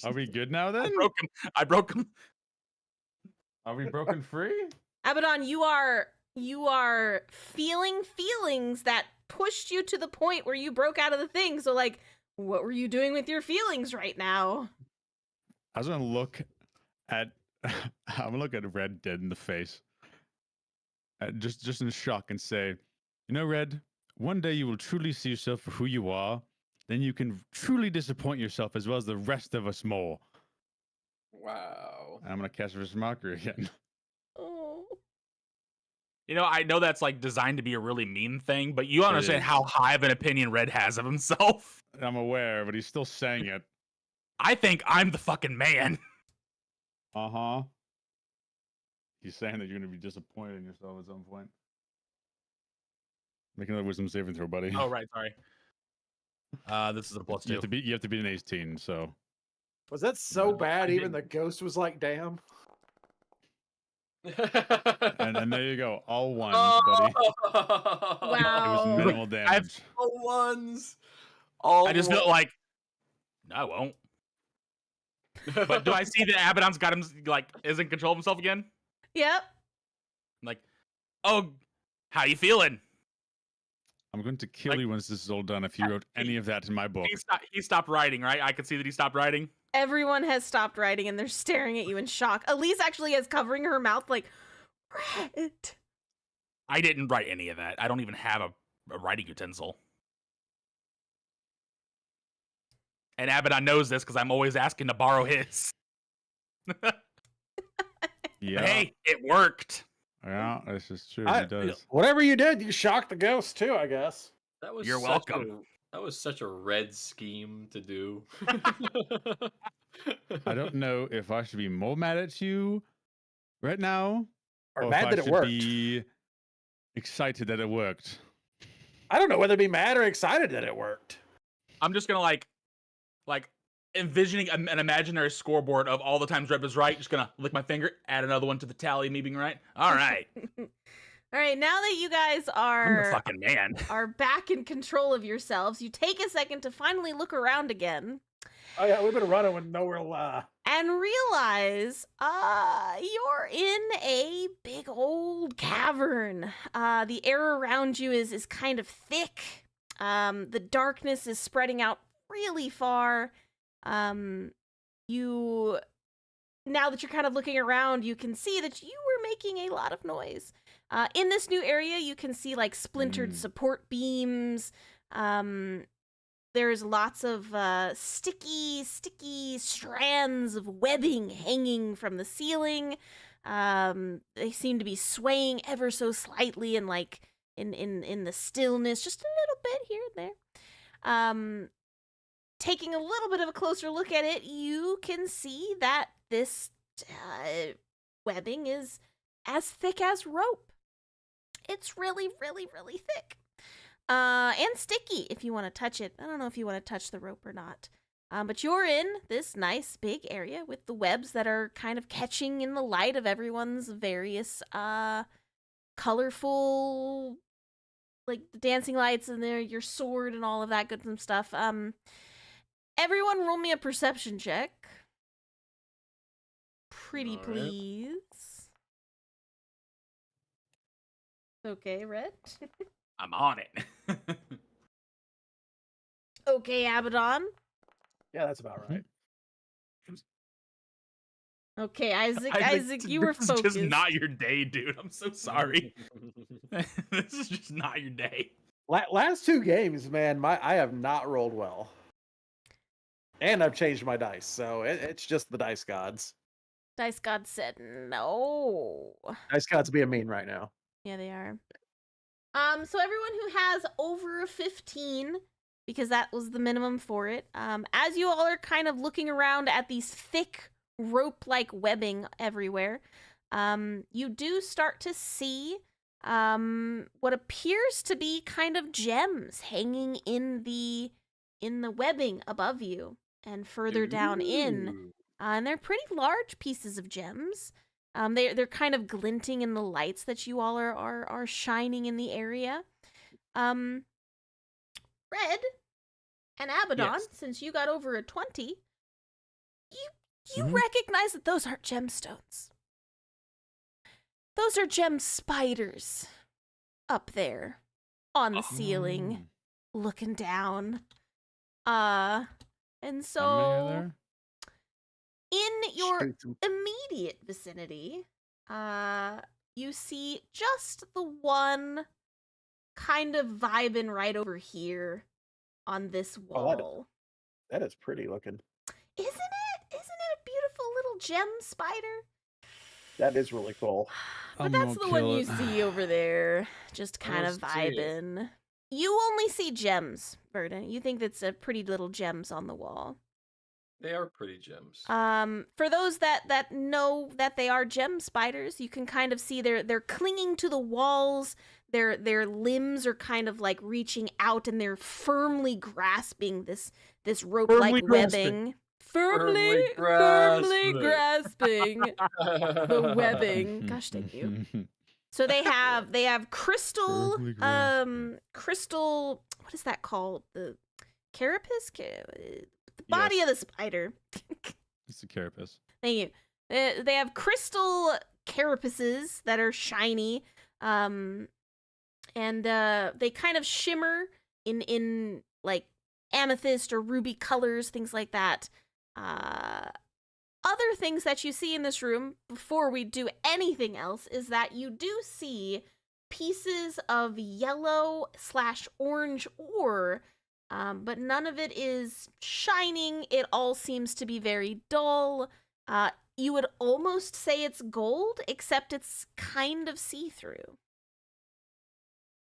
Are we good now then? I broke him. Are we broken free? Abaddon, you are feeling feelings that pushed you to the point where you broke out of the thing. So like, what were you doing with your feelings right now? I was gonna look at I'm gonna look at Red dead in the face. Just in shock and say, you know, Red, one day you will truly see yourself for who you are. Then you can truly disappoint yourself as well as the rest of us more. Wow. And I'm gonna cast Vicious Mockery again. Oh. You know, I know that's like designed to be a really mean thing, but you understand is. how high of an opinion Red has of himself. I'm aware, but he's still saying it. I think I'm the fucking man. Uh-huh. He's saying that you're gonna be disappointed in yourself at some point. Make another wisdom saving throw, buddy. Oh, right, sorry. This is a +2. You have to be an 18, so. Was that so No, bad? I Even the ghost was like, damn. And there you go. All ones, Oh. buddy. Wow. It was minimal damage. All ones. All I just felt like, no, I won't. But do I see that Abaddon's got him, like, is in control of himself again? Yep. I'm like, oh, how you feeling? I'm going to kill Like- you once this is all done if you wrote any of that in my book. He stopped writing, right? I could see that he stopped writing. Everyone has stopped writing and they're staring at you in shock. Elise actually is covering her mouth like, Red. I didn't write any of that. I don't even have a writing utensil. And Abaddon knows this because I'm always asking to borrow his. Yeah. But hey, it worked. Yeah, this is true. He does. Whatever you did, you shocked the ghost too, I guess. That was You're such welcome. That was such a Red scheme to do. I don't know if I should be more mad at you right now, Or if mad I that it should worked. be excited that it worked. I don't know whether to be mad or excited that it worked. I'm just gonna like envisioning an imaginary scoreboard of all the times Red was right. Just gonna lick my finger, add another one to the tally of me being right. All right. All right, now that you guys I'm the are fucking man. back in control of yourselves, you take a second to finally look around again Oh yeah, we've been running with nowhere. and realize you're in a big old cavern. The air around you is kind of thick. The darkness is spreading out really far. You now that you're kind of looking around, you can see that you were making a lot of noise. In this new area, you can see like splintered support beams. There's lots of sticky strands of webbing hanging from the ceiling. They seem to be swaying ever so slightly and like in the stillness, just a little bit here and there. Taking a little bit of a closer look at it, you can see that this webbing is as thick as rope. It's really, really, really thick. And sticky if you want to touch it. I don't know if you want to touch the rope or not. But you're in this nice big area with the webs that are kind of catching in the light of everyone's various colorful, like the dancing lights and your sword and all of that good stuff. Everyone roll me a perception check. Pretty All right. please. Okay, Red. I'm on it. Okay, Abaddon. Yeah, that's about right. Okay, Isaac, you were This is focused. just not your day, dude. I'm so sorry. This is just not your day. Last two games, man, I have not rolled well, and I've changed my dice, so it's just the dice gods. Dice God said no. Dice gods being mean right now. Yeah, they are. So everyone who has over a 15, because that was the minimum for it, as you all are kind of looking around at these thick rope-like webbing everywhere, you do start to see what appears to be kind of gems hanging in the webbing above you and further down in. And they're pretty large pieces of gems. They're kind of glinting in the lights that you all are shining in the area. Red and Abaddon, Yes. since you got over a 20, you Mhm. recognize that those aren't gemstones. Those are gem spiders up there on the ceiling, looking down. And How many are so there? in your Shoot them. immediate vicinity, you see just the one kind of vibing right over here on this Oh, that- wall. That is pretty looking. Isn't it? Isn't it a beautiful little gem spider? That is really cool. But I'm that's gonna the one kill you it. see over there, just I kind don't of see it. vibing. You only see gems, Verdon. You think that's a pretty little gems on the wall. They are pretty gems. For those that know that they are gem spiders, you can kind of see they're clinging to the walls. Their limbs are kind of like reaching out, and they're firmly grasping this rope-like Firmly grasping. webbing. Firmly grasping the webbing. Gosh, thank you. So they have crystal Firmly grasping. crystal, what is that called? The carapace? The body of the spider. It's a carapace. Thank you. They have crystal carapaces that are shiny, and they kind of shimmer in like amethyst or ruby colors, things like that. Other things that you see in this room before we do anything else is that you do see pieces of yellow/orange ore. But none of it is shining. It all seems to be very dull. You would almost say it's gold, except it's kind of see-through.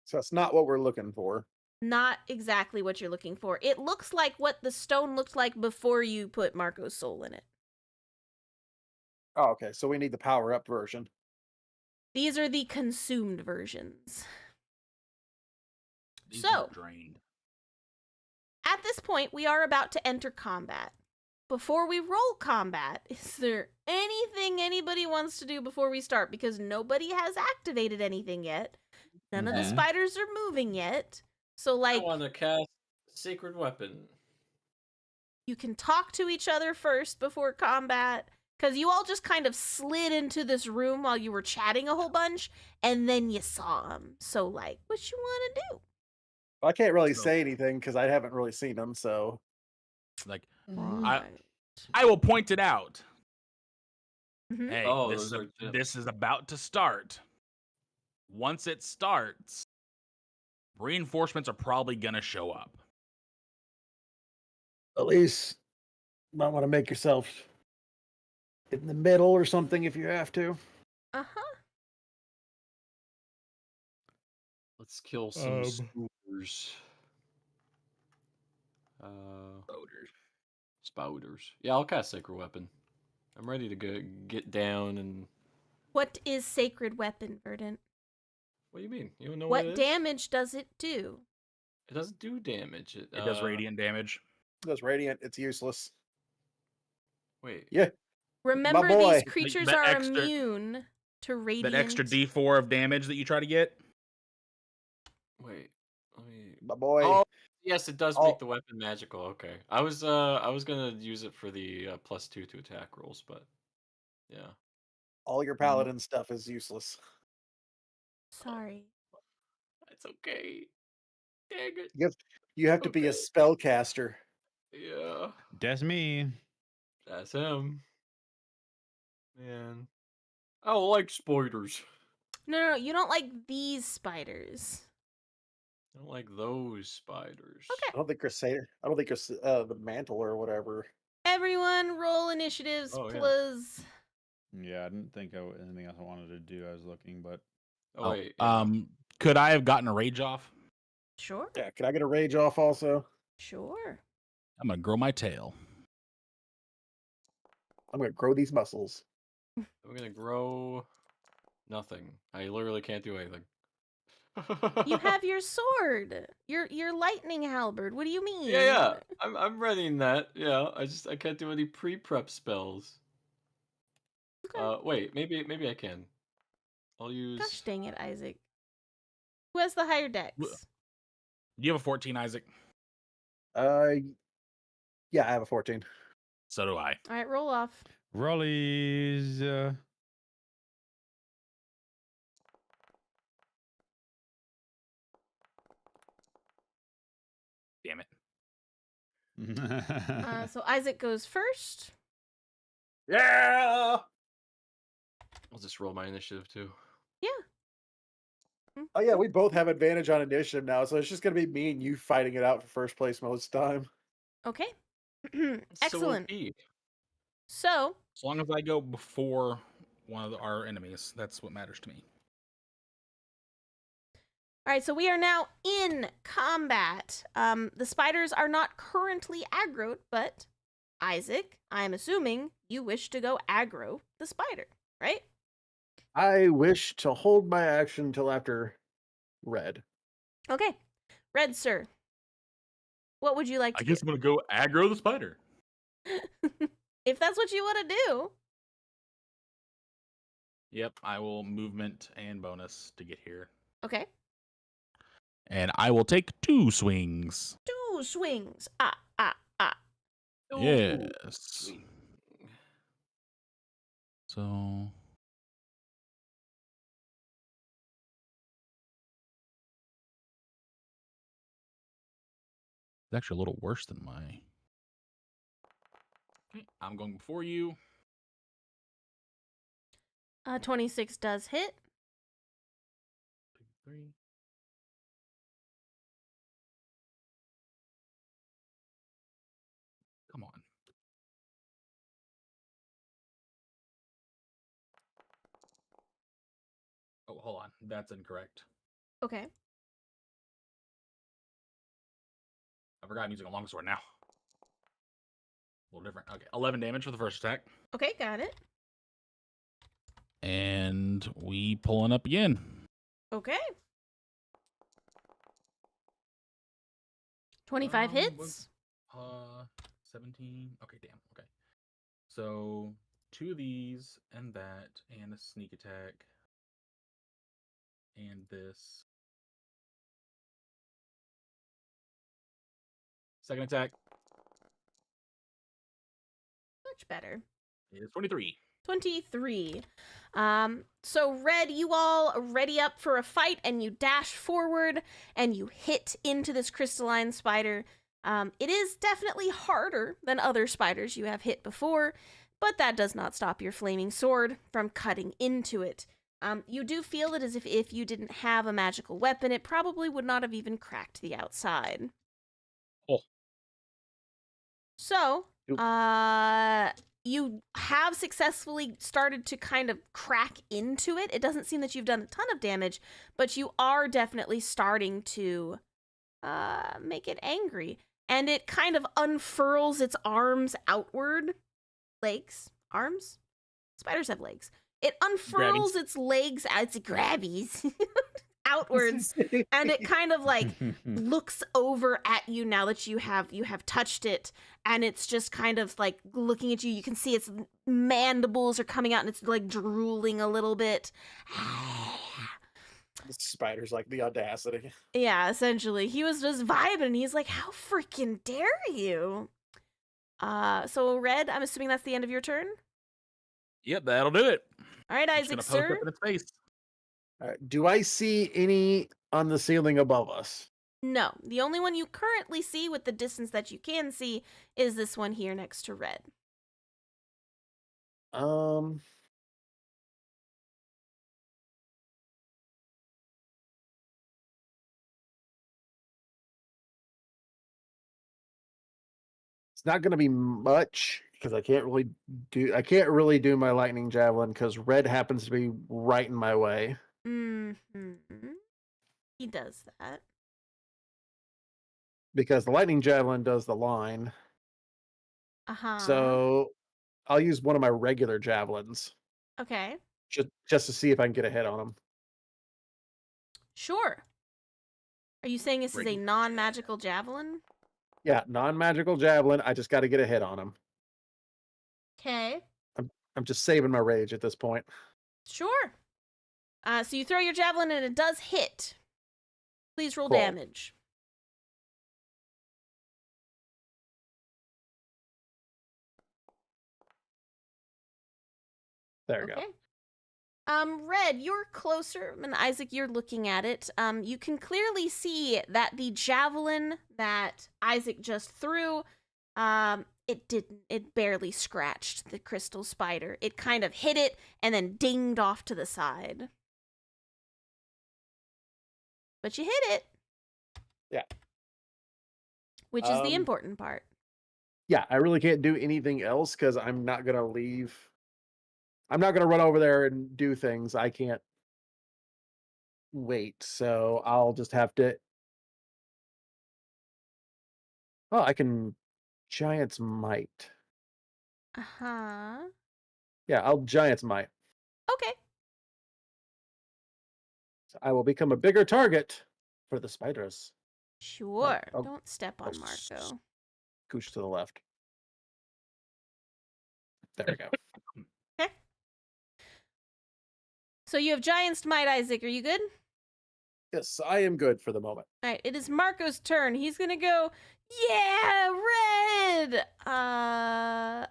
So it's not what we're looking for. Not exactly what you're looking for. It looks like what the stone looked like before you put Marco's soul in it. Oh, okay. So we need the power up version. These are the consumed versions. These So- are drained. At this point, we are about to enter combat. before we roll combat, is there anything anybody wants to do before we start? Because nobody has activated anything yet. None of the Mhm. spiders are moving yet. So, I like, want to cast Sacred Weapon. you can talk to each other first before combat. Because you all just kind of slid into this room while you were chatting a whole bunch, and then you saw them. So, like, what you want to do? I can't really So- say anything because I haven't really seen them. So Like, Right. I will point it out. Mhm. Hey, Oh, this those are gems. this is about to start. Once it starts, reinforcements are probably gonna show up. at least might want to make yourself in the middle or something if you have to. Uh-huh. Let's kill some Um. spookers. Spouters. Yeah, I'll cast Sacred Weapon. I'm ready to get down and. What is Sacred Weapon, Verdant? What do you mean? You don't know what it What is? damage does it do? It doesn't do damage. It does radiant damage. That's radiant. It's useless. Wait. Yeah, Remember, boy. these creatures That are extra- immune to radiant. That extra D4 of damage that you try to get. Wait. Let me. my boy. Oh, yes, it does Oh. make the weapon magical. Okay. I was gonna use it for the +2 to attack rolls, but yeah. All your paladin stuff is useless. Sorry. It's okay. Dang it. You have to be a Okay. spellcaster. Yeah. That's me. That's him. Man. I don't like spiders. No, you don't like these spiders. I don't like those spiders. Okay. I don't think Crusader. I don't think it's the mantle or whatever. Everyone, roll initiatives, Oh, yeah. please. Yeah, I didn't think of anything else I wanted to do. I was looking, but Oh, wait. Yeah. Could I have gotten a rage off? Sure. Yeah, can I get a rage off also? Sure. I'm gonna grow my tail. I'm gonna grow these muscles. I'm gonna grow nothing. I literally can't do anything. You have your sword. Your lightning halberd. What do you mean? Yeah. I'm readying that. Yeah. I can't do any pre-prep spells. Okay. Wait, maybe I can. I'll use. Gosh dang it, Isaac. Who has the higher dex? Do you have a 14, Isaac? Yeah, I have a 14. So do I. All right, roll off. Rollies. Damn it. So Isaac goes first. Yeah. I'll just roll my initiative too. Oh yeah, we both have advantage on initiative now, so it's just gonna be me and you fighting it out for first place most of the time. Okay. It's so Excellent. OP. So, As long as I go before one of our enemies, that's what matters to me. all right, so we are now in combat. The spiders are not currently aggroed, but Isaac, I'm assuming you wish to go aggro the spider, right? I wish to hold my action until after red. Okay. Red Sir, what would you like I to guess I'm gonna go aggro the spider. do? If that's what you want to do. Yep, I will movement and bonus to get here. Okay. And I will take 2 swings. 2 swings. Yes. Sweet. So it's actually a little worse than my. Okay, I'm going before you. 26 does hit. 3. Come on. Oh, hold on. That's incorrect. Okay. I forgot I'm using a longsword now. A little different. Okay, 11 damage for the first attack. Okay, got it. And we pulling up again. Okay. 25 Um, hits. 17. Okay, damn. Okay. So 2 of these, and that, and a sneak attack. And this. Second attack Much better. is 23. 23. So Red, you all ready up for a fight and you dash forward and you hit into this crystalline spider. It is definitely harder than other spiders you have hit before, but that does not stop your flaming sword from cutting into it. You do feel it as if you didn't have a magical weapon, it probably would not have even cracked the outside. Oh. So, Oop. you have successfully started to kind of crack into it. It doesn't seem that you've done a ton of damage, but you are definitely starting to make it angry. And it kind of unfurls its arms outward. Legs? Arms? Spiders have legs. It unfurls its legs, its grabbies, outwards, and it kind of like looks over at you now that you have touched it, and it's just kind of like looking at you. You can see its mandibles are coming out and it's like drooling a little bit. The spider's like the audacity. Yeah, essentially. He was just vibing and he's like, how freaking dare you? So Red, I'm assuming that's the end of your turn? Yep, that'll do it. All right, I'm just Isaac, gonna post sir. up in its face. All right, do I see any on the ceiling above us? No, the only one you currently see with the distance that you can see is this one here next to Red. It's not going to be much because I can't really do my lightning javelin because Red happens to be right in my way. Mm-hmm. He does that. Because the lightning javelin does the line. Uh-huh. So I'll use one of my regular javelins Okay. just to see if I can get a hit on him. Sure. Are you saying this is a Regular non-magical javelin? Yeah, non-magical javelin. I just got to get a hit on him. Okay. I'm just saving my rage at this point. Sure. So you throw your javelin and it does hit. Please roll Cool. damage. There we go. Red, you're closer, and Isaac, you're looking at it. You can clearly see that the javelin that Isaac just threw, it barely scratched the crystal spider. It kind of hit it and then dinged off to the side. But you hit it. Yeah. Which is the important part. Yeah, I really can't do anything else because I'm not going to leave. I'm not going to run over there and do things. I can't wait. So I'll just have to. Oh, I can Giant's Might. Uh-huh. Yeah, I'll Giant's Might. Okay. So I will become a bigger target for the spiders. Sure. I'll Don't step on I'll Marco. Scooch to the left. There we go. Okay. So you have Giant's Might, Isaac. Are you good? Yes, I am good for the moment. All right, it is Marco's turn. He's gonna go, yeah, Red. Marco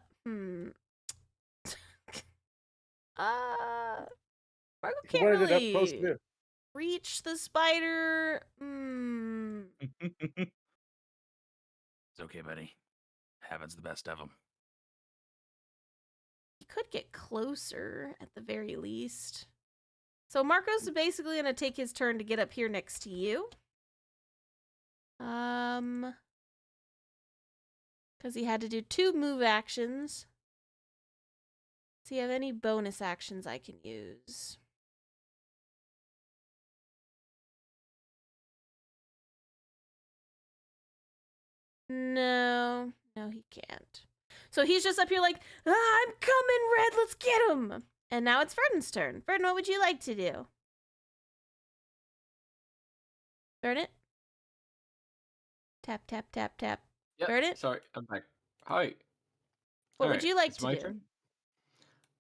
can't What is that supposed to really do? reach the spider. It's okay, buddy. Heaven's the best of them. He could get closer at the very least. So Marco's basically gonna take his turn to get up here next to you. Because he had to do 2 move actions. Do you have any bonus actions I can use? No, he can't. So he's just up here like, I'm coming, Red, let's get him. And now it's Verdon's turn. Verdon, what would you like to do? Verdon? Tap, tap, tap, tap. Yep. Verdon? Sorry, I'm back. Hi. What would Alright, you like it's to my do? turn.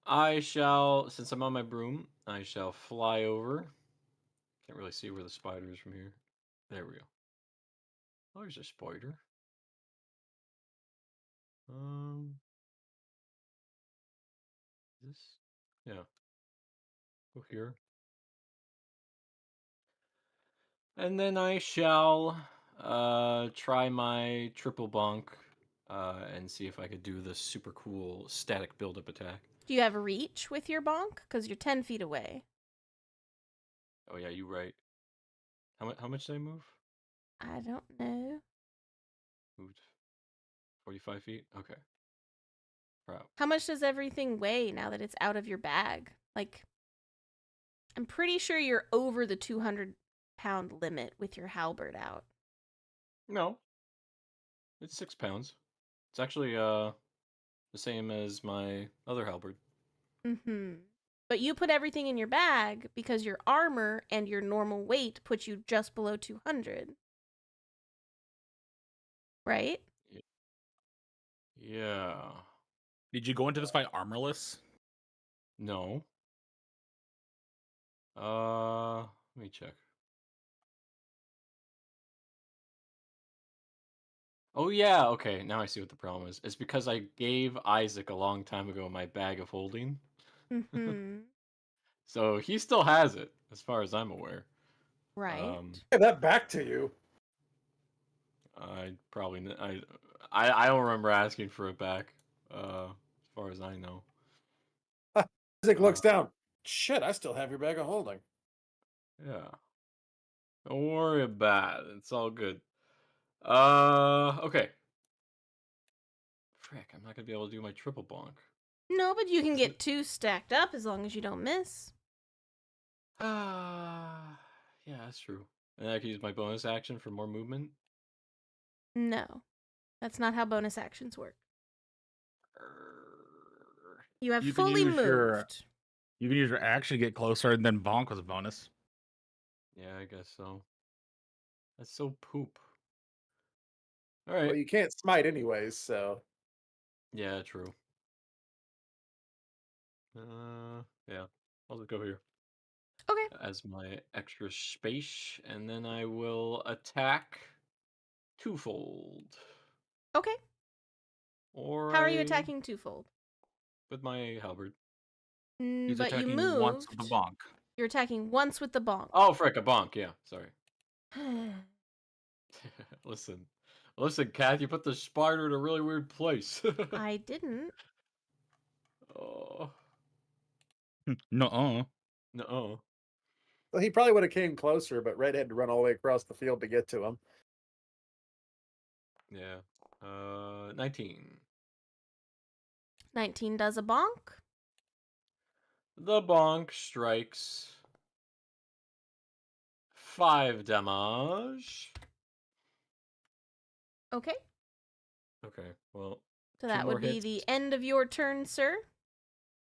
I shall, since I'm on my broom, I shall fly over. Can't really see where the spider is from here. There we go. Oh, there's a spider. This? Yeah. Go here. And then I shall try my triple bonk and see if I could do the super cool static buildup attack. Do you have reach with your bonk? Because you're 10 feet away. Oh yeah, you right. How much did I move? I don't know. Moved 45 feet? Okay. Crap. How much does everything weigh now that it's out of your bag? Like, I'm pretty sure you're over the 200-pound limit with your halberd out. No. It's 6 pounds. It's actually the same as my other halberd. Mm-hmm. But you put everything in your bag because your armor and your normal weight put you just below 200. Right? Yeah. Did you go into this fight armorless? No. Let me check. Oh yeah, okay, now I see what the problem is. It's because I gave Isaac a long time ago my bag of holding. Mm-hmm. So he still has it, as far as I'm aware. Right. Give that back to you. I probably I don't remember asking for it back. As far as I know. Isaac looks down. Shit, I still have your bag of holding. Yeah. Don't worry about it. It's all good. Okay. Frick, I'm not gonna be able to do my triple bonk. No, but you can get 2 stacked up as long as you don't miss. Yeah, that's true. And I can use my bonus action for more movement. No. That's not how bonus actions work. You have You can fully use your moved. you can use your action to get closer, and then bonk was a bonus. Yeah, I guess so. That's so poop. All Well, right. you can't smite anyways, so. Yeah, true. Yeah. I'll just go here Okay. as my extra space, and then I will attack twofold. Okay. Or How are you attacking twofold? with my halberd. He's But you attacking once with the moved. bonk. You're attacking once with the bonk. Oh, frick, a bonk. Yeah, sorry. Listen, Kath, you put the spider in a really weird place. I didn't. Oh, No. no. Well, he probably would have came closer, but Red had to run all the way across the field to get to him. Yeah. 19. 19 does a bonk. The bonk strikes 5 damage. Okay. Okay, well, So 2 that more would be hits. the end of your turn, sir.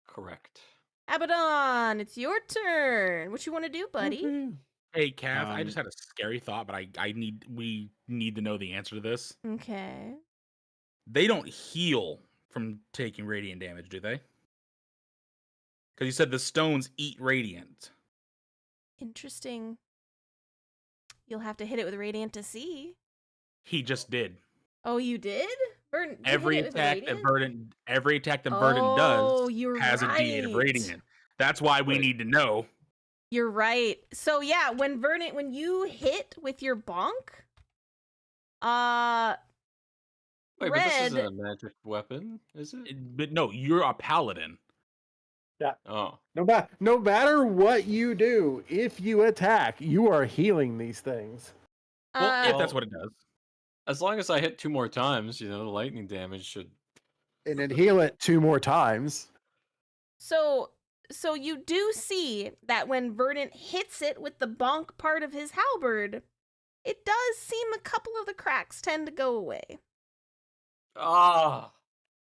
Correct. Abaddon, it's your turn. What you want to do, buddy? Hey, Kath, I Um, just had a scary thought, but we need to know the answer to this. Okay. They don't heal from taking radiant damage, do they? Because you said the stones eat radiant. Interesting. You'll have to hit it with radiant to see. He just did. Oh, you did? You Every hit it with attack that radiant? Verdant does Oh, you're has a D8 of right. radiant. That's why we Wait. need to know. You're right. So yeah, when you hit with your bonk, Wait, but this Red. isn't a magic weapon, is it? But no, you're a paladin. Oh. No matter what you do, if you attack, you are healing these things. Well, if Uh, that's what it does. As long as I hit 2 more times, the lightning damage should. And then heal it 2 more times. So you do see that when Verdant hits it with the bonk part of his halberd, it does seem a couple of the cracks tend to go away. Ah,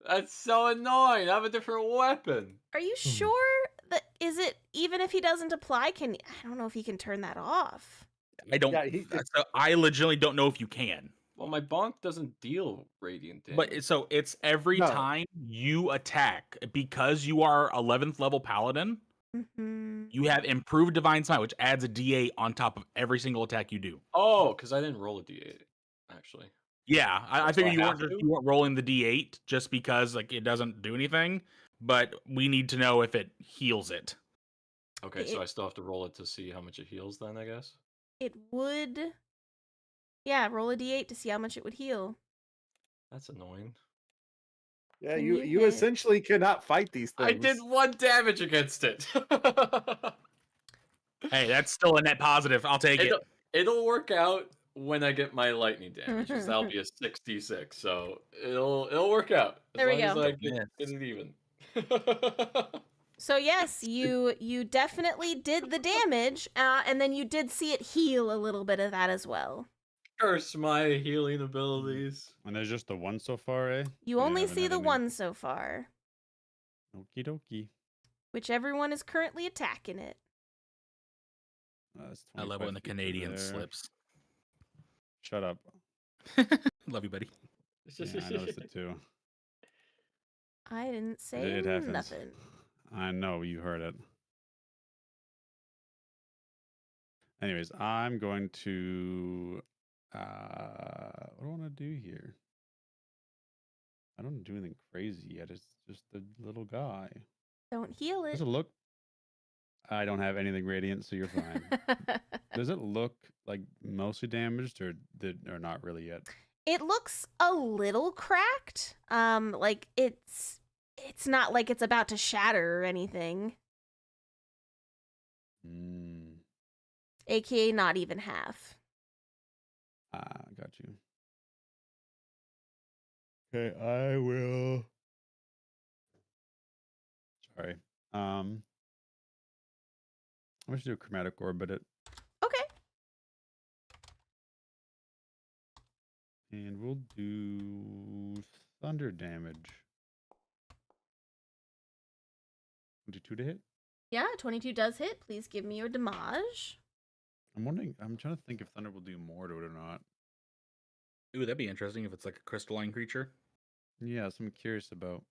that's so annoying. I have a different weapon. Are you sure that is it even if he doesn't apply? I don't know if he can turn that off. I don't. Yeah, I legitimately don't know if you can. Well, my bonk doesn't deal radiant damage. But so it's every No. time you attack, because you are 11th level paladin, Mhm. you have improved divine smite, which adds a d8 on top of every single attack you do. Oh, because I didn't roll a d8, actually. Yeah, I So figured I you have weren't to? you weren't rolling the d8 just because like it doesn't do anything, but we need to know if it heals it. Okay, so It- I still have to roll it to see how much it heals then, I guess? It would. Yeah, roll a d8 to see how much it would heal. That's annoying. Yeah, Can you you hit- essentially cannot fight these things. I did 1 damage against it. Hey, that's still a net positive. I'll take it. It'll work out when I get my lightning damage, because that'll be a 66. So it'll work out as There we long as go. I get it even. So yes, you definitely did the damage, and then you did see it heal a little bit of that as well. Curse my healing abilities. And there's just the one so far, eh? You We only haven't see had the any- one so far, Okie dokie. which everyone is currently attacking it. That's I love it when the 25 feet to Canadian there. slips. Shut up. Love you, buddy. Yeah, I noticed it too. I didn't say It happens. nothing. I know you heard it. Anyways, I'm going to. What do I want to do here? I don't do anything crazy yet. It's just a little guy. Don't heal it. Does it look? I don't have anything radiant, so you're fine. Does it look like mostly damaged, or not really yet? It looks a little cracked. Like it's not like it's about to shatter or anything. Mm, AKA not even half. got you. Okay, I will. Sorry. I'm going to do a chromatic orb at it, Okay. and we'll do thunder damage. 22 to hit. Yeah, 22 does hit. Please give me your damage. I'm wondering. I'm trying to think if thunder will do more to it or not. Ooh, that'd be interesting if it's like a crystalline creature. Yeah, so I'm curious about.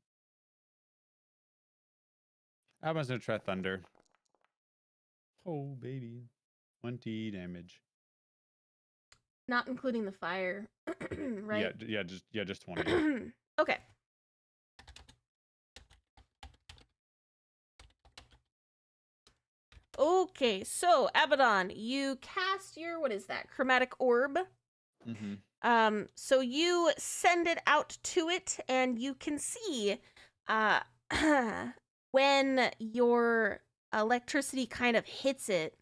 I'm just gonna try thunder. Oh baby, 20 damage. Not including the fire, right? Just 20. Okay. Okay, so Abaddon, you cast your what is that? Chromatic orb. Mm-hmm. So you send it out to it, and you can see, when your electricity kind of hits it,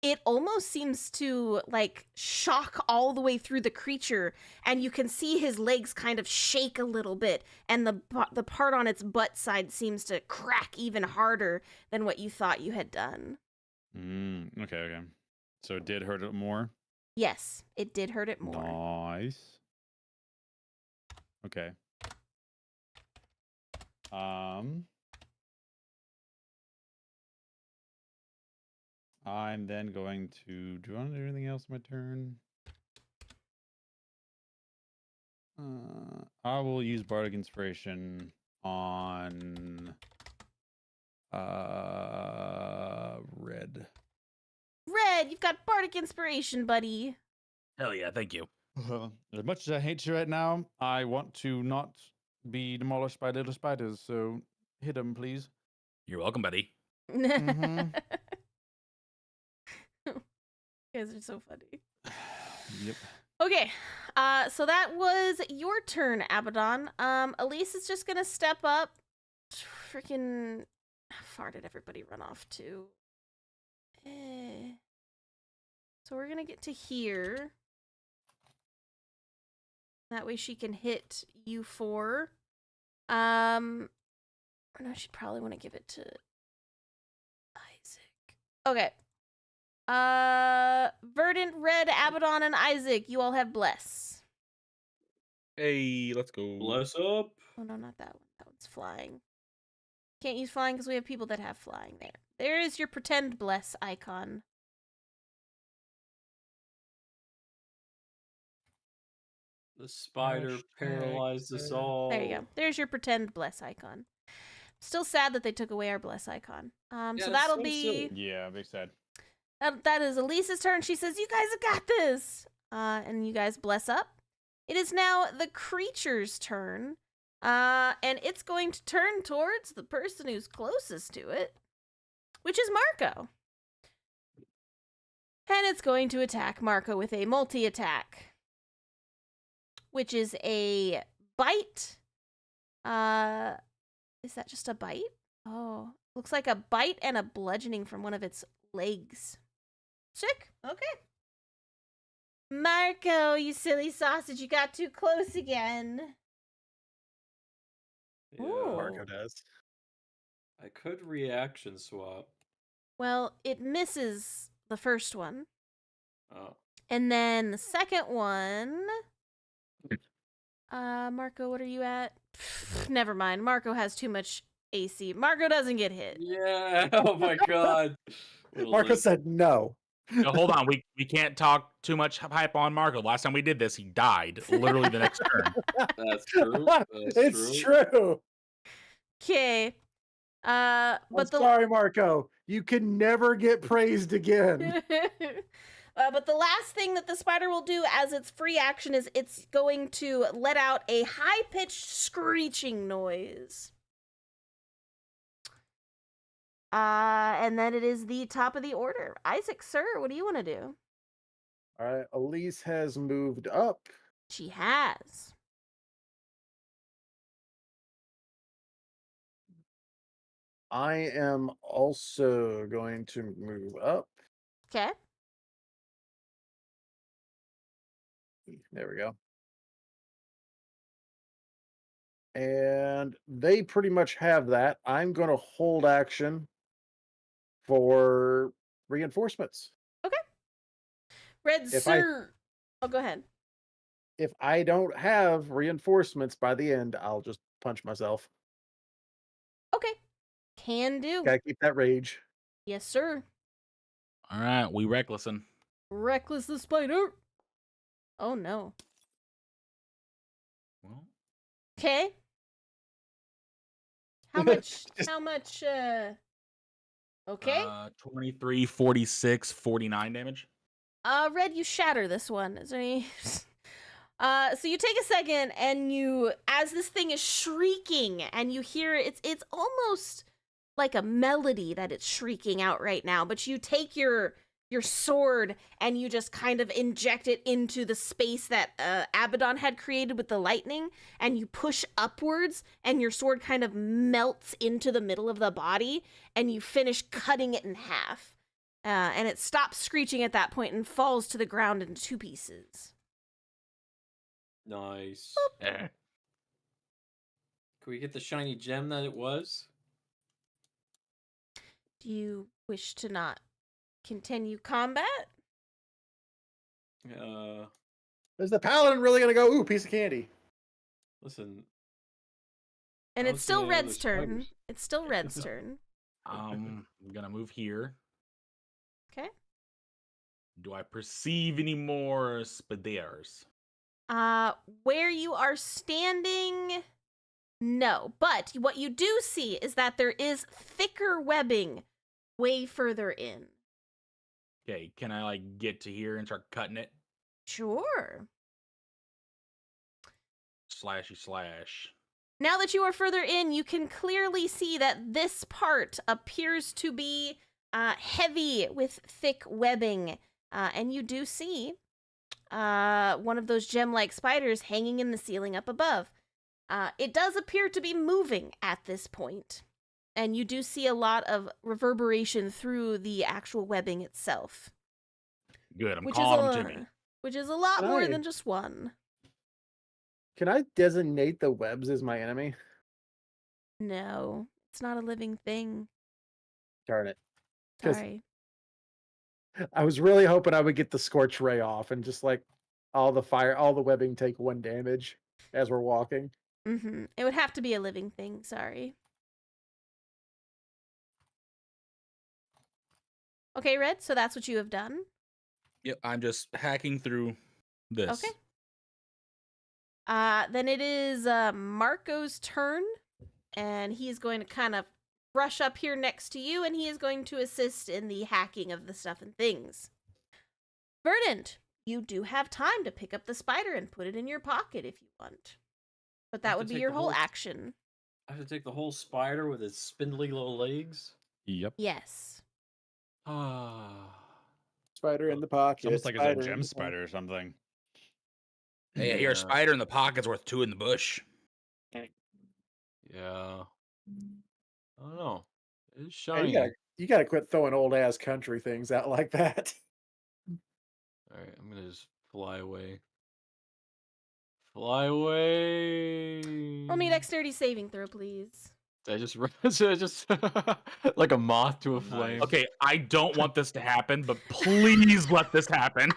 it almost seems to like shock all the way through the creature, and you can see his legs kind of shake a little bit, and the part on its butt side seems to crack even harder than what you thought you had done. Okay. So it did hurt it more. Yes, it did hurt it more. Nice. Okay. I'm then going to. Do you want to do anything else on my turn? I will use Bardic Inspiration on Red. Red, you've got bardic inspiration, buddy. Hell yeah, thank you. As much as I hate you right now, I want to not be demolished by little spiders. So hit them, please. You're welcome, buddy. Mhm. You guys are so funny. Yep. Okay, so that was your turn, Abaddon. Elise is just gonna step up. Freaking, how far did everybody run off to? So we're gonna get to here. That way she can hit you 4. Or no, she'd probably want to give it to Isaac. Okay. Verdant, Red, Abaddon, and Isaac, you all have Bless. Hey, let's go. Bless up. Oh no, not that one. That one's flying. Can't use flying because we have people that have flying there. There is your pretend Bless icon. The spider paralyzed us all. There you go. There's your pretend bless icon. Still sad that they took away our bless icon. Yeah, So it's that'll so be silly. Yeah, big sad. that is Elise's turn. She says, "You guys have got this," and you guys bless up. It is now the creature's turn, and it's going to turn towards the person who's closest to it, which is Marco. And it's going to attack Marco with a multi-attack, which is a bite. Is that just a bite? Oh, looks like a bite and a bludgeoning from one of its legs. Sick. Okay. Marco, you silly sausage, you got too close again. Yeah, Ooh. Marco does. I could reaction swap. Well, it misses the first one. Oh. And then the second one. Marco, what are you at? Never mind. Marco has too much AC. Marco doesn't get hit. Yeah. Oh my god. Marco said no. No, hold on. We can't talk too much hype on Marco. Last time we did this, he died literally the next turn. That's true. That's It's true. Okay. I'm But the sorry, Marco. You can never get praised again. but the last thing that the spider will do as its free action is it's going to let out a high-pitched screeching noise. And then it is the top of the order. Isaac, sir, what do you want to do? All right, Elise has moved up. She has. I am also going to move up. Okay. There we go. And they pretty much have that. I'm going to hold action for reinforcements. Red, If I- sir. Oh, go ahead. If I don't have reinforcements by the end, I'll just punch myself. Okay. Can do. Gotta keep that rage. Yes, sir. All right, we recklessing. Reckless the spider. Oh, no. Well, Okay. How much, Just- okay. 23, 46, 49 damage. Red, you shatter this one. Is there any... so you take a second and you, as this thing is shrieking and you hear it's almost like a melody that it's shrieking out right now, but you take your sword and you just kind of inject it into the space that Abaddon had created with the lightning, and you push upwards and your sword kind of melts into the middle of the body and you finish cutting it in half. And it stops screeching at that point and falls to the ground in two pieces. Nice. Eh. Can we get the shiny gem that it was? Do you wish to not continue combat? Is the paladin really gonna go, ooh, piece of candy? Listen. And I it's don't see still any Red's other turn. spiders. It's still Red's turn. I'm gonna move here. Okay. Do I perceive any more spiders? Where you are standing, no. But what you do see is that there is thicker webbing way further in. Okay, can I like get to here and start cutting it? Sure. Slashy slash. Now that you are further in, you can clearly see that this part appears to be heavy with thick webbing. And you do see one of those gem-like spiders hanging in the ceiling up above. It does appear to be moving at this point. And you do see a lot of reverberation through the actual webbing itself. Good, I'm Which calling him to me. which is a lot more Nice. than just one. Can I designate the webs as my enemy? No, it's not a living thing. Darn it. 'Cause- Sorry. I was really hoping I would get the scorch ray off and just like all the webbing take 1 damage as we're walking. It would have to be a living thing, sorry. Okay, Red, so that's what you have done. Yep, I'm just hacking through this. Okay. Then it is Marco's turn, and he is going to kind of brush up here next to you, and he is going to assist in the hacking of the stuff and things. Verdant, you do have time to pick up the spider and put it in your pocket if you want. But that have would to be take your the whole whole- action. I have to take the whole spider with its spindly little legs. Yep. Yes. Ah. Spider in the pocket. It's almost like it's a spider in gem the pocket. spider or something. Hey, I hear a Yeah. spider in the pocket's worth 2 in the bush. Yeah. I don't know. It's Hey, shiny. you gotta quit throwing old ass country things out like that. All right, I'm gonna just fly away. Fly away. Roll me a dexterity saving throw, please. I just just like a moth to a flame. Nice. Okay, I don't want this to happen, but please let this happen.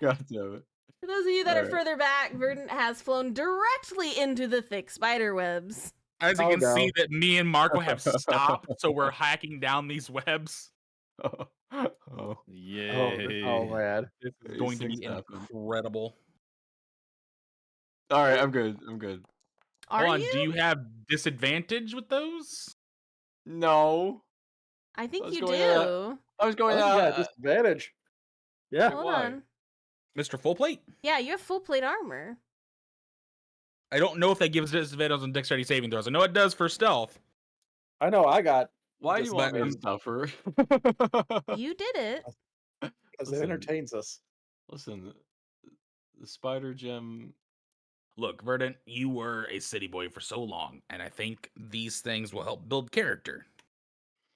God damn it. For those of you that are Alright. further back, Verdant has flown directly into the thick spider webs. As you Oh, can no. see that me and Marco have stopped, so we're hacking down these webs. Oh, Yay. Oh man. This is These going to things be happen. incredible. all right, I'm good. I'm good. Are Hold on, you? do you have disadvantage with those? No, I think Let's you go do. with that. I was Oh, going you out. got a disadvantage. Yeah. Hold why? on. Mr. Full Plate? Yeah, you have full plate armor. I don't know if that gives disadvantage on dexterity saving throws. I know it does for stealth. I know I got Why do you want me to Disadvantage. suffer? You did it. because it Listen. entertains us. Listen, the spider gem. Look, Verdant, you were a city boy for so long, and I think these things will help build character.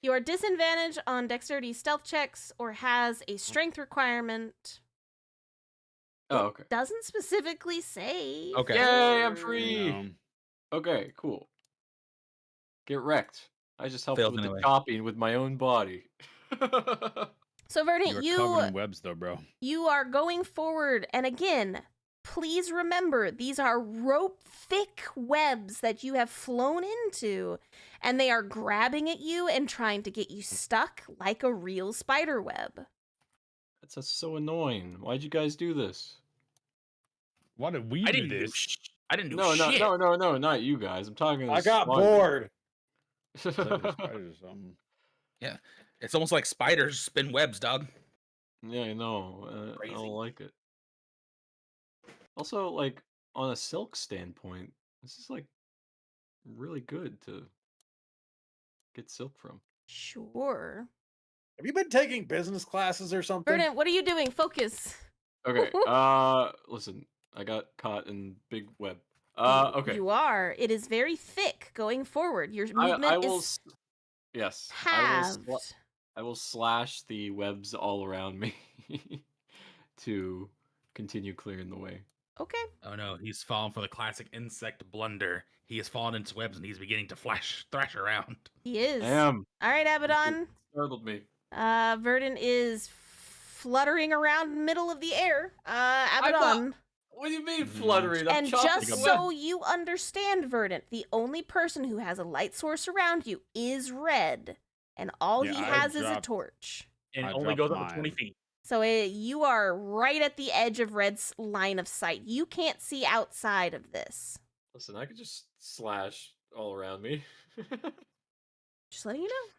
You are disadvantaged on dexterity stealth checks or has a strength requirement. Oh, okay. Doesn't specifically say. Okay. Yay, I'm for- free. No. Okay, cool. Get wrecked. I just helped Failed with anyway. the chopping with my own body. So Verdant, You are covered in webs, though, bro. you are going forward, and again, please remember these are rope thick webs that you have flown into, and they are grabbing at you and trying to get you stuck like a real spider web. That's just so annoying. Why'd you guys do this? Why did we I do didn't do this? I didn't do No, shit. no, not you guys. I'm talking to I the got spider. bored. It's like there's spiders or something. It's almost like spiders spin webs, dog. Yeah, I know. I Crazy. don't like it. Also, like, on a silk standpoint, this is, like, really good to get silk from. Sure. Have you been taking business classes or something? Verdant, what are you doing? Focus. Okay, listen. I got caught in big web. Okay. You are. It is very thick going forward. Your movement I will. is Yes. halved. I will slash the webs all around me to continue clearing the way. Okay. Oh no, he's fallen for the classic insect blunder. He has fallen into webs and he's beginning to thrash around. He is. I am. All right, Abaddon. Startled me. Verdant is fluttering around middle of the air. Abaddon. What do you mean Mhm. fluttering? I'm And chopping just the so web. you understand, Verdant, the only person who has a light source around you is Red, and all Yeah, he I has is a dropped- torch. And I it only dropped goes up to 20 mine. feet. So you are right at the edge of Red's line of sight. You can't see outside of this. Listen, I could just slash all around me. Just letting you know.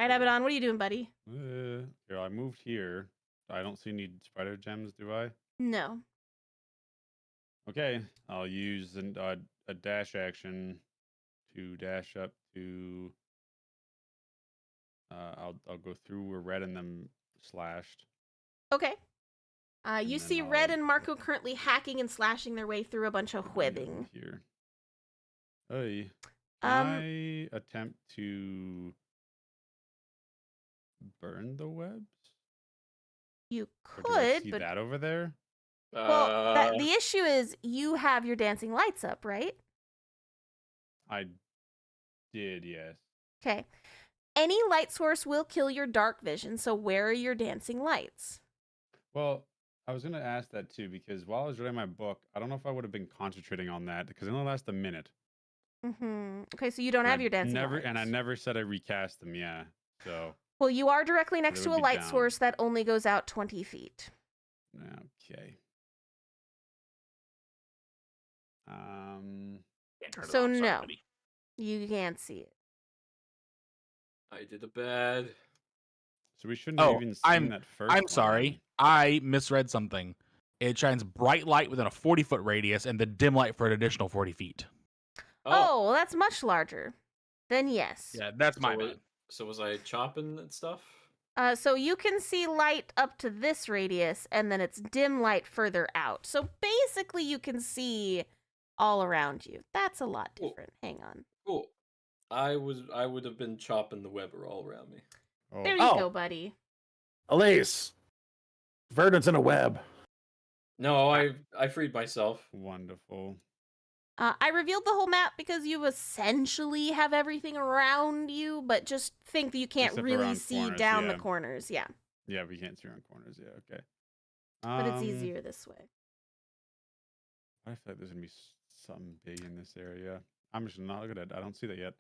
All right, Abaddon, what are you doing, buddy? Here, I moved here. I don't see any spider gems, do I? No. Okay, I'll use a dash action to dash up to. I'll go through where Red and them slashed. Okay. You And see then Red I'll- and Marco currently hacking and slashing their way through a bunch of I'll get webbing. over here. Hey, can Um, I attempt to burn the webs? You Or do I could, see but that over there? well, the issue is you have your dancing lights up, right? I did, yes. Okay. Any light source will kill your dark vision, so where are your dancing lights? Well, I was going to ask that too, because while I was writing my book, I don't know if I would have been concentrating on that because it only lasts a minute. Mm-hmm. Okay, so you don't And have I your dancing never, lights. And I never said I recast them, yeah. So, Well, you are directly next They to would a be light down. source that only goes out 20 feet. Okay. Can't turn it So off, sorry, no. buddy. You can't see it. I did a bad. So we shouldn't have Oh, even seen that first I'm one sorry. then. I misread something. It shines bright light within a 40-foot radius and the dim light for an additional 40 feet. Oh, well, that's much larger. Then yes. Yeah, that's my bad. So was I chopping and stuff? So you can see light up to this radius, and then it's dim light further out. So basically, you can see all around you. That's a lot Cool. different. Hang on. Cool. I would have been chopping the webber all around me. Oh, There you go, buddy. Elise, Verdant's in a web. No, I freed myself. wonderful. I revealed the whole map because you essentially have everything around you, but just think that you can't Except really around see corners, down the yeah. corners. Yeah, Yeah, we can't see around corners. Yeah, okay. but it's easier this way. I feel like there's gonna be something big in this area. I'm just not looking at it. I don't see that yet.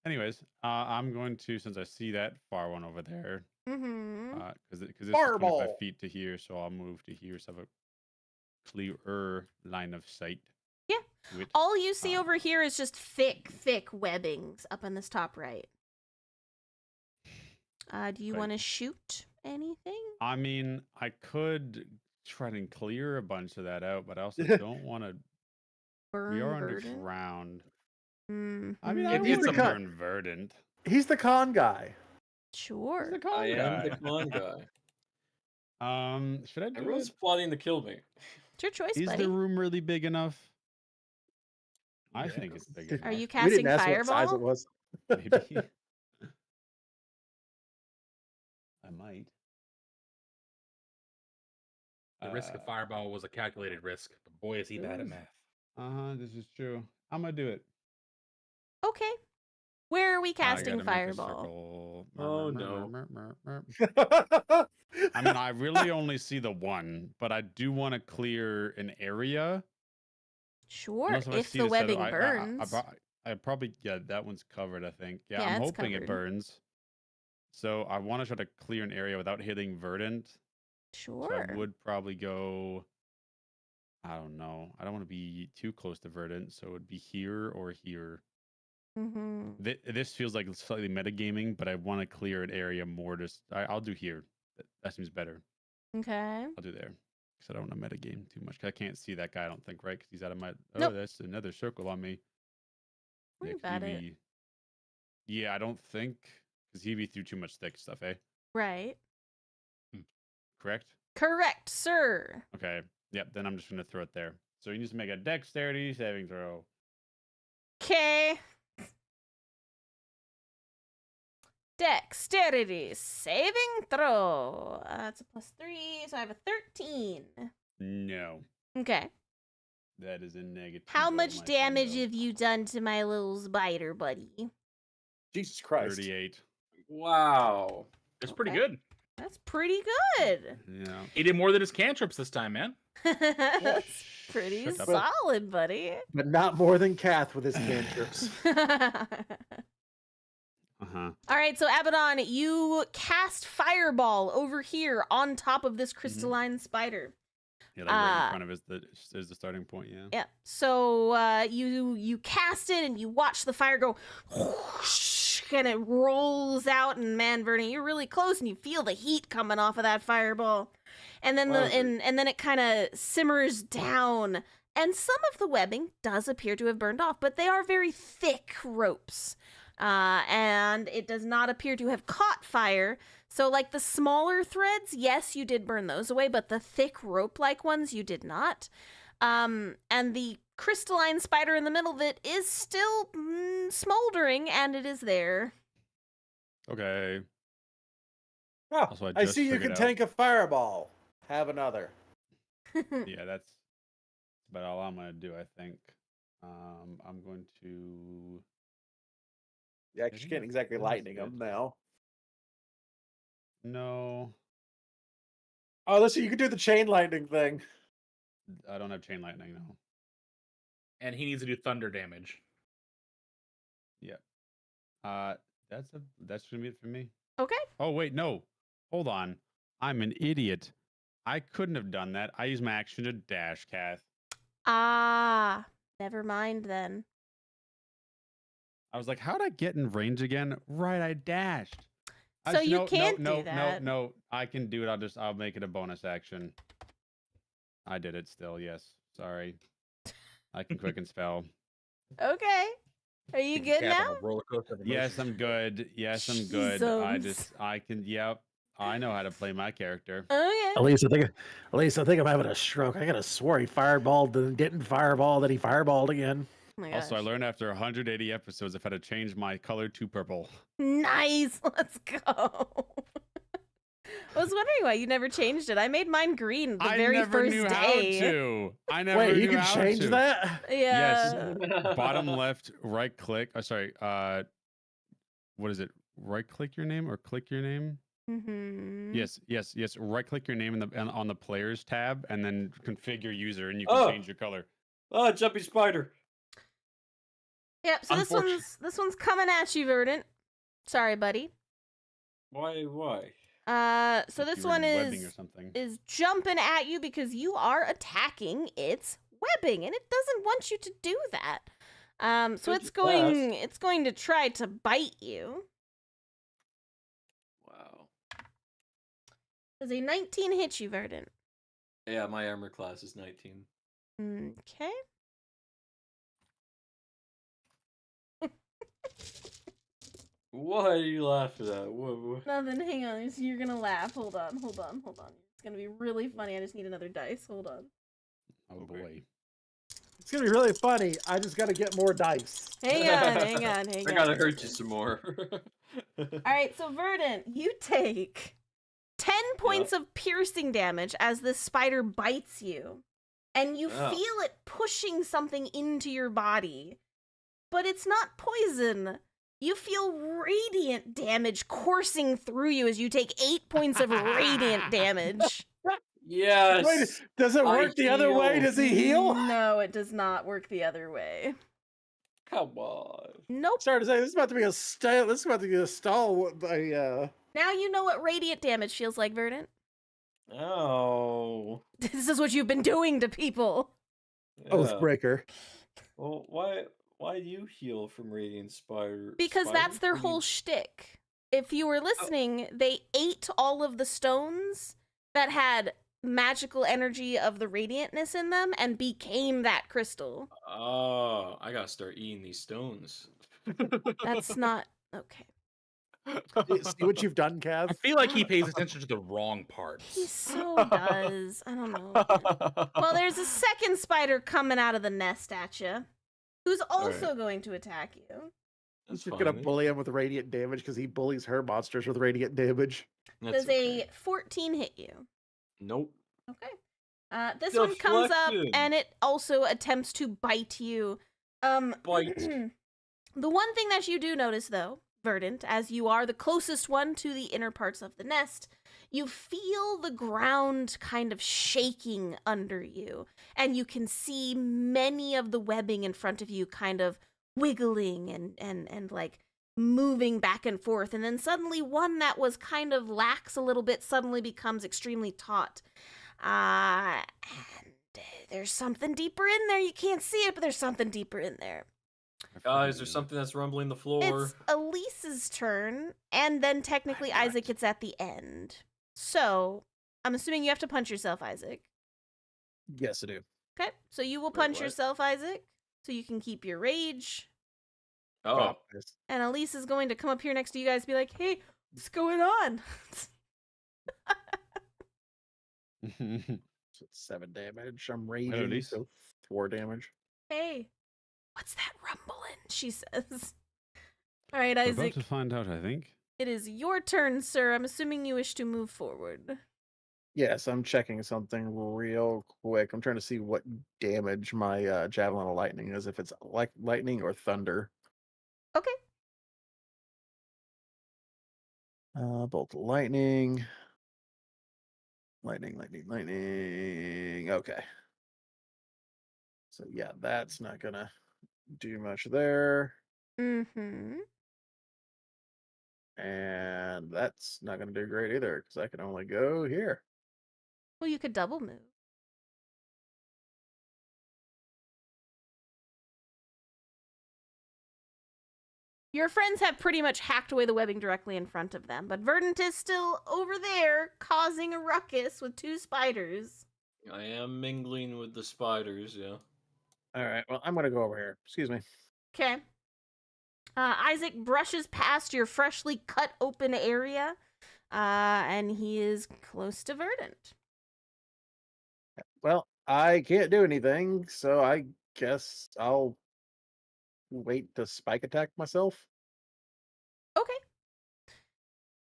Anyways, I'm going to, since I see that far one over there, Mm-hmm. because this is Fireball. 25 feet to here, so I'll move to here so I have a clearer line of sight. Yeah. to it. All you see over here is just thick webbings up in this top right. Do you Right. want to shoot anything? I mean, I could try and clear a bunch of that out, but I also don't want to. Burn We are verdant? underground. Mm-hmm. I mean, I If he's would the con- burn verdant. He's the con guy. Sure. He's the con I am the guy. con guy. Should I do Everyone's it? plotting to kill me. It's your choice, Is buddy. the room really big enough? I Yeah. think it's big Are enough. Are you We casting didn't ask what size fireball? it was. Maybe. I might. The risk of fireball was a calculated risk, but boy, is he It bad at was. math. This is true. I'm gonna do it. Okay. Where are we I casting gotta make a fireball? circle. Oh, no. I mean, I really only see the one, but I do want to clear an area. Sure, Unless I if see the this webbing other- burns. I probably, yeah, that one's covered, I think. Yeah, Yeah, I'm it's hoping it covered. burns. So I want to try to clear an area without hitting verdant. Sure. So I would probably go, I don't know. I don't want to be too close to verdant, so it would be here or here. Mm-hmm. This feels like slightly metagaming, but I want to clear an area more. I'll do here. That seems better. Okay. I'll do there because I don't want to metagame too much. 'Cause I can't see that guy. I don't think, right? Because he's out of my. Oh, Nope. that's another circle on me. Worry Yeah, 'cause about he'd it. be- Yeah, I don't think because he'd be through too much thick stuff, eh? Right. Correct. Correct, sir. Okay. Yep. Then I'm just gonna throw it there. So he needs to make a dexterity saving throw. Okay. Dexterity saving throw. That's a +3, so I have a 13. No, Okay. that is a negative. How much damage have you done to my little spider buddy? Jesus Christ. 38. Wow. It's pretty Okay. good. That's pretty good. Yeah. He did more than his cantrips this time, man. That's pretty Shut up. solid, buddy. But not more than Kath with his cantrips. Uh-huh. All right, so Abaddon, you cast fireball over here on top of this crystalline spider. Yeah, like right in front of is the starting point, yeah. Yeah. So you cast it and you watch the fire go whoosh, and it rolls out, and man, Vernon, you're really close and you feel the heat coming off of that fireball. And then Lovely. and then it kind of simmers down. And some of the webbing does appear to have burned off, but they are very thick ropes. And it does not appear to have caught fire. So, like the smaller threads, yes, you did burn those away, but the thick rope-like ones, you did not. And the crystalline spider in the middle of it is still smoldering, and it is there. Okay. Oh, Also, I just see you figured can out- tank a fireball. Have another. Yeah, that's about all I'm gonna do, I think. I'm going to Yeah, 'cause you can't exactly lightning them now. No. Oh, listen, you can do the chain lightning thing. I don't have chain lightning, no. And he needs to do thunder damage. Yep. That's gonna be it for me. Okay. Oh wait, no. Hold on. I'm an idiot. I couldn't have done that. I used my action to dash, Kath. Ah, never mind then. I was like, how'd I get in range again? Right, I dashed. So you can't do that. No. I can do it. I'll make it a bonus action. I did it still, yes. Sorry. I can quicken spell. Okay. Are you good Kath now? on a roller coaster of Yes, emotions. I'm good. Yes, I'm good. Jesus. Yep. I know how to play my character. Okay. At least I think I'm having a stroke. I could have swore he fireballed and didn't fireball, then he fireballed again. Oh my Also, I gosh. learned after 180 episodes I've had to change my color to purple. Nice. Let's go. I was wondering why you never changed it. I made mine green the very never first knew day. how to. I never Wait, knew you can how change to. that? Yeah. Bottom left, right click. Sorry. What is it? Right click your name or click your name? Mm-hmm. Yes. Right click your name on the players tab and then configure user and you can change your color. Oh, jumpy spider. Yep. So this one's coming at you, Verdant. Sorry, buddy. Why? So Like this you were one webbing or something. is jumping at you because you are attacking its webbing, and it doesn't want you to do that. So Don't it's you going to try to bite you. Wow. Does a 19 hit you, Verdant? Yeah, my armor class is 19. Okay. Why are you laughing at? What? Nothing. Hang on. You're gonna laugh. Hold on. It's gonna be really funny. I just need another dice. Hold on. Oh Okay. boy. It's gonna be really funny. I just gotta get more dice. Hang on. I gotta hurt you some more. All right. So Verdant, you take 10 points of piercing damage as this spider bites you, and you Oh. feel it pushing something into your body, but it's not poison. You feel radiant damage coursing through you as you take 8 points of radiant damage. Yes. Wait, does it I work the other way? heal. Does he heal? No, it does not work the other way. Come on. Nope. Sorry to say, this is about to be a stall. This is about to be a stall. Now you know what radiant damage feels like, Verdant. Oh. This is what you've been doing to people. Yeah. Oathbreaker. Well, why do you heal from radiant spider? Because that's their What do you- whole shtick. If you were listening, they ate all of the stones that had magical energy of the radiantness in them and became that crystal. Oh, I gotta start eating these stones. That's not okay. See what you've done, I Cav? feel like he pays attention to the wrong parts. He so does. I don't know. Well, there's a second spider coming out of the nest at you, who's also going to attack you. He's just gonna bully him with radiant damage because he bullies her monsters with radiant damage. Does a 14 hit you? Nope. Okay. This one comes up Deflection. and it also attempts to bite you. Bite. The one thing that you do notice, though, Verdant, as you are the closest one to the inner parts of the nest, you feel the ground kind of shaking under you, and you can see many of the webbing in front of you kind of wiggling and like moving back and forth, and then suddenly one that was kind of lax a little bit suddenly becomes extremely taut. And there's something deeper in there. You can't see it, but there's something deeper in there. Is there something that's rumbling the floor? It's Elise's turn, and then technically Isaac gets at the end. So, I'm assuming you have to punch yourself, Isaac. Yes, I do. Okay, so you will Wait, punch what? yourself, Isaac, so you can keep your rage. Oh. And Elise is going to come up here next to you guys and be like, hey, what's going on? So 7 damage. I'm raging, Elise. so 4 damage. Hey, what's that rumbling? She says. All right, We're Isaac, about to find out, I think. it is your turn, sir. I'm assuming you wish to move forward. Yes, I'm checking something real quick. I'm trying to see what damage my javelin of lightning is, if it's like lightning or thunder. Okay. Bolt of lightning. Lightning. Okay. So yeah, that's not gonna do much there. Mm-hmm. And that's not gonna do great either, because I can only go here. Oh, you could double move. Your friends have pretty much hacked away the webbing directly in front of them, but Verdant is still over there causing a ruckus with 2 spiders. I am mingling with the spiders, yeah. All right. Well, I'm gonna go over here. Excuse me. Okay. Isaac brushes past your freshly cut open area, and he is close to Verdant. Well, I can't do anything, so I guess I'll wait to spike attack myself. Okay.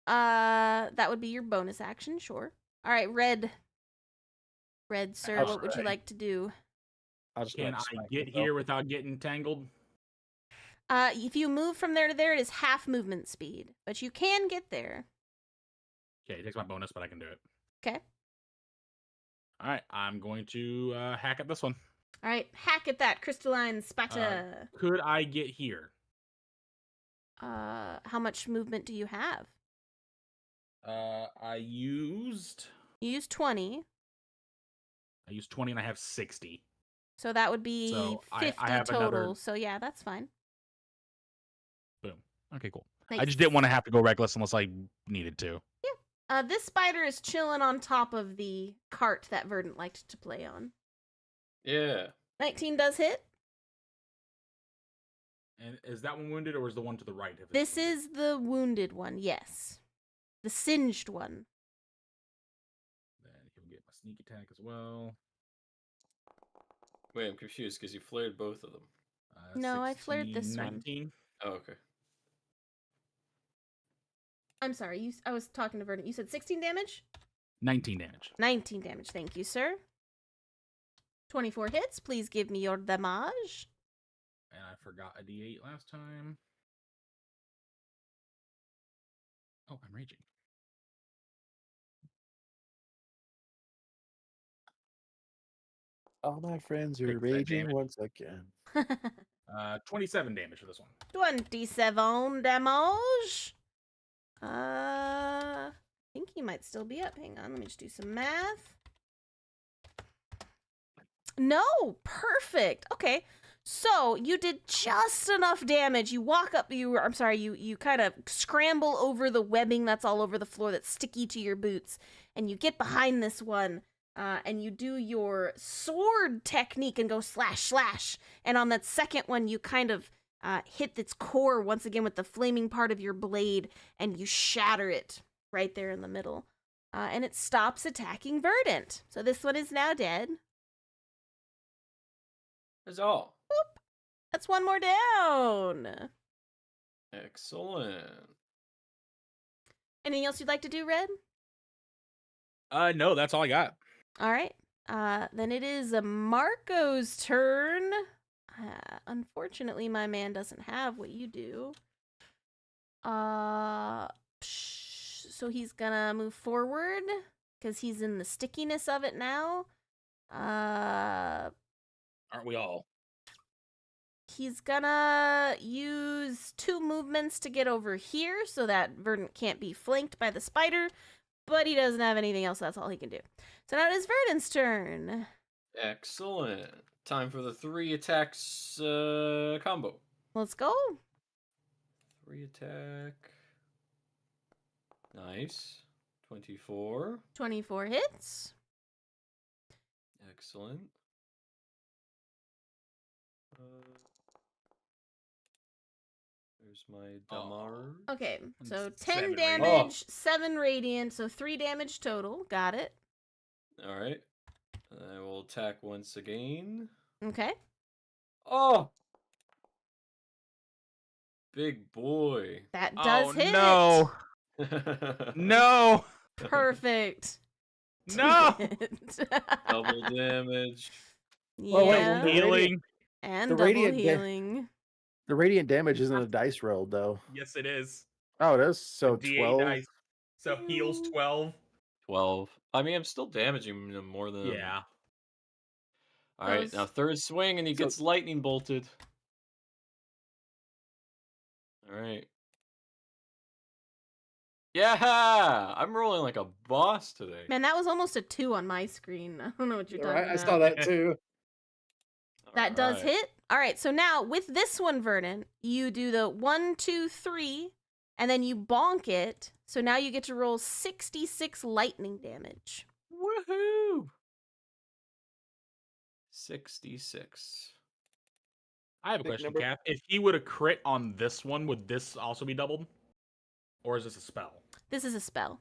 That would be your bonus action, sure. All right, Red. Red, sir, what would you Alright. like to do? I'll just go Can ahead I and spike get myself. here without getting tangled? If you move from there to there, it is half movement speed, but you can get there. Okay, it takes my bonus, but I can do it. Okay. All right, I'm going to hack at this one. All right, hack at that crystalline spata. Could I get here? How much movement do you have? I used You used 20, 20 and I have 60. so that would be So 50 I have total. another- So yeah, that's fine. Boom. Okay, cool. Nice. I just didn't want to have to go reckless unless I needed to. This spider is chilling on top of the cart that Verdant liked to play on. Yeah. 19 does hit. And is that one wounded, or is the one to the right? Of it This wounded? is the wounded one, yes. The singed one. Then he'll get my sneak attack as well. Wait, I'm confused because you flared both of them. No, I flared this 16, one. 19. Oh, okay. I'm sorry, I was talking to Verdant. You said 16 damage? 19 damage. 19 damage, thank you, sir. 24 hits, please give me your damage. And I forgot a D8 last time. Oh, I'm raging. All my friends are Take that raging damage. once again. 27 damage for this one. 27 damage. I think he might still be up. Hang on, let me just do some math. No, perfect. Okay, so you did just enough damage. You walk up. You kind of scramble over the webbing that's all over the floor that's sticky to your boots, and you get behind this one. And you do your sword technique and go slash, slash. And on that second one, you kind of hit its core once again with the flaming part of your blade, and you shatter it right there in the middle. And it stops attacking Verdant. So this one is now dead. That's all. That's one more down. Excellent. Anything else you'd like to do, Red? No, that's all I got. All right. Then it is Marco's turn. Unfortunately, my man doesn't have what you do. So he's gonna move forward because he's in the stickiness of it now. Aren't we all? He's gonna use 2 movements to get over here so that Verdant can't be flanked by the spider, but he doesn't have anything else. That's all he can do. So now it is Verdant's turn. Excellent. Time for the 3 attacks combo. Let's go. 3 attack. Nice. 24. 24 hits. Excellent. There's my damage. Okay, so And 10 7 damage, radiant. 7 radiant, so 3 damage total. Got it. All right. I will attack once again. Okay. Oh! Big boy. That does Oh, hit. no. No. Perfect. No. Double damage. Well, wait, Yeah. the Healing. And the double radiant healing. The radiant damage isn't a dice roll, though. Yes, it is. Oh, it is? So D8 12? dice. So heals 12. 12. I mean, I'm still damaging him more than. Yeah. All right, now Those- third swing, and he So- gets lightning bolted. All right. Yeah, I'm rolling like a boss today. Man, that was almost a 2 on my screen. I don't know what you're talking about. I saw that too. That does Alright. hit. All right, so now with this one, Vernon, you do the 1, 2, 3, and then you bonk it. So now you get to roll 66 lightning damage. Woohoo! 66. I have a Big question, number. Cap. If he would have crit on this one, would this also be doubled? Or is this a spell? This is a spell.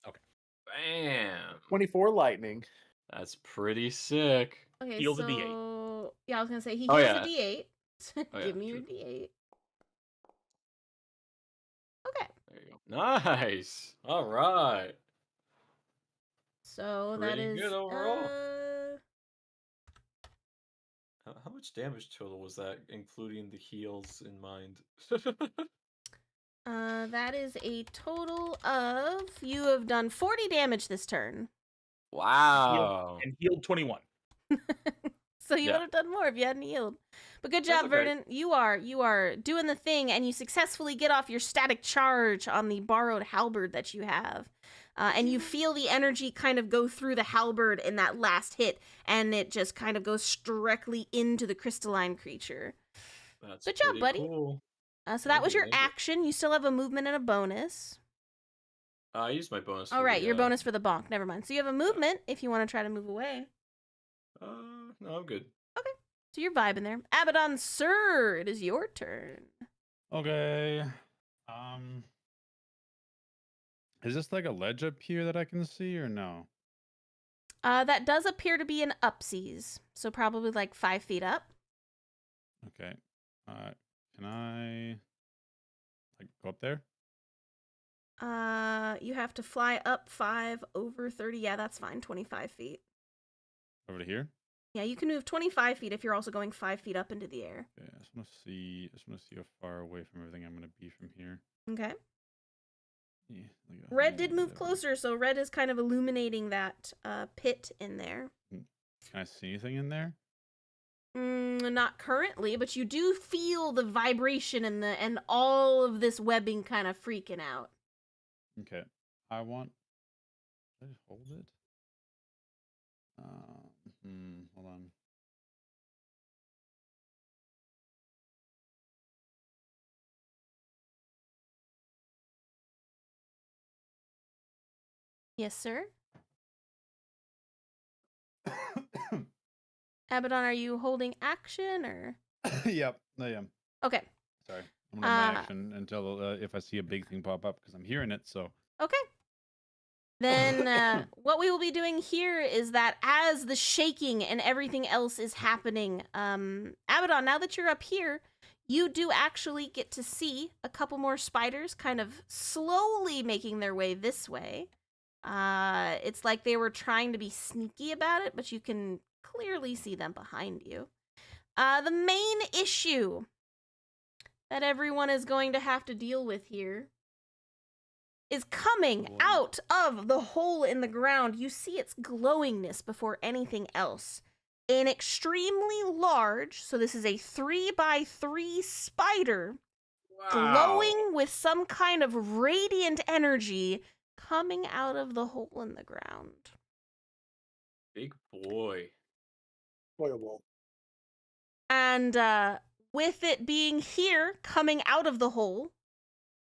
Bam! 24 lightning. That's pretty sick. Okay, Heals a so D8. yeah, I was gonna say he Oh, heals yeah. a D8. Oh, yeah, Give me your true. D8. Okay, There you go. Nice. All right. so that Pretty is good overall. How much damage total was that, including the heals in mind? that is a total of you have done 40 damage this turn. Wow. And healed 21. So you Yeah. would have done more if you hadn't healed. But good That's job, okay. Vernon. You are doing the thing, and you successfully get off your static charge on the borrowed halberd that you have. And you feel the energy kind of go through the halberd in that last hit, and it just kind of goes directly into the crystalline creature. That's Good job, pretty buddy. cool. So that Thank was you, your thank you. action. You still have a movement and a bonus. I used my bonus. All for right, the, your bonus for the bonk. Never mind. So you have a movement if you want to try to move away. No, I'm good. So you're vibing there. Abaddon, sir, it is your turn. Okay. Is this like a ledge up here that I can see or no? That does appear to be an upseas, so probably like 5 feet up. Okay. Can I like go up there? You have to fly up 5 over 30. Yeah, that's fine. 25 feet. Over to here? Yeah, you can move 25 feet if you're also going 5 feet up into the air. Okay, I just want to see how far away from everything I'm gonna be from here. Okay. Yeah, like Red did 100 move whatever. closer, so red is kind of illuminating that pit in there. Can I see anything in there? Not currently, but you do feel the vibration and all of this webbing kind of freaking out. Okay. I want. Should I hold it? Hold on. Yes, sir. Abaddon, are you holding action or? Yep, I am. Okay. Sorry. I'm gonna have my Uh, action until if I see a big thing pop up because I'm hearing it. So. Okay. Then what we will be doing here is that as the shaking and everything else is happening, Abaddon, now that you're up here, you do actually get to see a couple more spiders kind of slowly making their way this way. It's like they were trying to be sneaky about it, but you can clearly see them behind you. The main issue that everyone is going to have to deal with here is coming Whoa. out of the hole in the ground. You see its glowingness before anything else. An extremely large, so this is a 3x3 spider, glowing with some kind of radiant energy coming out of the hole in the ground. Big boy. Spoilable. And with it being here, coming out of the hole,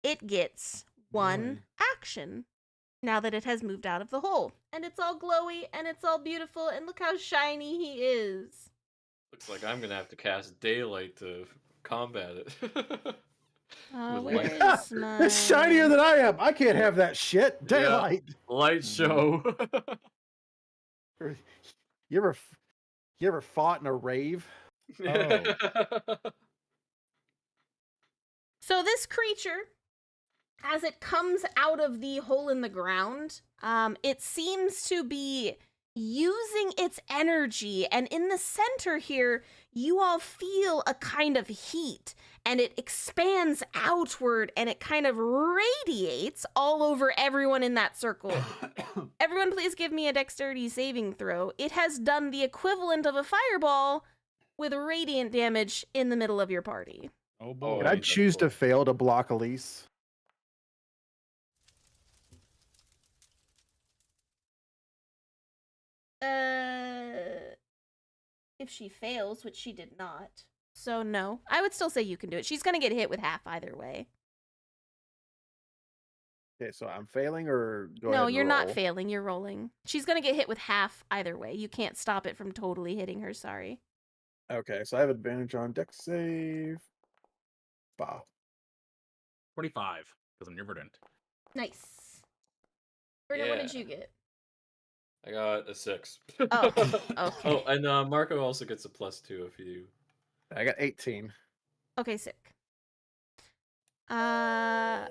it gets one Boy. action now that it has moved out of the hole. And it's all glowy and it's all beautiful, and look how shiny he is. Looks like I'm gonna have to cast daylight to combat it. With Where light. is my... It's shinier than I am. I can't have that shit. Yeah. Daylight. Light show. You ever fought in a rave? So this creature, as it comes out of the hole in the ground, it seems to be using its energy, and in the center here, you all feel a kind of heat, and it expands outward, and it kind of radiates all over everyone in that circle. Everyone, please give me a dexterity saving throw. It has done the equivalent of a fireball with radiant damage in the middle of your party. Oh boy. Can I choose to fail to block Elise? if she fails, which she did not. So no, I would still say you can do it. She's gonna get hit with half either way. Okay, so I'm failing or go No, ahead and you're not roll? failing. You're rolling. She's gonna get hit with half either way. You can't stop it from totally hitting her. Sorry. Okay, so I have advantage on dex save. Bah. 25, because I'm near verdant. Nice. Vernon, what did Yeah. you get? I got a 6. Oh, Oh, okay. and Marco also gets a +2 if you. I got 18. Okay, sick. Abaddon,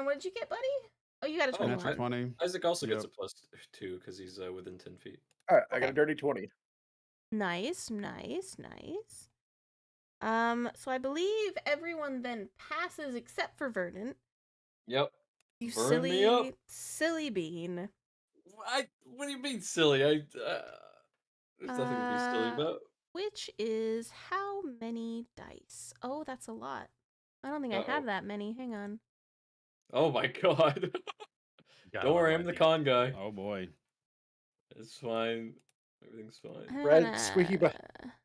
what did you get, buddy? Oh, you got a Oh, 21. Natural 20. Isaac also gets a Yep. +2 because he's within 10 feet. All right, I got Okay. a dirty 20. Nice. So I believe everyone then passes except for Verdant. Yep. You Burn me up. silly bean. What do you mean silly? There's nothing to be silly about. Which is how many dice? Oh, that's a lot. I don't think I have Uh-oh. that many. Hang on. Oh my god. Got Don't a lot worry, of I'm the ideas. con guy. Oh boy. It's fine. Everything's fine. Red, squeaky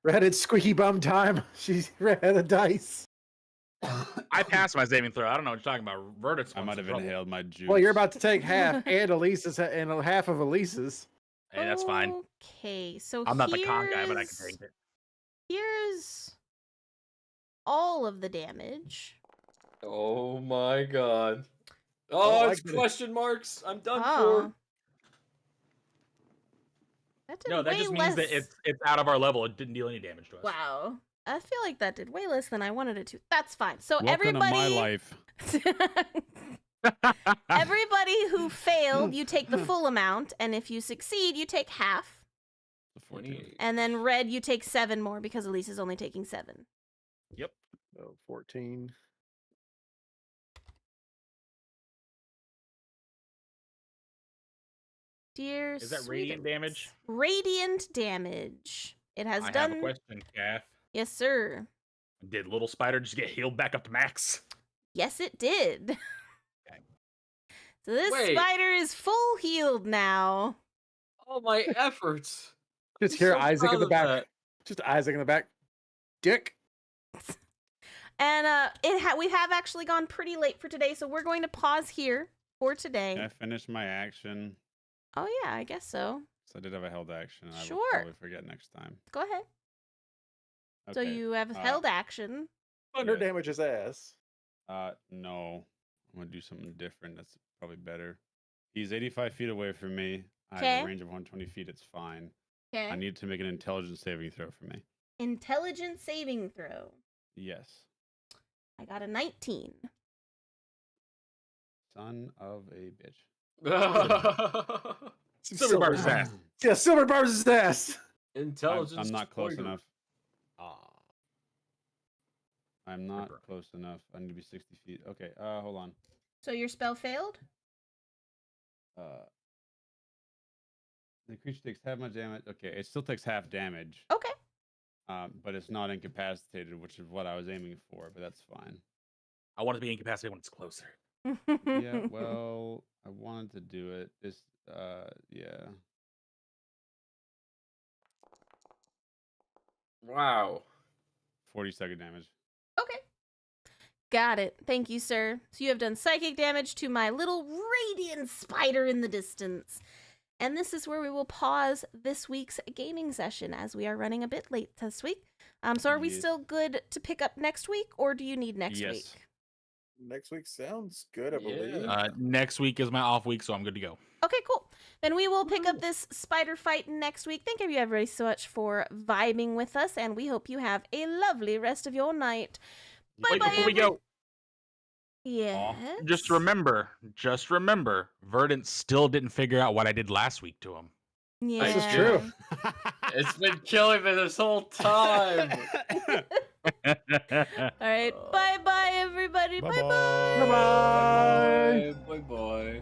Red, it's squeaky bum time. She's red the dice. I passed my saving throw. I don't know what you're talking about. Verdict's I might have inhaled my juice. Well, you're about to take half and Elise's and half of Elise's. Hey, that's fine. Okay, so I'm not the con guy, but I can here's- take it. Here's all of the damage. Oh my god. Oh, Oh, I it's get it. question marks. I'm done Oh. for. That did No, that way just less. means that it's out of our level. It didn't deal any damage to us. Wow. I feel like that did way less than I wanted it to. That's fine. So Welcome everybody, to my life. everybody who failed, you take the full amount, and if you succeed, you take half. The 14. And then red, you take 7 more because Elise is only taking 7. Yep. So 14. Dear Is that sweet radiant Elise. damage? Radiant damage. It has I done. have a question, Kath. Yes, sir. Did little spider just get healed back up to max? Yes, it did. Okay. So this Wait. spider is full healed now. All my efforts. Just I'm hear so Isaac in proud the of back. that. Just Isaac in the back. Dick. And we have actually gone pretty late for today, so we're going to pause here for today. Can I finish my action? Oh yeah, I guess so. So I did have a held action. I will Sure. probably forget next time. Go ahead. So Okay. you have held action. Thunder Yeah. damage his ass. No. I'm gonna do something different. That's probably better. He's 85 feet away from me. I have Okay. a range of 120 feet. It's fine. Okay. I need to make an intelligence saving throw for me. Intelligence saving throw. Yes. I got a 19. Son of a bitch. Silver bars his ass. Yeah, silver bars his ass. Intelligence. I'm not close spoiler. enough. I'm not close enough. I need to be 60 feet. Okay, hold on. So your spell failed? The creature takes half my damage. Okay, it still takes half damage. Okay. But it's not incapacitated, which is what I was aiming for, but that's fine. I want to be incapacitated when it's closer. Yeah, well, I wanted to do it. This, yeah. Wow. 40-second damage. Okay. Got it. Thank you, sir. So you have done psychic damage to my little radiant spider in the distance. And this is where we will pause this week's gaming session as we are running a bit late this week. So are we Yes. still good to pick up next week, or do you need next Yes. week? Next week sounds good, I believe. Yeah. Next week is my off week, so I'm good to go. Okay, cool. Then we will pick up this spider fight next week. Thank you everybody so much for vibing with us, and we hope you have a lovely rest of your night. Wait, Bye-bye, before we go, Yes. just remember, Verdant still didn't figure out what I did last week to him. Yeah. This is true. It's been killing me this whole time. All right. Bye-bye, everybody. Bye-bye. Bye-bye. Bye-bye. Bye bye.